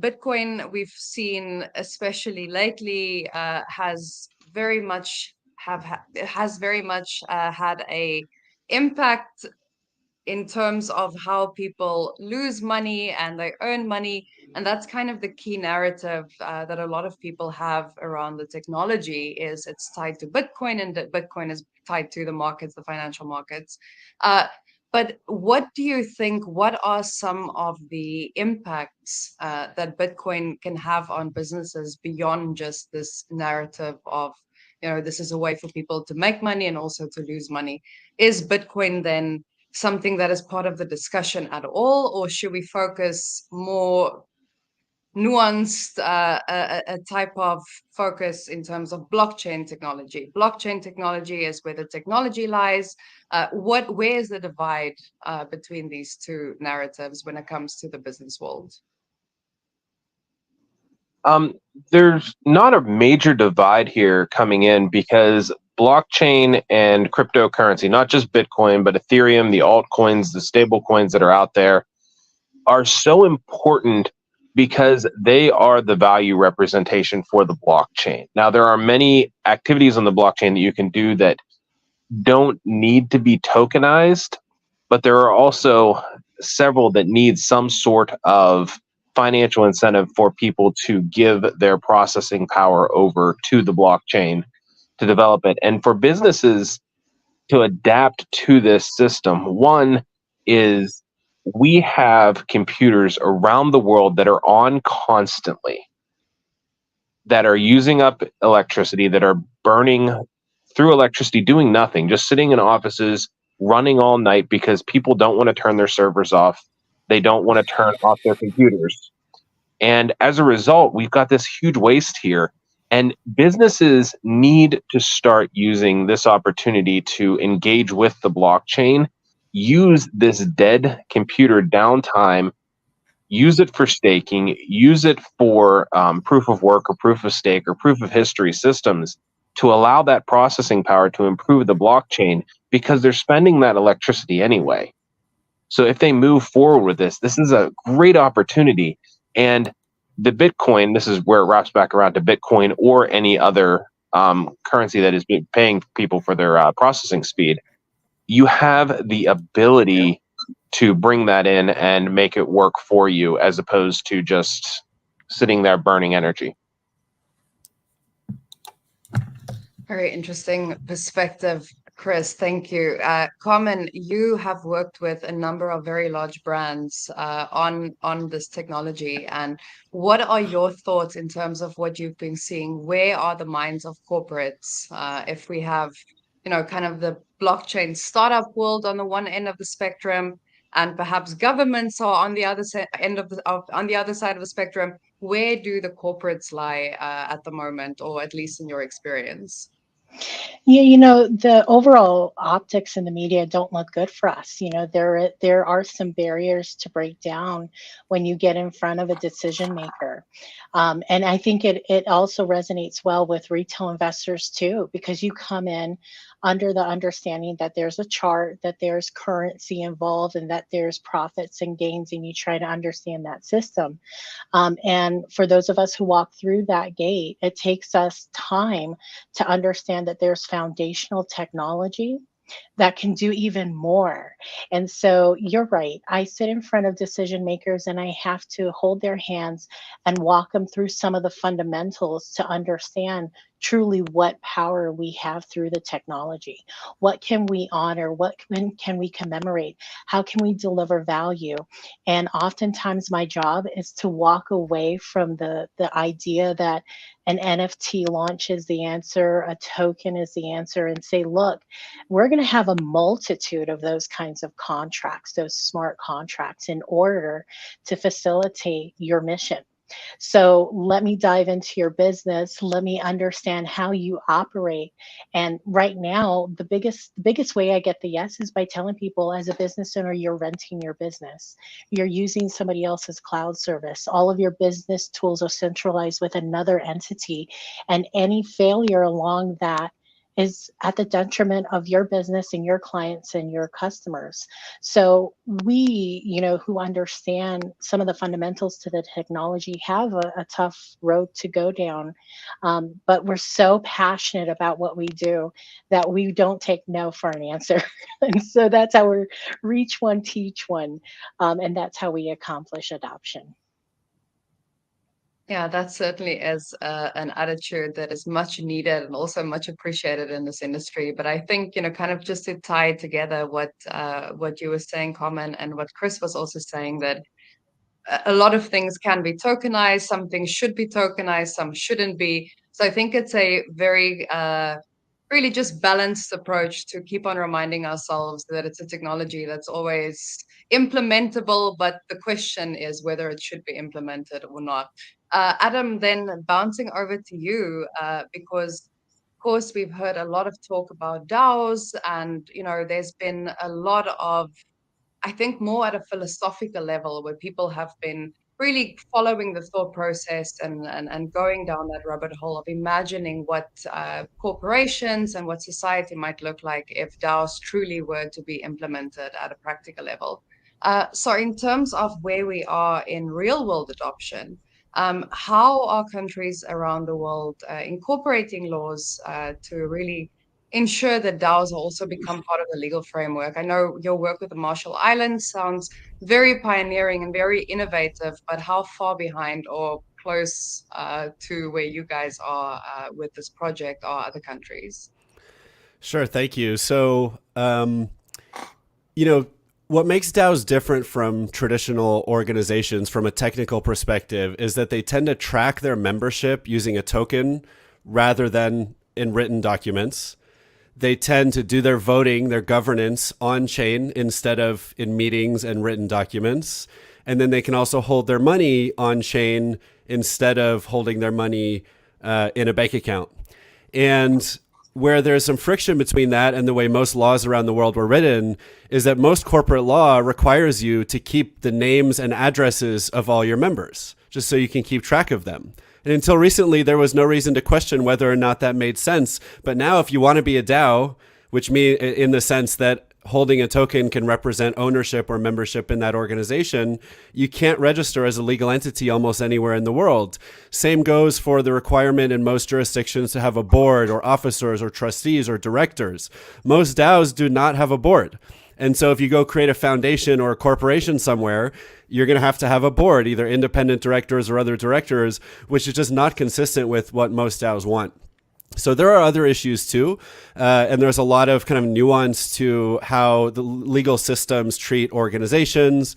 Bitcoin, we've seen, especially lately, has very much had a impact in terms of how people lose money and they earn money. And that's kind of the key narrative that a lot of people have around the technology, is it's tied to Bitcoin, and that Bitcoin is tied to the markets, the financial markets. But what do you think, what are some of the impacts that Bitcoin can have on businesses beyond just this narrative of, this is a way for people to make money and also to lose money? Is Bitcoin then something that is part of the discussion at all, or should we focus more nuanced, a type of focus in terms of blockchain technology? Blockchain technology is where the technology lies. Where is the divide between these two narratives when it comes to the business world? There's not a major divide here coming in, because blockchain and cryptocurrency, not just Bitcoin, but Ethereum, the altcoins, the stable coins that are out there, are so important because they are the value representation for the blockchain. Now, there are many activities on the blockchain that you can do that don't need to be tokenized, but there are also several that need some sort of financial incentive for people to give their processing power over to the blockchain to develop it. And for businesses to adapt to this system, one is we have computers around the world that are on constantly, that are using up electricity, that are burning through electricity, doing nothing, just sitting in offices, running all night because people don't want to turn their servers off. They don't want to turn off their computers. And as a result, we've got this huge waste here. And businesses need to start using this opportunity to engage with the blockchain, use this dead computer downtime, use it for staking, use it for proof of work or proof of stake or proof of history systems, to allow that processing power to improve the blockchain, because they're spending that electricity anyway. So if they move forward with this is a great opportunity. And the Bitcoin, this is where it wraps back around to Bitcoin or any other currency that is paying people for their processing speed. You have the ability to bring that in and make it work for you, as opposed to just sitting there burning energy. Very interesting perspective, Chris. Thank you. Carmen, you have worked with a number of very large brands on this technology. And what are your thoughts in terms of what you've been seeing? Where are the minds of corporates? If we have, kind of the blockchain startup world on the one end of the spectrum, and perhaps governments are on the other end on the other side of the spectrum, where do the corporates lie at the moment, or at least in your experience? Yeah, you know, the overall optics in the media don't look good for us. You know, there are some barriers to break down when you get in front of a decision maker. And I think it also resonates well with retail investors too, because you come in under the understanding that there's a chart, that there's currency involved, and that there's profits and gains, and you try to understand that system. And for those of us who walk through that gate, it takes us time to understand that there's foundational technology that can do even more. And so you're right. I sit in front of decision makers and I have to hold their hands and walk them through some of the fundamentals to understand truly what power we have through the technology. What can we honor? What can we commemorate? How can we deliver value? And oftentimes my job is to walk away from the idea that an NFT launch is the answer, a token is the answer, and say, look, we're going to have a multitude of those kinds of contracts, those smart contracts, in order to facilitate your mission. So let me dive into your business. Let me understand how you operate. And right now, the biggest way I get the yes is by telling people, as a business owner, you're renting your business. You're using somebody else's cloud service. All of your business tools are centralized with another entity. And any failure along that is at the detriment of your business and your clients and your customers. So we, you know, who understand some of the fundamentals to the technology have a tough road to go down. But we're so passionate about what we do that we don't take no for an answer. And so that's how we're reach one, teach one. And that's how we accomplish adoption. Yeah, that certainly is an attitude that is much needed and also much appreciated in this industry. But I think, you know, kind of just to tie together what you were saying, Carmen, and what Chris was also saying, that a lot of things can be tokenized, some things should be tokenized, some shouldn't be. So I think it's a very really just balanced approach to keep on reminding ourselves that it's a technology that's always implementable, but the question is whether it should be implemented or not. Adam, then bouncing over to you, because of course we've heard a lot of talk about DAOs, and you know there's been a lot of, I think, more at a philosophical level where people have been really following the thought process and going down that rabbit hole of imagining what corporations and what society might look like if DAOs truly were to be implemented at a practical level. So in terms of where we are in real world adoption, how are countries around the world incorporating laws to really ensure that DAOs also become part of the legal framework? I know your work with the Marshall Islands sounds very pioneering and very innovative, but how far behind or close to where you guys are with this project are other countries? Sure, thank you. So, you know, what makes DAOs different from traditional organizations from a technical perspective is that they tend to track their membership using a token rather than in written documents. They tend to do their voting, their governance on chain instead of in meetings and written documents. And then they can also hold their money on chain instead of holding their money in a bank account. And where there's some friction between that and the way most laws around the world were written is that most corporate law requires you to keep the names and addresses of all your members, just so you can keep track of them. And until recently, there was no reason to question whether or not that made sense. But now if you want to be a DAO, which means in the sense that holding a token can represent ownership or membership in that organization, you can't register as a legal entity almost anywhere in the world. Same goes for the requirement in most jurisdictions to have a board or officers or trustees or directors. Most DAOs do not have a board. And so if you go create a foundation or a corporation somewhere, you're going to have a board, either independent directors or other directors, which is just not consistent with what most DAOs want. So there are other issues too, and there's a lot of kind of nuance to how the legal systems treat organizations,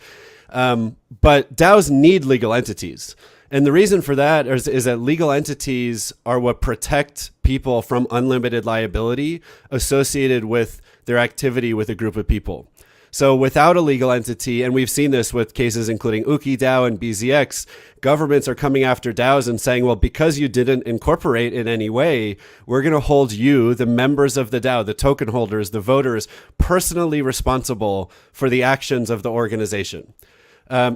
but DAOs need legal entities. And the reason for that is that legal entities are what protect people from unlimited liability associated with their activity with a group of people. So without a legal entity, and we've seen this with cases including UkiDAO and BZX, governments are coming after DAOs and saying, well, because you didn't incorporate in any way, we're going to hold you, the members of the DAO, the token holders, the voters, personally responsible for the actions of the organization.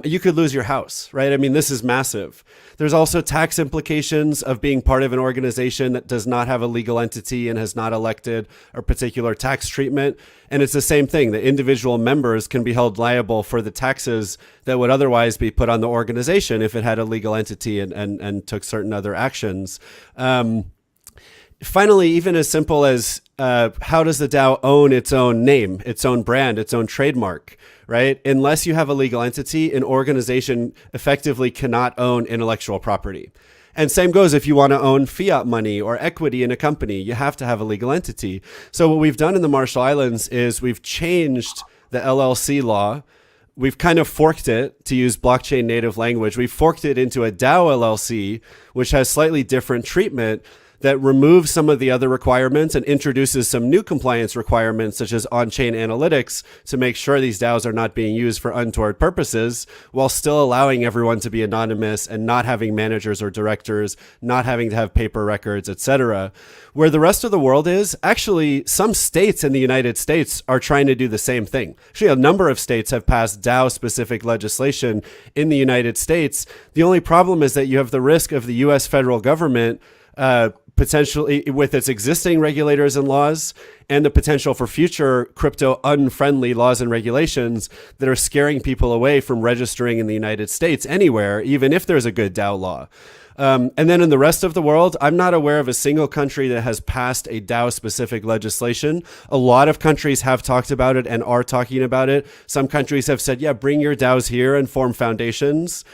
You could lose your house, right? I mean, this is massive. There's also tax implications of being part of an organization that does not have a legal entity and has not elected a particular tax treatment. And it's the same thing. The individual members can be held liable for the taxes that would otherwise be put on the organization if it had a legal entity and took certain other actions. Finally, even as simple as how does the DAO own its own name, its own brand, its own trademark, right? Unless you have a legal entity, an organization effectively cannot own intellectual property. And same goes if you want to own fiat money or equity in a company, you have to have a legal entity. So what we've done in the Marshall Islands is we've changed the LLC law. We've kind of forked it, to use blockchain native language. We've forked it into a DAO LLC, which has slightly different treatment, that removes some of the other requirements and introduces some new compliance requirements, such as on-chain analytics, to make sure these DAOs are not being used for untoward purposes, while still allowing everyone to be anonymous and not having managers or directors, not having to have paper records, etc. Where the rest of the world is, actually, some states in the United States are trying to do the same thing. Actually, a number of states have passed DAO-specific legislation in the United States. The only problem is that you have the risk of the U.S. federal government potentially, with its existing regulators and laws, and the potential for future crypto unfriendly laws and regulations that are scaring people away from registering in the United States anywhere, even if there's a good DAO law. And then in the rest of the world, I'm not aware of a single country that has passed a DAO-specific legislation. A lot of countries have talked about it and are talking about it. Some countries have said, yeah, bring your DAOs here and form foundations.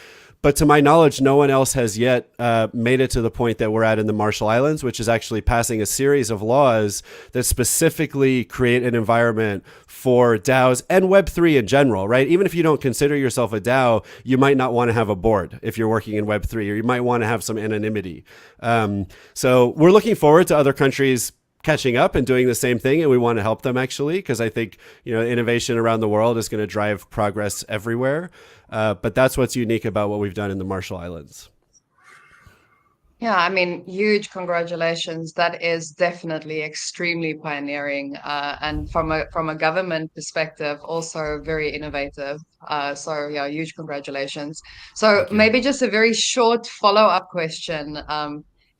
But to my knowledge, no one else has yet made it to the point that we're at in the Marshall Islands, which is actually passing a series of laws that specifically create an environment for DAOs and Web3 in general, right? Even if you don't consider yourself a DAO, you might not want to have a board if you're working in Web3, or you might want to have some anonymity. So we're looking forward to other countries catching up and doing the same thing, and we want to help them, actually, because I think, you know, innovation around the world is going to drive progress everywhere. But that's what's unique about what we've done in the Marshall Islands. Yeah, I mean, huge congratulations. That is definitely extremely pioneering, and from a government perspective, also very innovative. So yeah, huge congratulations. So maybe just a very short follow-up question.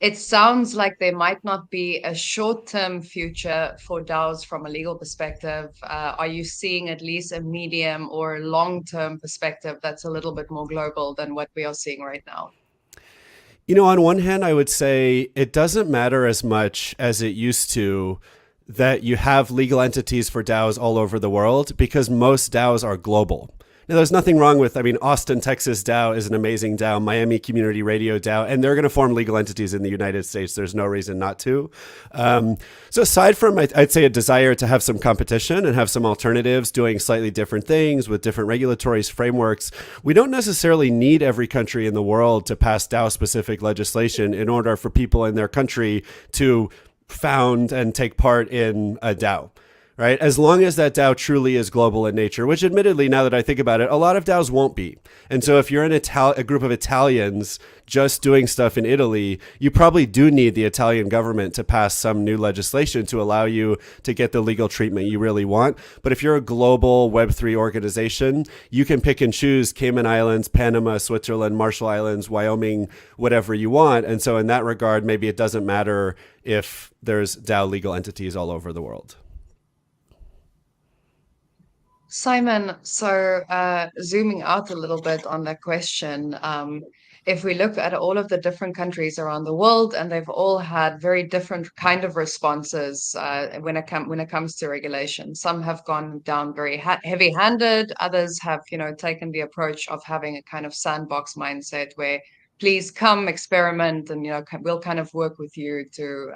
It sounds like there might not be a short-term future for DAOs from a legal perspective. Are you seeing at least a medium or long-term perspective that's a little bit more global than what we are seeing right now? You know, on one hand, I would say it doesn't matter as much as it used to that you have legal entities for DAOs all over the world, because most DAOs are global. Now, there's nothing wrong with, I mean, Austin, Texas DAO is an amazing DAO, Miami Community Radio DAO, and they're going to form legal entities in the United States. There's no reason not to. So aside from, I'd say, a desire to have some competition and have some alternatives doing slightly different things with different regulatory frameworks, we don't necessarily need every country in the world to pass DAO-specific legislation in order for people in their country to found and take part in a DAO. Right? As long as that DAO truly is global in nature, which admittedly, now that I think about it, a lot of DAOs won't be. And so if you're in a group of Italians just doing stuff in Italy, you probably do need the Italian government to pass some new legislation to allow you to get the legal treatment you really want. But if you're a global Web3 organization, you can pick and choose Cayman Islands, Panama, Switzerland, Marshall Islands, Wyoming, whatever you want. And so in that regard, maybe it doesn't matter if there's DAO legal entities all over the world. Simon, so zooming out a little bit on that question, if we look at all of the different countries around the world, and they've all had very different kind of responses when it comes to regulation. Some have gone down very heavy-handed. Others have, taken the approach of having a kind of sandbox mindset where, please come experiment, and we'll kind of work with you to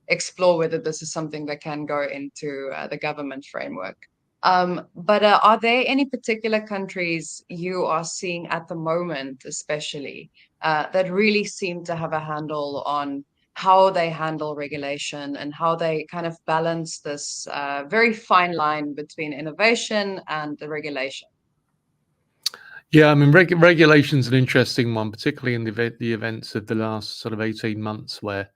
explore whether this is something that can go into the government framework. But are there any particular countries you are seeing at the moment, especially, that really seem to have a handle on how they handle regulation and how they kind of balance this very fine line between innovation and the regulation. Yeah, I mean, regulation's an interesting one, particularly in the events of the last sort of 18 months where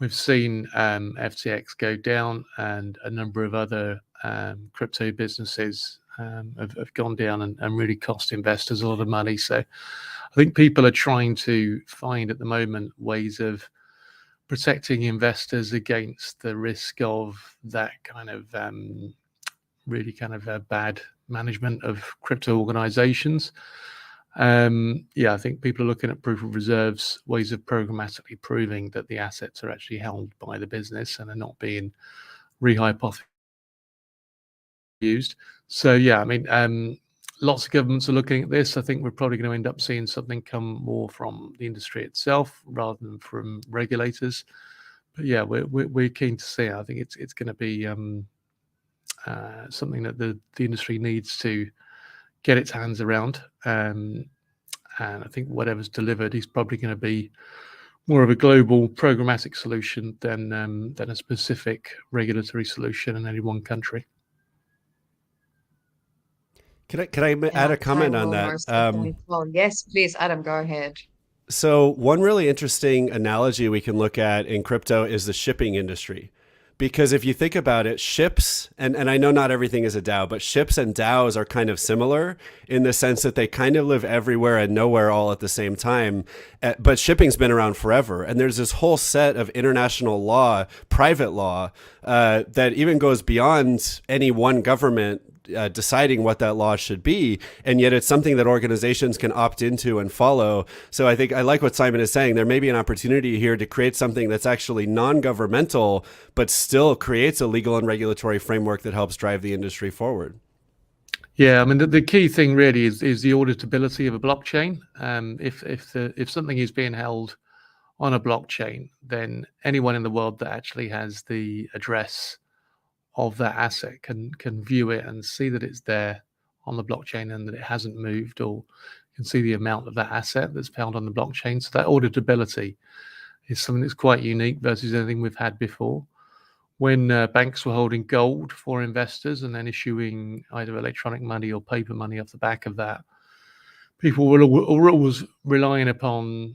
we've seen FTX go down and a number of other crypto businesses have gone down and really cost investors a lot of money. So I think people are trying to find at the moment ways of protecting investors against the risk of that kind of really kind of bad management of crypto organizations. Yeah, I think people are looking at proof of reserves, ways of programmatically proving that the assets are actually held by the business and are not being rehypothecated. So yeah, I mean, lots of governments are looking at this. I think we're probably going to end up seeing something come more from the industry itself rather than from regulators. But yeah, we're keen to see it. I think it's going to be something that the industry needs to get its hands around. And I think whatever's delivered is probably going to be more of a global programmatic solution than a specific regulatory solution in any one country. Can I add a comment on that? Well, yes, please, Adam, go ahead. So one really interesting analogy we can look at in crypto is the shipping industry. Because if you think about it, ships, and I know not everything is a DAO, but ships and DAOs are kind of similar in the sense that they kind of live everywhere and nowhere all at the same time. But shipping's been around forever. And there's this whole set of international law, private law, that even goes beyond any one government deciding what that law should be, and yet it's something that organizations can opt into and follow. So I think I like what Simon is saying. There may be an opportunity here to create something that's actually non-governmental, but still creates a legal and regulatory framework that helps drive the industry forward. Yeah, I mean, the key thing really is the auditability of a blockchain. If something is being held on a blockchain, then anyone in the world that actually has the address of that asset can view it and see that it's there on the blockchain and that it hasn't moved, or can see the amount of that asset that's held on the blockchain. So that auditability is something that's quite unique versus anything we've had before. When banks were holding gold for investors and then issuing either electronic money or paper money off the back of that, people were always relying upon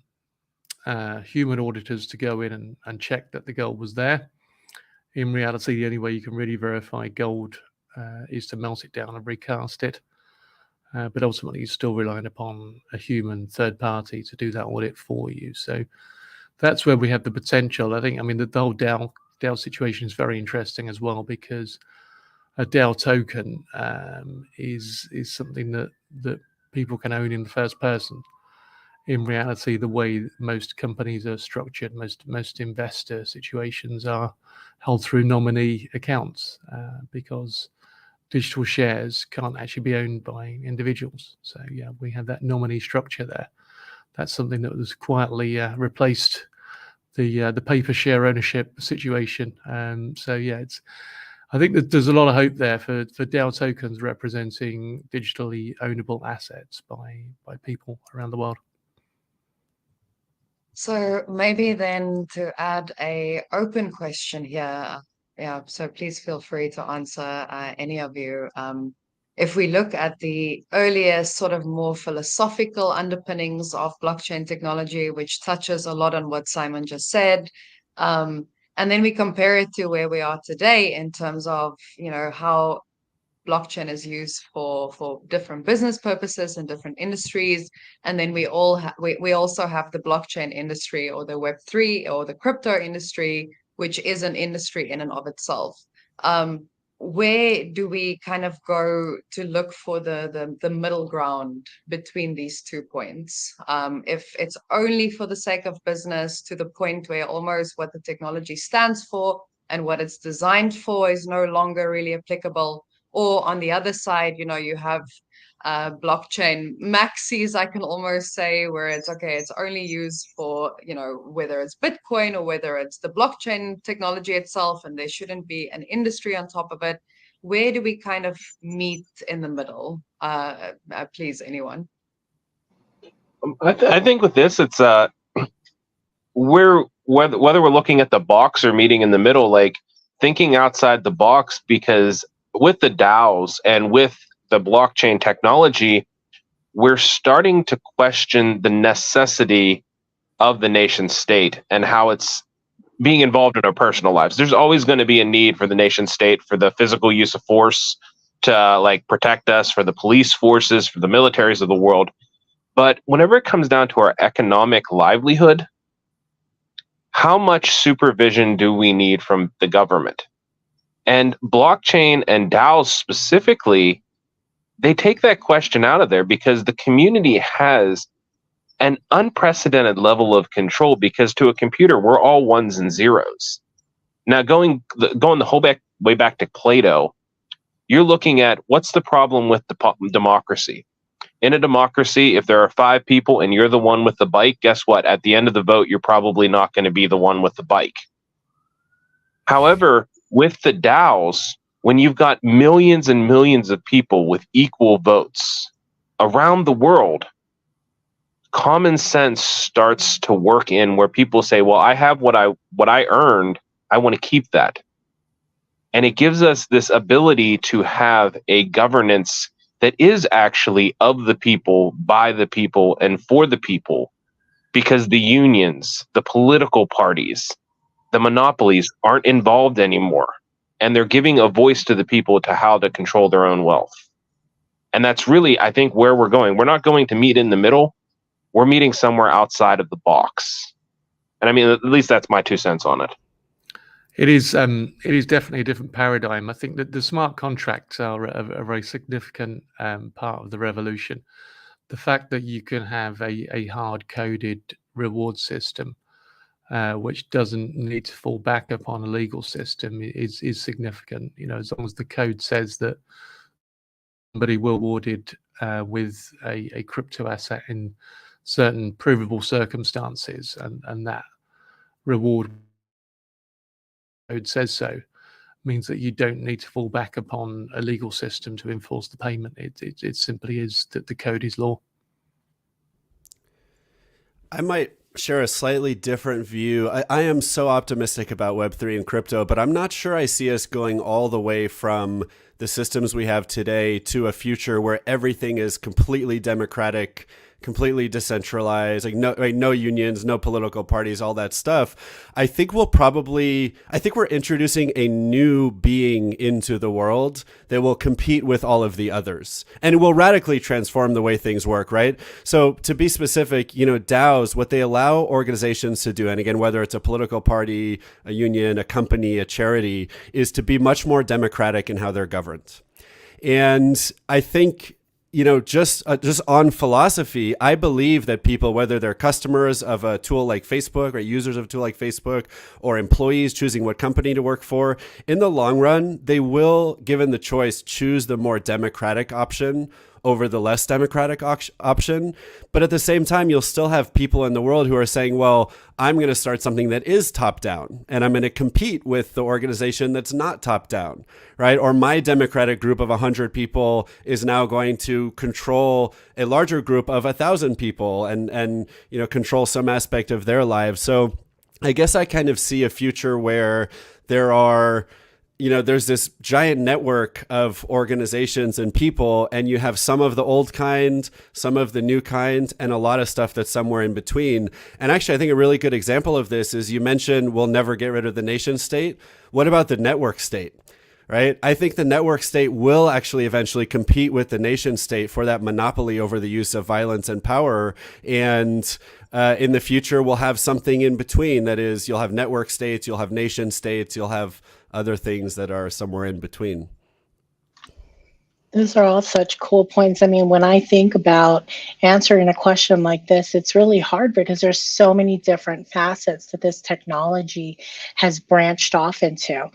human auditors to go in and check that the gold was there. In reality, the only way you can really verify gold is to melt it down and recast it. But ultimately, you're still relying upon a human third party to do that audit for you. So that's where we have the potential. I think, I mean, the whole DAO situation is very interesting as well, because a DAO token is something that people can own in the first person. In reality, the way most companies are structured, most investor situations are held through nominee accounts because digital shares can't actually be owned by individuals. So yeah, we have that nominee structure there. That's something that was quietly replaced the paper share ownership situation. So yeah, I think that there's a lot of hope there for DAO tokens representing digitally ownable assets by people around the world. So maybe then to add a open question here, yeah, so please feel free to answer any of you. If we look at the earlier sort of more philosophical underpinnings of blockchain technology, which touches a lot on what Simon just said, and then we compare it to where we are today in terms of, how blockchain is used for different business purposes and different industries, and then we also have the blockchain industry, or the Web3 or the crypto industry, which is an industry in and of itself. Where do we kind of go to look for the middle ground between these 2 points? If it's only for the sake of business, to the point where almost what the technology stands for and what it's designed for is no longer really applicable. Or on the other side, you have blockchain maxis, I can almost say, where it's only used for, whether it's Bitcoin or whether it's the blockchain technology itself, and there shouldn't be an industry on top of it. Where do we kind of meet in the middle? Please, anyone. I think with this, it's we're whether we're looking at the box or meeting in the middle, like thinking outside the box, because with the DAOs and with the blockchain technology, we're starting to question the necessity of the nation state and how it's being involved in our personal lives. There's always going to be a need for the nation state, for the physical use of force to like protect us, for the police forces, for the militaries of the world. But whenever it comes down to our economic livelihood, how much supervision do we need from the government? And blockchain and DAOs specifically, they take that question out of there because the community has an unprecedented level of control, because to a computer, we're all ones and zeros. Now, going the whole way back to Plato, you're looking at what's the problem with democracy. In a democracy, if there are 5 people and you're the one with the bike, guess what? At the end of the vote, you're probably not going to be the one with the bike. However, with the DAOs, when you've got millions and millions of people with equal votes around the world, common sense starts to work in where people say, well, I have what I earned, I want to keep that. And it gives us this ability to have a governance that is actually of the people, by the people, and for the people, because the unions, the political parties, the monopolies aren't involved anymore. And they're giving a voice to the people to how to control their own wealth. And that's really, I think, where we're going. We're not going to meet in the middle. We're meeting somewhere outside of the box. And I mean, at least that's my 2 cents on it. It is definitely a different paradigm. I think that the smart contracts are a very significant part of the revolution. The fact that you can have a hard-coded reward system, which doesn't need to fall back upon a legal system, is significant. You know, as long as the code says that somebody will be rewarded with a crypto asset in certain provable circumstances, and that reward code says so, means that you don't need to fall back upon a legal system to enforce the payment. It simply is that the code is law. I might share a slightly different view. I am so optimistic about Web3 and crypto, but I'm not sure I see us going all the way from the systems we have today to a future where everything is completely democratic, completely decentralized, like no unions, no political parties, all that stuff. I think we're introducing a new being into the world that will compete with all of the others, and it will radically transform the way things work, right? So to be specific, you know, DAOs, what they allow organizations to do, and again, whether it's a political party, a union, a company, a charity, is to be much more democratic in how they're governed. And I think, you know, just on philosophy, I believe that people, whether they're customers of a tool like Facebook, or users of a tool like Facebook, or employees choosing what company to work for, in the long run, they will, given the choice, choose the more democratic option over the less democratic option. But at the same time, you'll still have people in the world who are saying, well, I'm going to start something that is top down, and I'm going to compete with the organization that's not top down, right? Or my democratic group of 100 people is now going to control a larger group of 1,000 people and you know, control some aspect of their lives. So I guess I kind of see a future where there's this giant network of organizations and people, and you have some of the old kind, some of the new kind, and a lot of stuff that's somewhere in between. And actually, I think a really good example of this is, you mentioned we'll never get rid of the nation state. What about the network state? Right? I think the network state will actually eventually compete with the nation state for that monopoly over the use of violence and power. And in the future, we'll have something in between. That is, you'll have network states, you'll have nation states, you'll have other things that are somewhere in between. Those are all such cool points. I mean, when I think about answering a question like this, it's really hard because there's so many different facets that this technology has branched off into.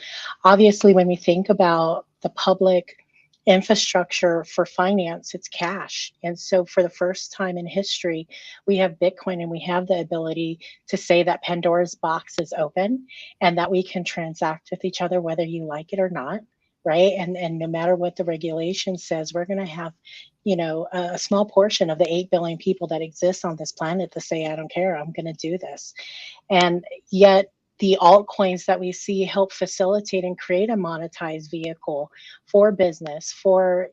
Obviously, when we think about the public infrastructure for finance, it's cash. And so for the first time in history, we have Bitcoin, and we have the ability to say that Pandora's box is open and that we can transact with each other, whether you like it or not, right? And no matter what the regulation says, we're going to have, a small portion of the 8 billion people that exist on this planet to say, I don't care, I'm going to do this. And yet the altcoins that we see help facilitate and create a monetized vehicle for business, for,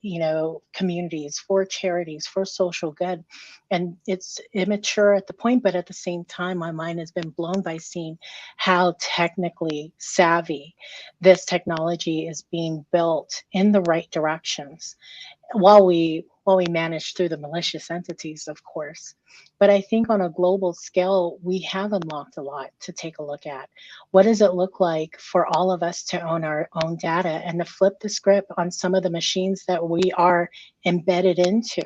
communities, for charities, for social good. And it's immature at the point, but at the same time, my mind has been blown by seeing how technically savvy this technology is being built in the right directions, while we manage through the malicious entities, of course. But I think on a global scale, we have unlocked a lot to take a look at. What does it look like for all of us to own our own data and to flip the script on some of the machines that we are embedded into?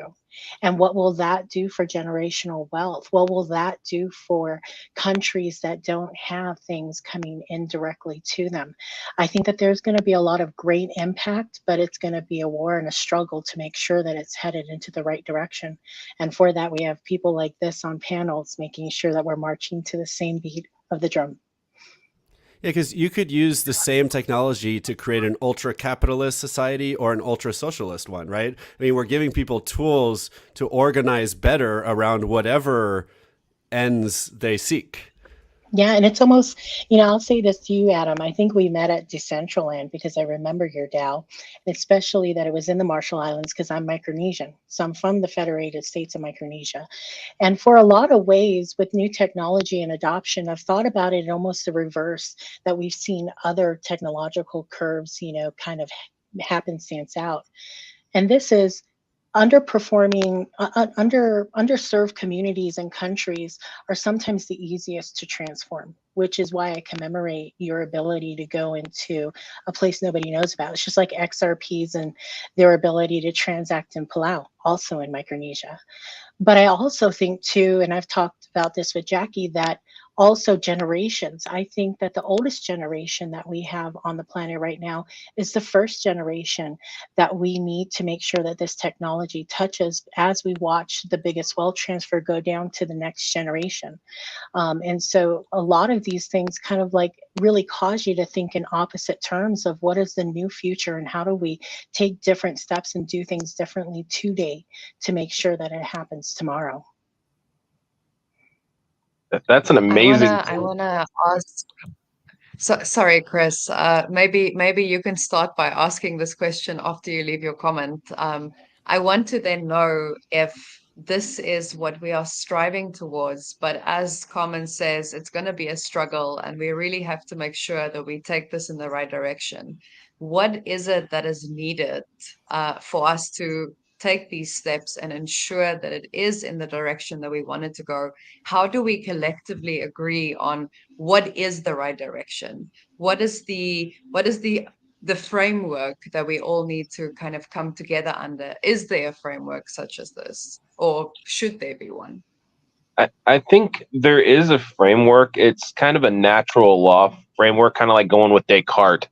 And what will that do for generational wealth? What will that do for countries that don't have things coming in directly to them? I think that there's going to be a lot of great impact, but it's going to be a war and a struggle to make sure that it's headed into the right direction. And for that, we have people like this on panels making sure that we're marching to the same beat of the drum. Yeah, because you could use the same technology to create an ultra-capitalist society or an ultra-socialist one, right? I mean, we're giving people tools to organize better around whatever ends they seek. Yeah, and it's almost, I'll say this to you, Adam. I think we met at Decentraland because I remember your DAO, especially that it was in the Marshall Islands because I'm Micronesian. So I'm from the Federated States of Micronesia. And for a lot of ways with new technology and adoption, I've thought about it in almost the reverse, that we've seen other technological curves, kind of happenstance out. And this is underperforming, underserved communities and countries are sometimes the easiest to transform, which is why I commemorate your ability to go into a place nobody knows about. It's just like XRPs and their ability to transact in Palau, also in Micronesia. But I also think too, and I've talked about this with Jackie, that also generations. I think that the oldest generation that we have on the planet right now is the first generation that we need to make sure that this technology touches as we watch the biggest wealth transfer go down to the next generation. And so a lot of these things kind of like really cause you to think in opposite terms of what is the new future and how do we take different steps and do things differently today to make sure that it happens tomorrow. That's an amazing. I wanna ask. So sorry, Chris. Maybe you can start by asking this question after you leave your comment. I want to then know if this is what we are striving towards, but as Carmen says, it's going to be a struggle, and we really have to make sure that we take this in the right direction. What is it that is needed for us to take these steps and ensure that it is in the direction that we want it to go? How do we collectively agree on what is the right direction? What is the framework that we all need to kind of come together under? Is there a framework such as this, or should there be one? I think there is a framework. It's kind of a natural law framework, kind of like going with Descartes,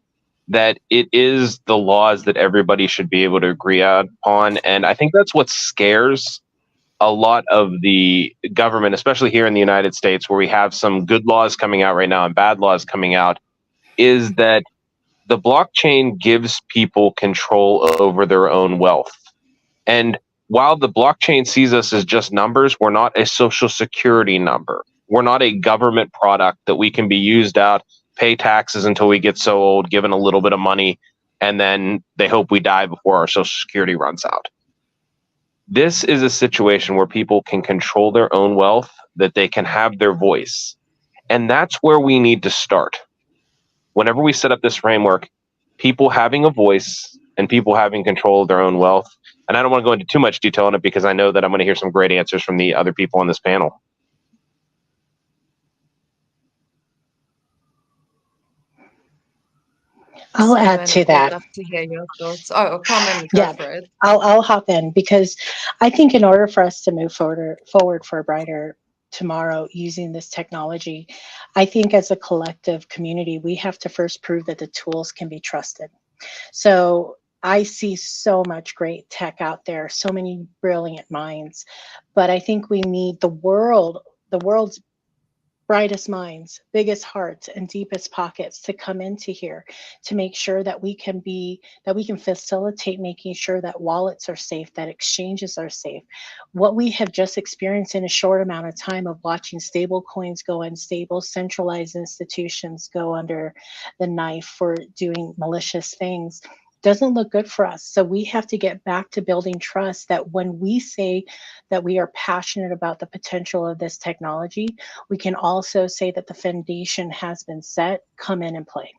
that it is the laws that everybody should be able to agree upon. And I think that's what scares a lot of the government, especially here in the United States, where we have some good laws coming out right now and bad laws coming out, is that the blockchain gives people control over their own wealth. And while the blockchain sees us as just numbers, we're not a social security number. We're not a government product that we can be used out, pay taxes until we get so old, given a little bit of money, and then they hope we die before our social security runs out. This is a situation where people can control their own wealth, that they can have their voice. And that's where we need to start. Whenever we set up this framework, people having a voice and people having control of their own wealth. And I don't want to go into too much detail on it because I know that I'm going to hear some great answers from the other people on this panel. I'll add to that. I'd love to hear your thoughts. Oh, Carmen, go for it. I'll hop in because I think in order for us to move forward for a brighter tomorrow using this technology, I think as a collective community, we have to first prove that the tools can be trusted. So I see so much great tech out there, so many brilliant minds, but I think we need the world's brightest minds, biggest hearts, and deepest pockets to come into here to make sure that we can facilitate making sure that wallets are safe, that exchanges are safe. What we have just experienced in a short amount of time of watching stable coins go unstable, centralized institutions go under the knife for doing malicious things, doesn't look good for us. So we have to get back to building trust that when we say that we are passionate about the potential of this technology, we can also say that the foundation has been set, come in and play.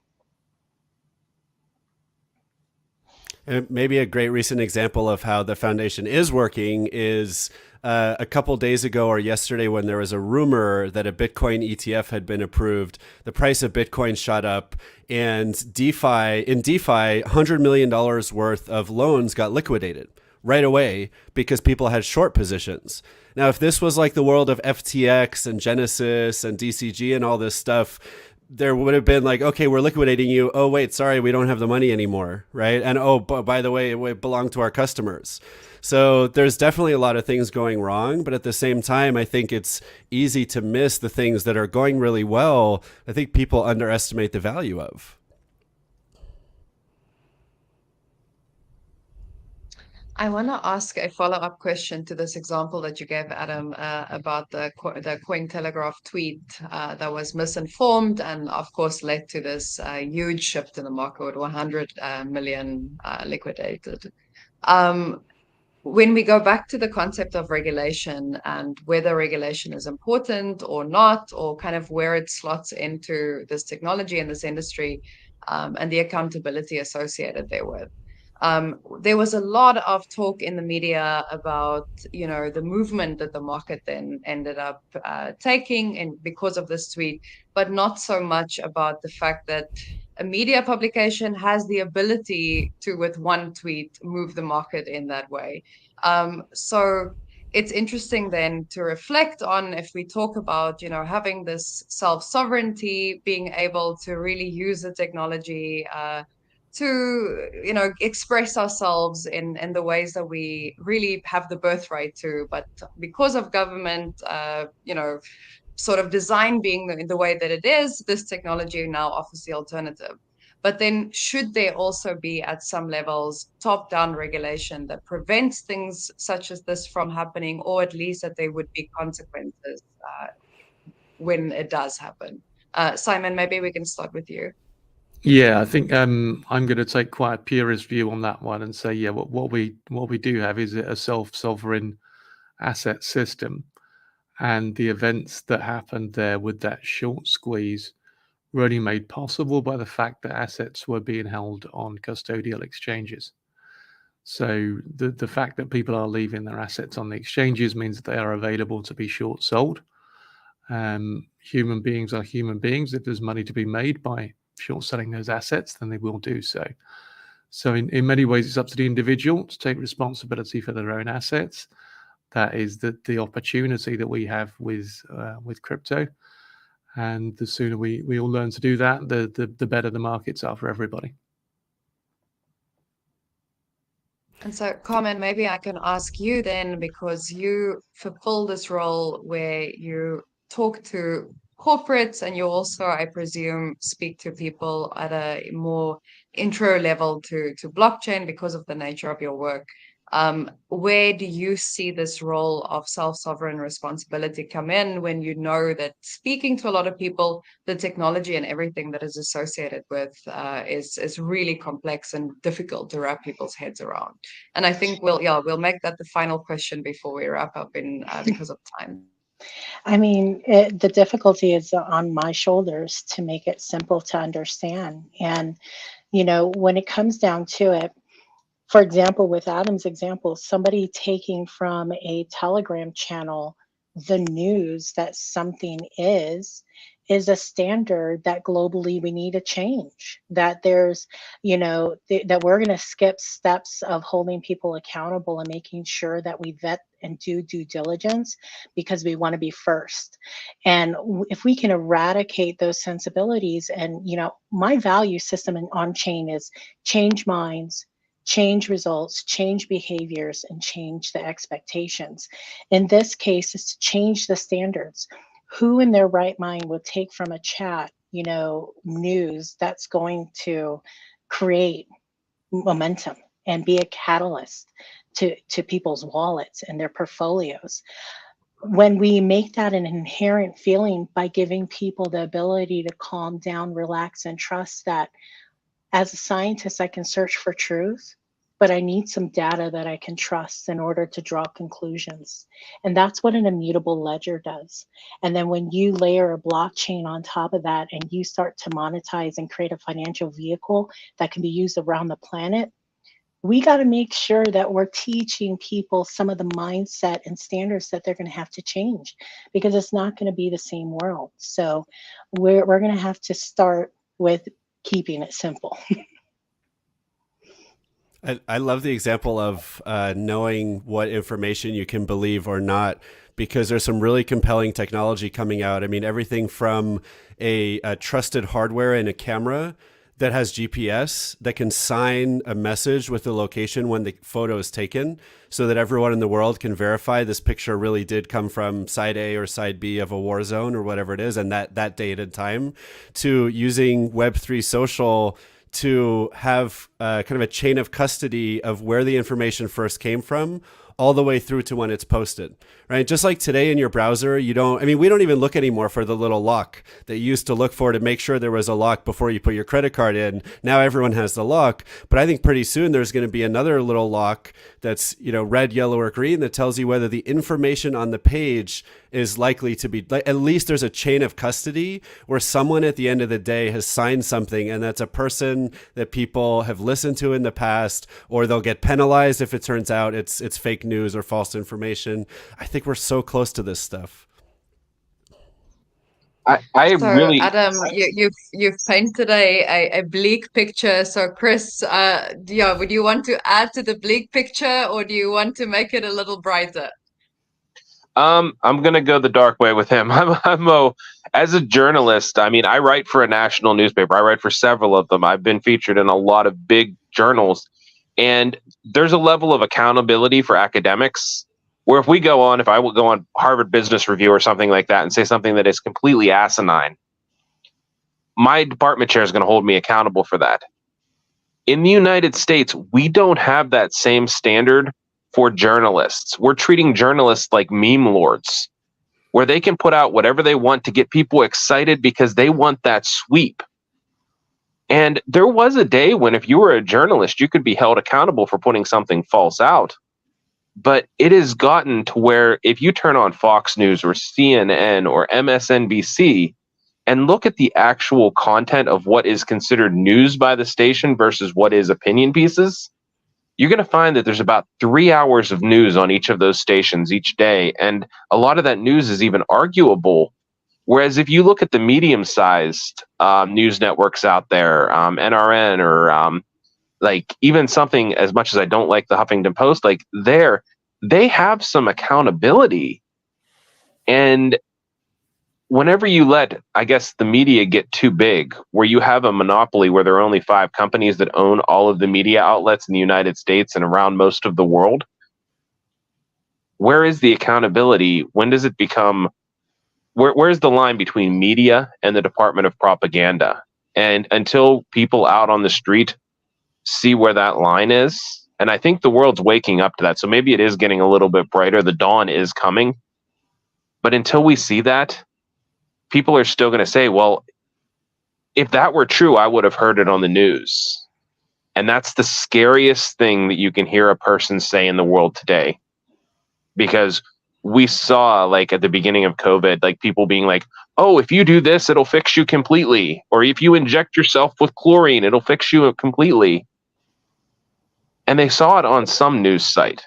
And maybe a great recent example of how the foundation is working is a couple days ago or yesterday when there was a rumor that a Bitcoin ETF had been approved, the price of Bitcoin shot up, and in DeFi, $100 million worth of loans got liquidated right away because people had short positions. Now, if this was like the world of FTX and Genesis and DCG and all this stuff, there would have been like, okay, we're liquidating you. Oh, wait, sorry, we don't have the money anymore, right? And oh, by the way, it belonged to our customers. So there's definitely a lot of things going wrong, but at the same time, I think it's easy to miss the things that are going really well. I think people underestimate the value of. I want to ask a follow-up question to this example that you gave, Adam, about the Cointelegraph tweet that was misinformed and, of course, led to this huge shift in the market with 100 million liquidated. When we go back to the concept of regulation and whether regulation is important or not, or kind of where it slots into this technology and this industry, and the accountability associated therewith. There was a lot of talk in the media about, the movement that the market then ended up taking and because of this tweet, but not so much about the fact that a media publication has the ability to, with one tweet, move the market in that way. So it's interesting then to reflect on, if we talk about, having this self-sovereignty, being able to really use the technology to, express ourselves in the ways that we really have the birthright to, but because of government, sort of design being the way that it is, this technology now offers the alternative. But then should there also be at some levels top-down regulation that prevents things such as this from happening, or at least that there would be consequences when it does happen? Simon, maybe we can start with you. Yeah, I think I'm going to take quite a purist view on that one and say, yeah, what we do have is a self-sovereign asset system, and the events that happened there with that short squeeze were only made possible by the fact that assets were being held on custodial exchanges. So the fact that people are leaving their assets on the exchanges means that they are available to be short sold. Human beings are human beings. If there's money to be made by short selling those assets, then they will do so. So in many ways, it's up to the individual to take responsibility for their own assets. That is the opportunity that we have with crypto. And the sooner we all learn to do that, the better the markets are for everybody. And so, Carmen, maybe I can ask you then, because you fulfill this role where you talk to corporates and you also, I presume, speak to people at a more intro level to blockchain because of the nature of your work. Where do you see this role of self-sovereign responsibility come in when you know that speaking to a lot of people, the technology and everything that is associated with is really complex and difficult to wrap people's heads around? And I think we'll make that the final question before we wrap up because of time. I mean, the difficulty is on my shoulders to make it simple to understand. And, when it comes down to it, for example, with Adam's example, somebody taking from a Telegram channel the news that something is a standard that globally we need to change. That there's, that we're going to skip steps of holding people accountable and making sure that we vet and do due diligence because we want to be first. And if we can eradicate those sensibilities, and, my value system on chain is change minds, change results, change behaviors, and change the expectations. In this case, is to change the standards. Who in their right mind would take from a chat, you know, news that's going to create momentum and be a catalyst to people's wallets and their portfolios? When we make that an inherent feeling by giving people the ability to calm down, relax, and trust that as a scientist, I can search for truth, but I need some data that I can trust in order to draw conclusions. And that's what an immutable ledger does. And then when you layer a blockchain on top of that and you start to monetize and create a financial vehicle that can be used around the planet, we got to make sure that we're teaching people some of the mindset and standards that they're going to have to change, because it's not going to be the same world. So we're going to have to start with keeping it simple. I love the example of knowing what information you can believe or not, because there's some really compelling technology coming out. I mean, everything from a trusted hardware and a camera that has GPS that can sign a message with the location when the photo is taken, so that everyone in the world can verify this picture really did come from side A or side B of a war zone or whatever it is, and that date and time, to using Web3 social to have kind of a chain of custody of where the information first came from, all the way through to when it's posted, right? Just like today in your browser, we don't even look anymore for the little lock that you used to look for to make sure there was a lock before you put your credit card in. Now everyone has the lock, but I think pretty soon there's going to be another little lock that's, you know, red, yellow, or green that tells you whether the information on the page is likely to be, at least there's a chain of custody where someone at the end of the day has signed something, and that's a person that people have listened to in the past, or they'll get penalized if it turns out it's fake news or false information. I think we're so close to this stuff. I So really, Adam, you've painted a bleak picture. So Chris, would you want to add to the bleak picture, or do you want to make it a little brighter? I'm gonna go the dark way with him. As a journalist, I mean, I write for a national newspaper. I write for several of them. I've been featured in a lot of big journals, and there's a level of accountability for academics where if I would go on Harvard Business Review or something like that and say something that is completely asinine, my department chair is going to hold me accountable for that. In the United States, we don't have that same standard for journalists. We're treating journalists like meme lords, where they can put out whatever they want to get people excited because they want that sweep. And there was a day when if you were a journalist, you could be held accountable for putting something false out. But it has gotten to where if you turn on Fox News or CNN or MSNBC and look at the actual content of what is considered news by the station versus what is opinion pieces, you're going to find that there's about 3 hours of news on each of those stations each day. And a lot of that news is even arguable. Whereas if you look at the medium-sized news networks out there, NRN or like even something as much as I don't like the Huffington Post, like they have some accountability. And whenever you let, I guess, the media get too big, where you have a monopoly where there are only 5 companies that own all of the media outlets in the United States and around most of the world, where is the accountability? When does it become, where's the line between media and the Department of Propaganda? And until people out on the street see where that line is, and I think the world's waking up to that, so maybe it is getting a little bit brighter, the dawn is coming, but until we see that, people are still going to say, well, if that were true, I would have heard it on the news. And that's the scariest thing that you can hear a person say in the world today. Because we saw, like, at the beginning of COVID, like people being like, oh, if you do this, it'll fix you completely. Or if you inject yourself with chlorine, it'll fix you completely. And they saw it on some news site.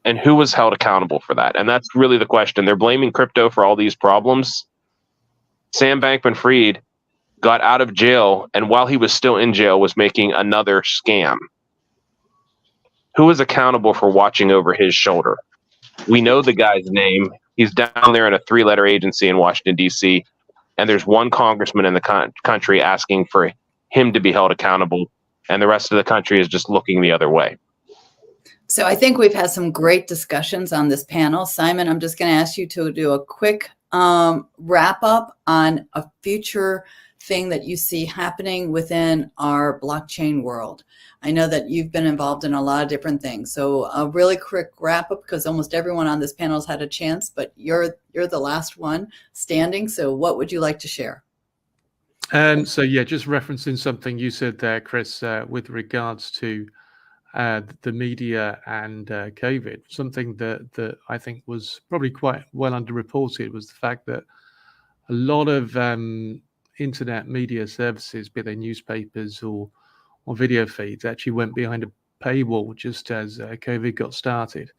And who was held accountable for that? And that's really the question. They're blaming crypto for all these problems. Sam Bankman-Fried got out of jail, and while he was still in jail, was making another scam. Who was accountable for watching over his shoulder? We know the guy's name. He's down there in a 3-letter agency in Washington, D.C., and there's one congressman in the country asking for him to be held accountable, and the rest of the country is just looking the other way. So I think we've had some great discussions on this panel. Simon, I'm just going to ask you to do a quick wrap up on a future thing that you see happening within our blockchain world. I know that you've been involved in a lot of different things. So a really quick wrap up, because almost everyone on this panel has had a chance, but you're the last one standing. So what would you like to share? So yeah, just referencing something you said there, Chris, with regards to the media and COVID, something that I think was probably quite well underreported was the fact that a lot of internet media services, be they newspapers or video feeds, actually went behind a paywall just as COVID got started.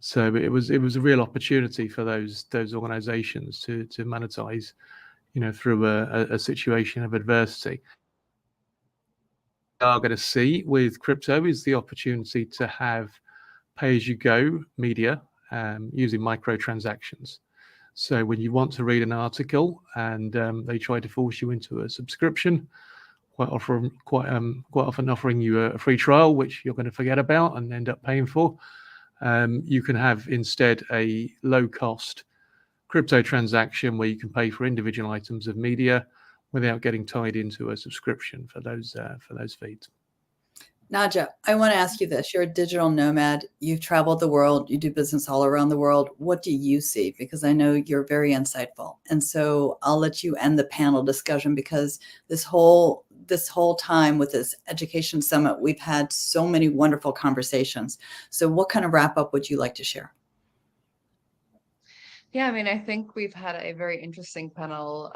So it was a real opportunity for those organizations to monetize, through a situation of adversity. Are going to see with crypto is the opportunity to have pay-as-you-go media using microtransactions. So when you want to read an article and they try to force you into a subscription, quite often offering you a free trial, which you're going to forget about and end up paying for, you can have instead a low-cost crypto transaction where you can pay for individual items of media without getting tied into a subscription for those feeds. Nadja, I want to ask you this. You're a digital nomad. You've traveled the world. You do business all around the world. What do you see? Because I know you're very insightful. And so I'll let you end the panel discussion, because this whole time with this education summit, we've had so many wonderful conversations. So what kind of wrap up would you like to share? Yeah, I mean, I think we've had a very interesting panel,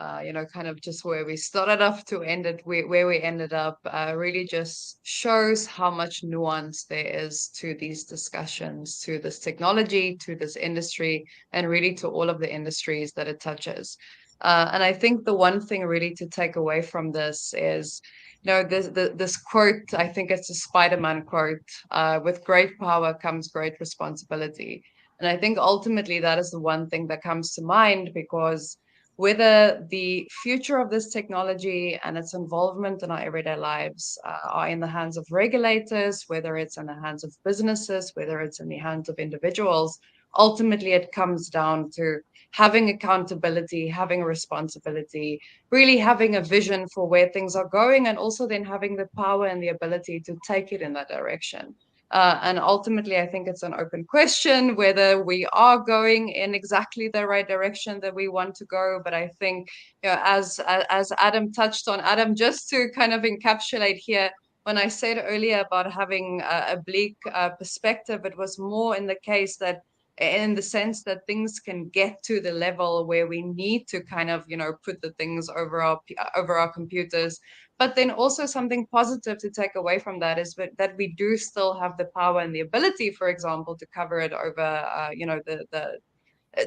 kind of just where we started off to end it, where we ended up, really just shows how much nuance there is to these discussions, to this technology, to this industry, and really to all of the industries that it touches. And I think the one thing really to take away from this is, this quote, I think it's a Spider-Man quote, with great power comes great responsibility. And I think ultimately that is the one thing that comes to mind, because whether the future of this technology and its involvement in our everyday lives are in the hands of regulators, whether it's in the hands of businesses, whether it's in the hands of individuals, ultimately it comes down to having accountability, having a responsibility, really having a vision for where things are going, and also then having the power and the ability to take it in that direction. And ultimately, I think it's an open question whether we are going in exactly the right direction that we want to go. But I think, as Adam touched on, Adam, just to kind of encapsulate here, when I said earlier about having a bleak perspective, it was more in the case that, in the sense that things can get to the level where we need to kind of, put the things over our computers. But then also something positive to take away from that is that we do still have the power and the ability, for example, to cover it over,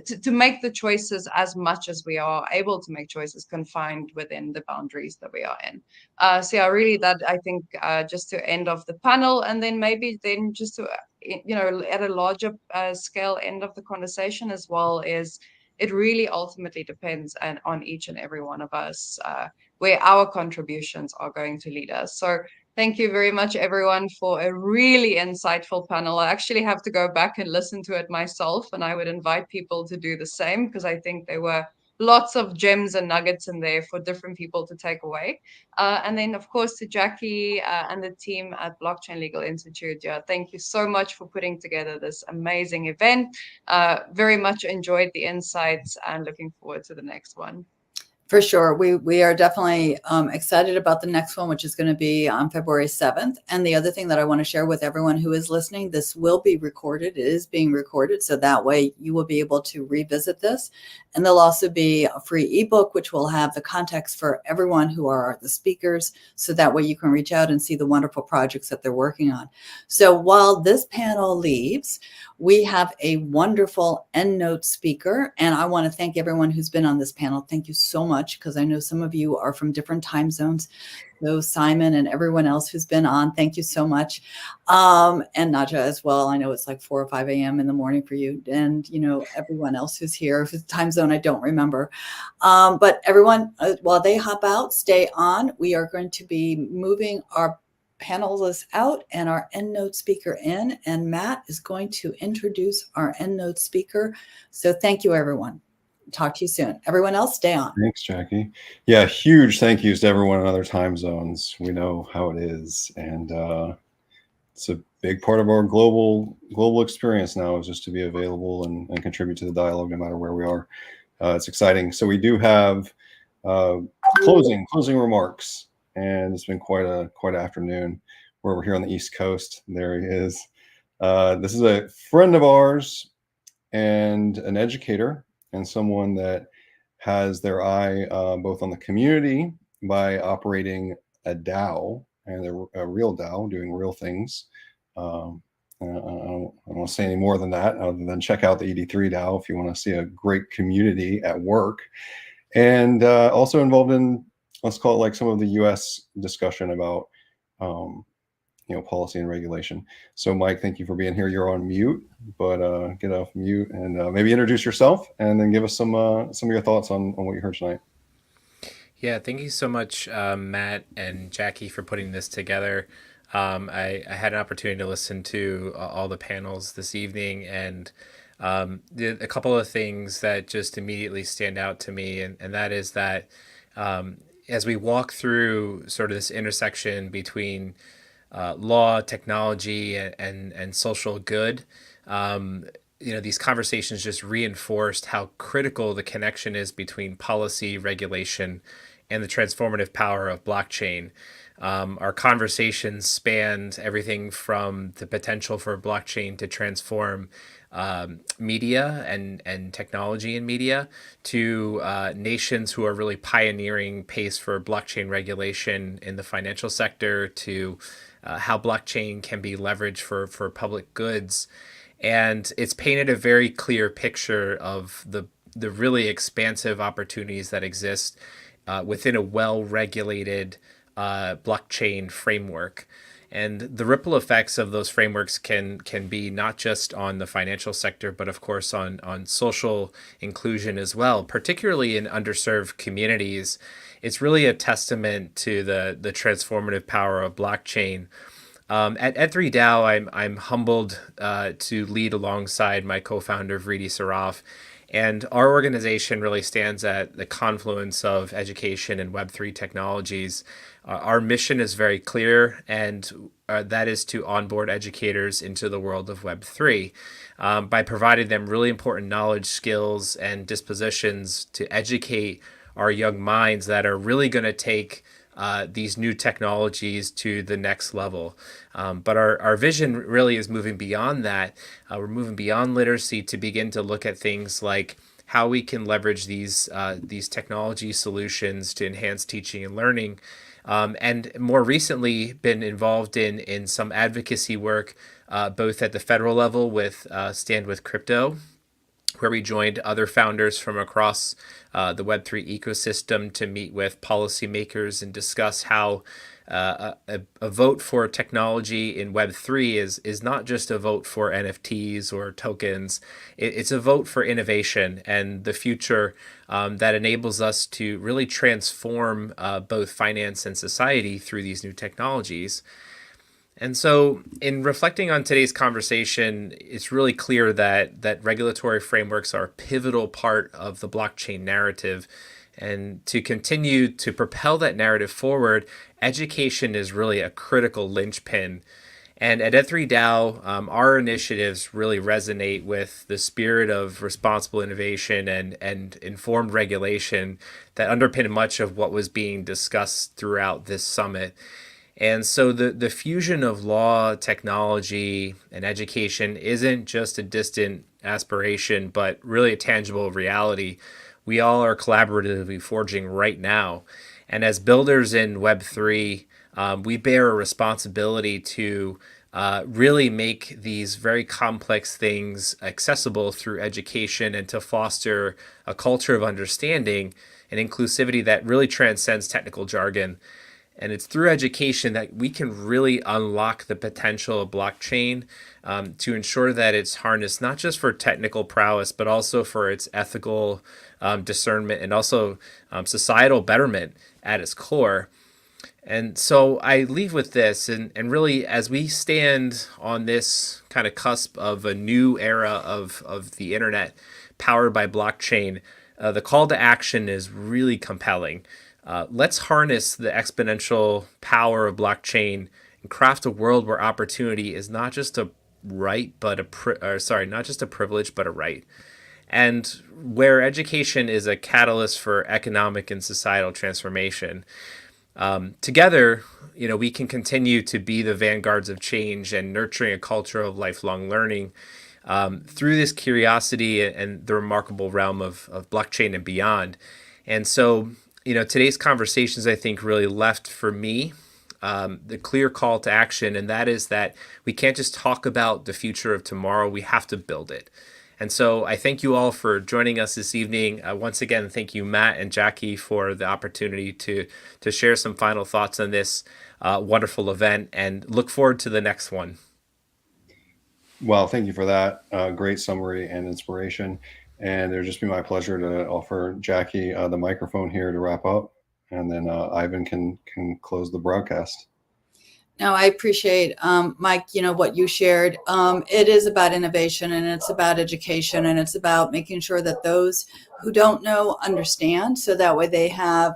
to make the choices as much as we are able to make choices confined within the boundaries that we are in. So yeah, really that, I think, just to end off the panel, and then maybe then just to, at a larger scale end of the conversation as well, is it really ultimately depends on each and every one of us, where our contributions are going to lead us. So thank you very much, everyone, for a really insightful panel. I actually have to go back and listen to it myself, and I would invite people to do the same, because I think there were lots of gems and nuggets in there for different people to take away. And then, of course, to Jackie and the team at Blockchain Legal Institute, thank you so much for putting together this amazing event. Very much enjoyed the insights and looking forward to the next one. For sure. We are definitely excited about the next one, which is going to be on February 7th. And the other thing that I want to share with everyone who is listening, this will be recorded. It is being recorded. So that way you will be able to revisit this. And there'll also be a free ebook, which will have the context for everyone who are the speakers. So that way you can reach out and see the wonderful projects that they're working on. So while this panel leaves, we have a wonderful EndNote speaker. And I want to thank everyone who's been on this panel. Thank you so much, because I know some of you are from different time zones. So Simon and everyone else who's been on, thank you so much. And Nadja as well. I know it's like 4 or 5 a.m. in the morning for you. And, everyone else who's here, whose time zone I don't remember. But everyone, while they hop out, stay on. We are going to be moving our panelists out and our EndNote speaker in, and Matt is going to introduce our EndNote speaker. So thank you, everyone. Talk to you soon. Everyone else, stay on. Thanks, Jackie. Yeah, huge thank yous to everyone in other time zones. We know how it is, and it's a big part of our global experience now, is just to be available and contribute to the dialogue no matter where we are. It's exciting. So we do have closing remarks, and it's been quite an afternoon. We're here on the East Coast. There he is. This is a friend of ours and an educator, and someone that has their eye both on the community by operating a DAO, and a real DAO doing real things. I don't want to say any more than that, other than check out the ED3 DAO if you want to see a great community at work. And also involved in, let's call it like some of the U.S. discussion about policy and regulation. So Mike, thank you for being here. You're on mute, but get off mute and maybe introduce yourself, and then give us some of your thoughts on what you heard tonight. Yeah, thank you so much, Matt and Jackie, for putting this together. I had an opportunity to listen to all the panels this evening, and a couple of things that just immediately stand out to me, and that is that as we walk through sort of this intersection between law, technology, and social good, these conversations just reinforced how critical the connection is between policy, regulation, and the transformative power of blockchain. Our conversations spanned everything from the potential for blockchain to transform media and technology in media, to nations who are really pioneering pace for blockchain regulation in the financial sector, to how blockchain can be leveraged for public goods. And it's painted a very clear picture of the really expansive opportunities that exist within a well-regulated blockchain framework. And the ripple effects of those frameworks can be not just on the financial sector, but of course on social inclusion as well, particularly in underserved communities. It's really a testament to the transformative power of blockchain. At Ed3DAO, I'm humbled to lead alongside my co-founder Vridi Saraf, and our organization really stands at the confluence of education and Web3 technologies. Our mission is very clear, and that is to onboard educators into the world of Web3 by providing them really important knowledge, skills, and dispositions to educate our young minds that are really going to take these new technologies to the next level. But our vision really is moving beyond that. We're moving beyond literacy to begin to look at things like how we can leverage these technology solutions to enhance teaching and learning. And more recently been involved in some advocacy work, both at the federal level with Stand With Crypto, where we joined other founders from across the Web3 ecosystem to meet with policymakers and discuss how a vote for technology in Web3 is not just a vote for NFTs or tokens. It's a vote for innovation and the future that enables us to really transform both finance and society through these new technologies. And so in reflecting on today's conversation, it's really clear that regulatory frameworks are a pivotal part of the blockchain narrative. And to continue to propel that narrative forward, education is really a critical linchpin. And at Ed3DAO, our initiatives really resonate with the spirit of responsible innovation and informed regulation that underpin much of what was being discussed throughout this summit. And so the fusion of law, technology, and education isn't just a distant aspiration, but really a tangible reality we all are collaboratively forging right now. And as builders in Web3, we bear a responsibility to really make these very complex things accessible through education and to foster a culture of understanding and inclusivity that really transcends technical jargon. And it's through education that we can really unlock the potential of blockchain to ensure that it's harnessed not just for technical prowess, but also for its ethical discernment and also societal betterment at its core. And so I leave with this, and really, as we stand on this kind of cusp of a new era of the internet powered by blockchain, the call to action is really compelling. Let's harness the exponential power of blockchain and craft a world where opportunity is not just a right, but not just a privilege, but a right. And where education is a catalyst for economic and societal transformation. Together, we can continue to be the vanguards of change and nurturing a culture of lifelong learning through this curiosity and the remarkable realm of blockchain and beyond. And so, today's conversations, I think, really left for me the clear call to action, and that is that we can't just talk about the future of tomorrow, we have to build it. And so I thank you all for joining us this evening. Once again, thank you, Matt and Jackie, for the opportunity to share some final thoughts on this wonderful event, and look forward to the next one. Well, thank you for that great summary and inspiration. And it'll just be my pleasure to offer Jackie the microphone here to wrap up, and then Ivan can close the broadcast. No, I appreciate, Mike, what you shared. It is about innovation, and it's about education, and it's about making sure that those who don't know understand, so that way they have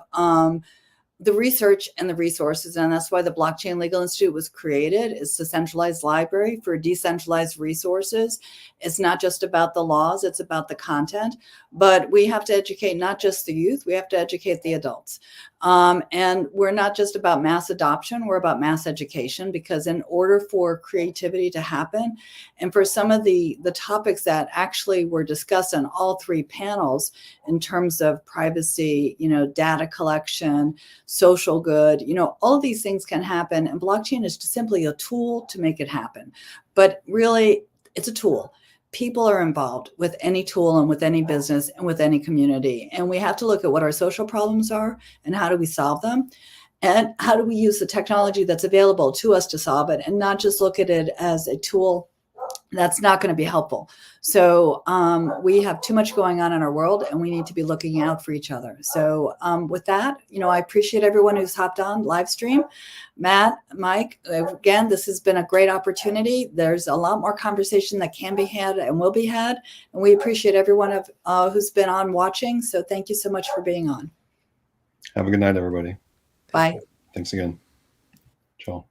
the research and the resources. And that's why the Blockchain Legal Institute was created. It's a centralized library for decentralized resources. It's not just about the laws, it's about the content. But we have to educate not just the youth, we have to educate the adults. And we're not just about mass adoption, we're about mass education, because in order for creativity to happen, and for some of the topics that actually were discussed on all three panels in terms of privacy, data collection, social good, all of these things can happen. And blockchain is just simply a tool to make it happen. But really, it's a tool. People are involved with any tool and with any business and with any community. And we have to look at what our social problems are and how do we solve them, and how do we use the technology that's available to us to solve it, and not just look at it as a tool that's not going to be helpful. So we have too much going on in our world, and we need to be looking out for each other. So with that, I appreciate everyone who's hopped on live stream. Matt, Mike, again, this has been a great opportunity. There's a lot more conversation that can be had and will be had. And we appreciate everyone who's been on watching. So thank you so much for being on. Have a good night, everybody. Bye. Thanks again. Ciao.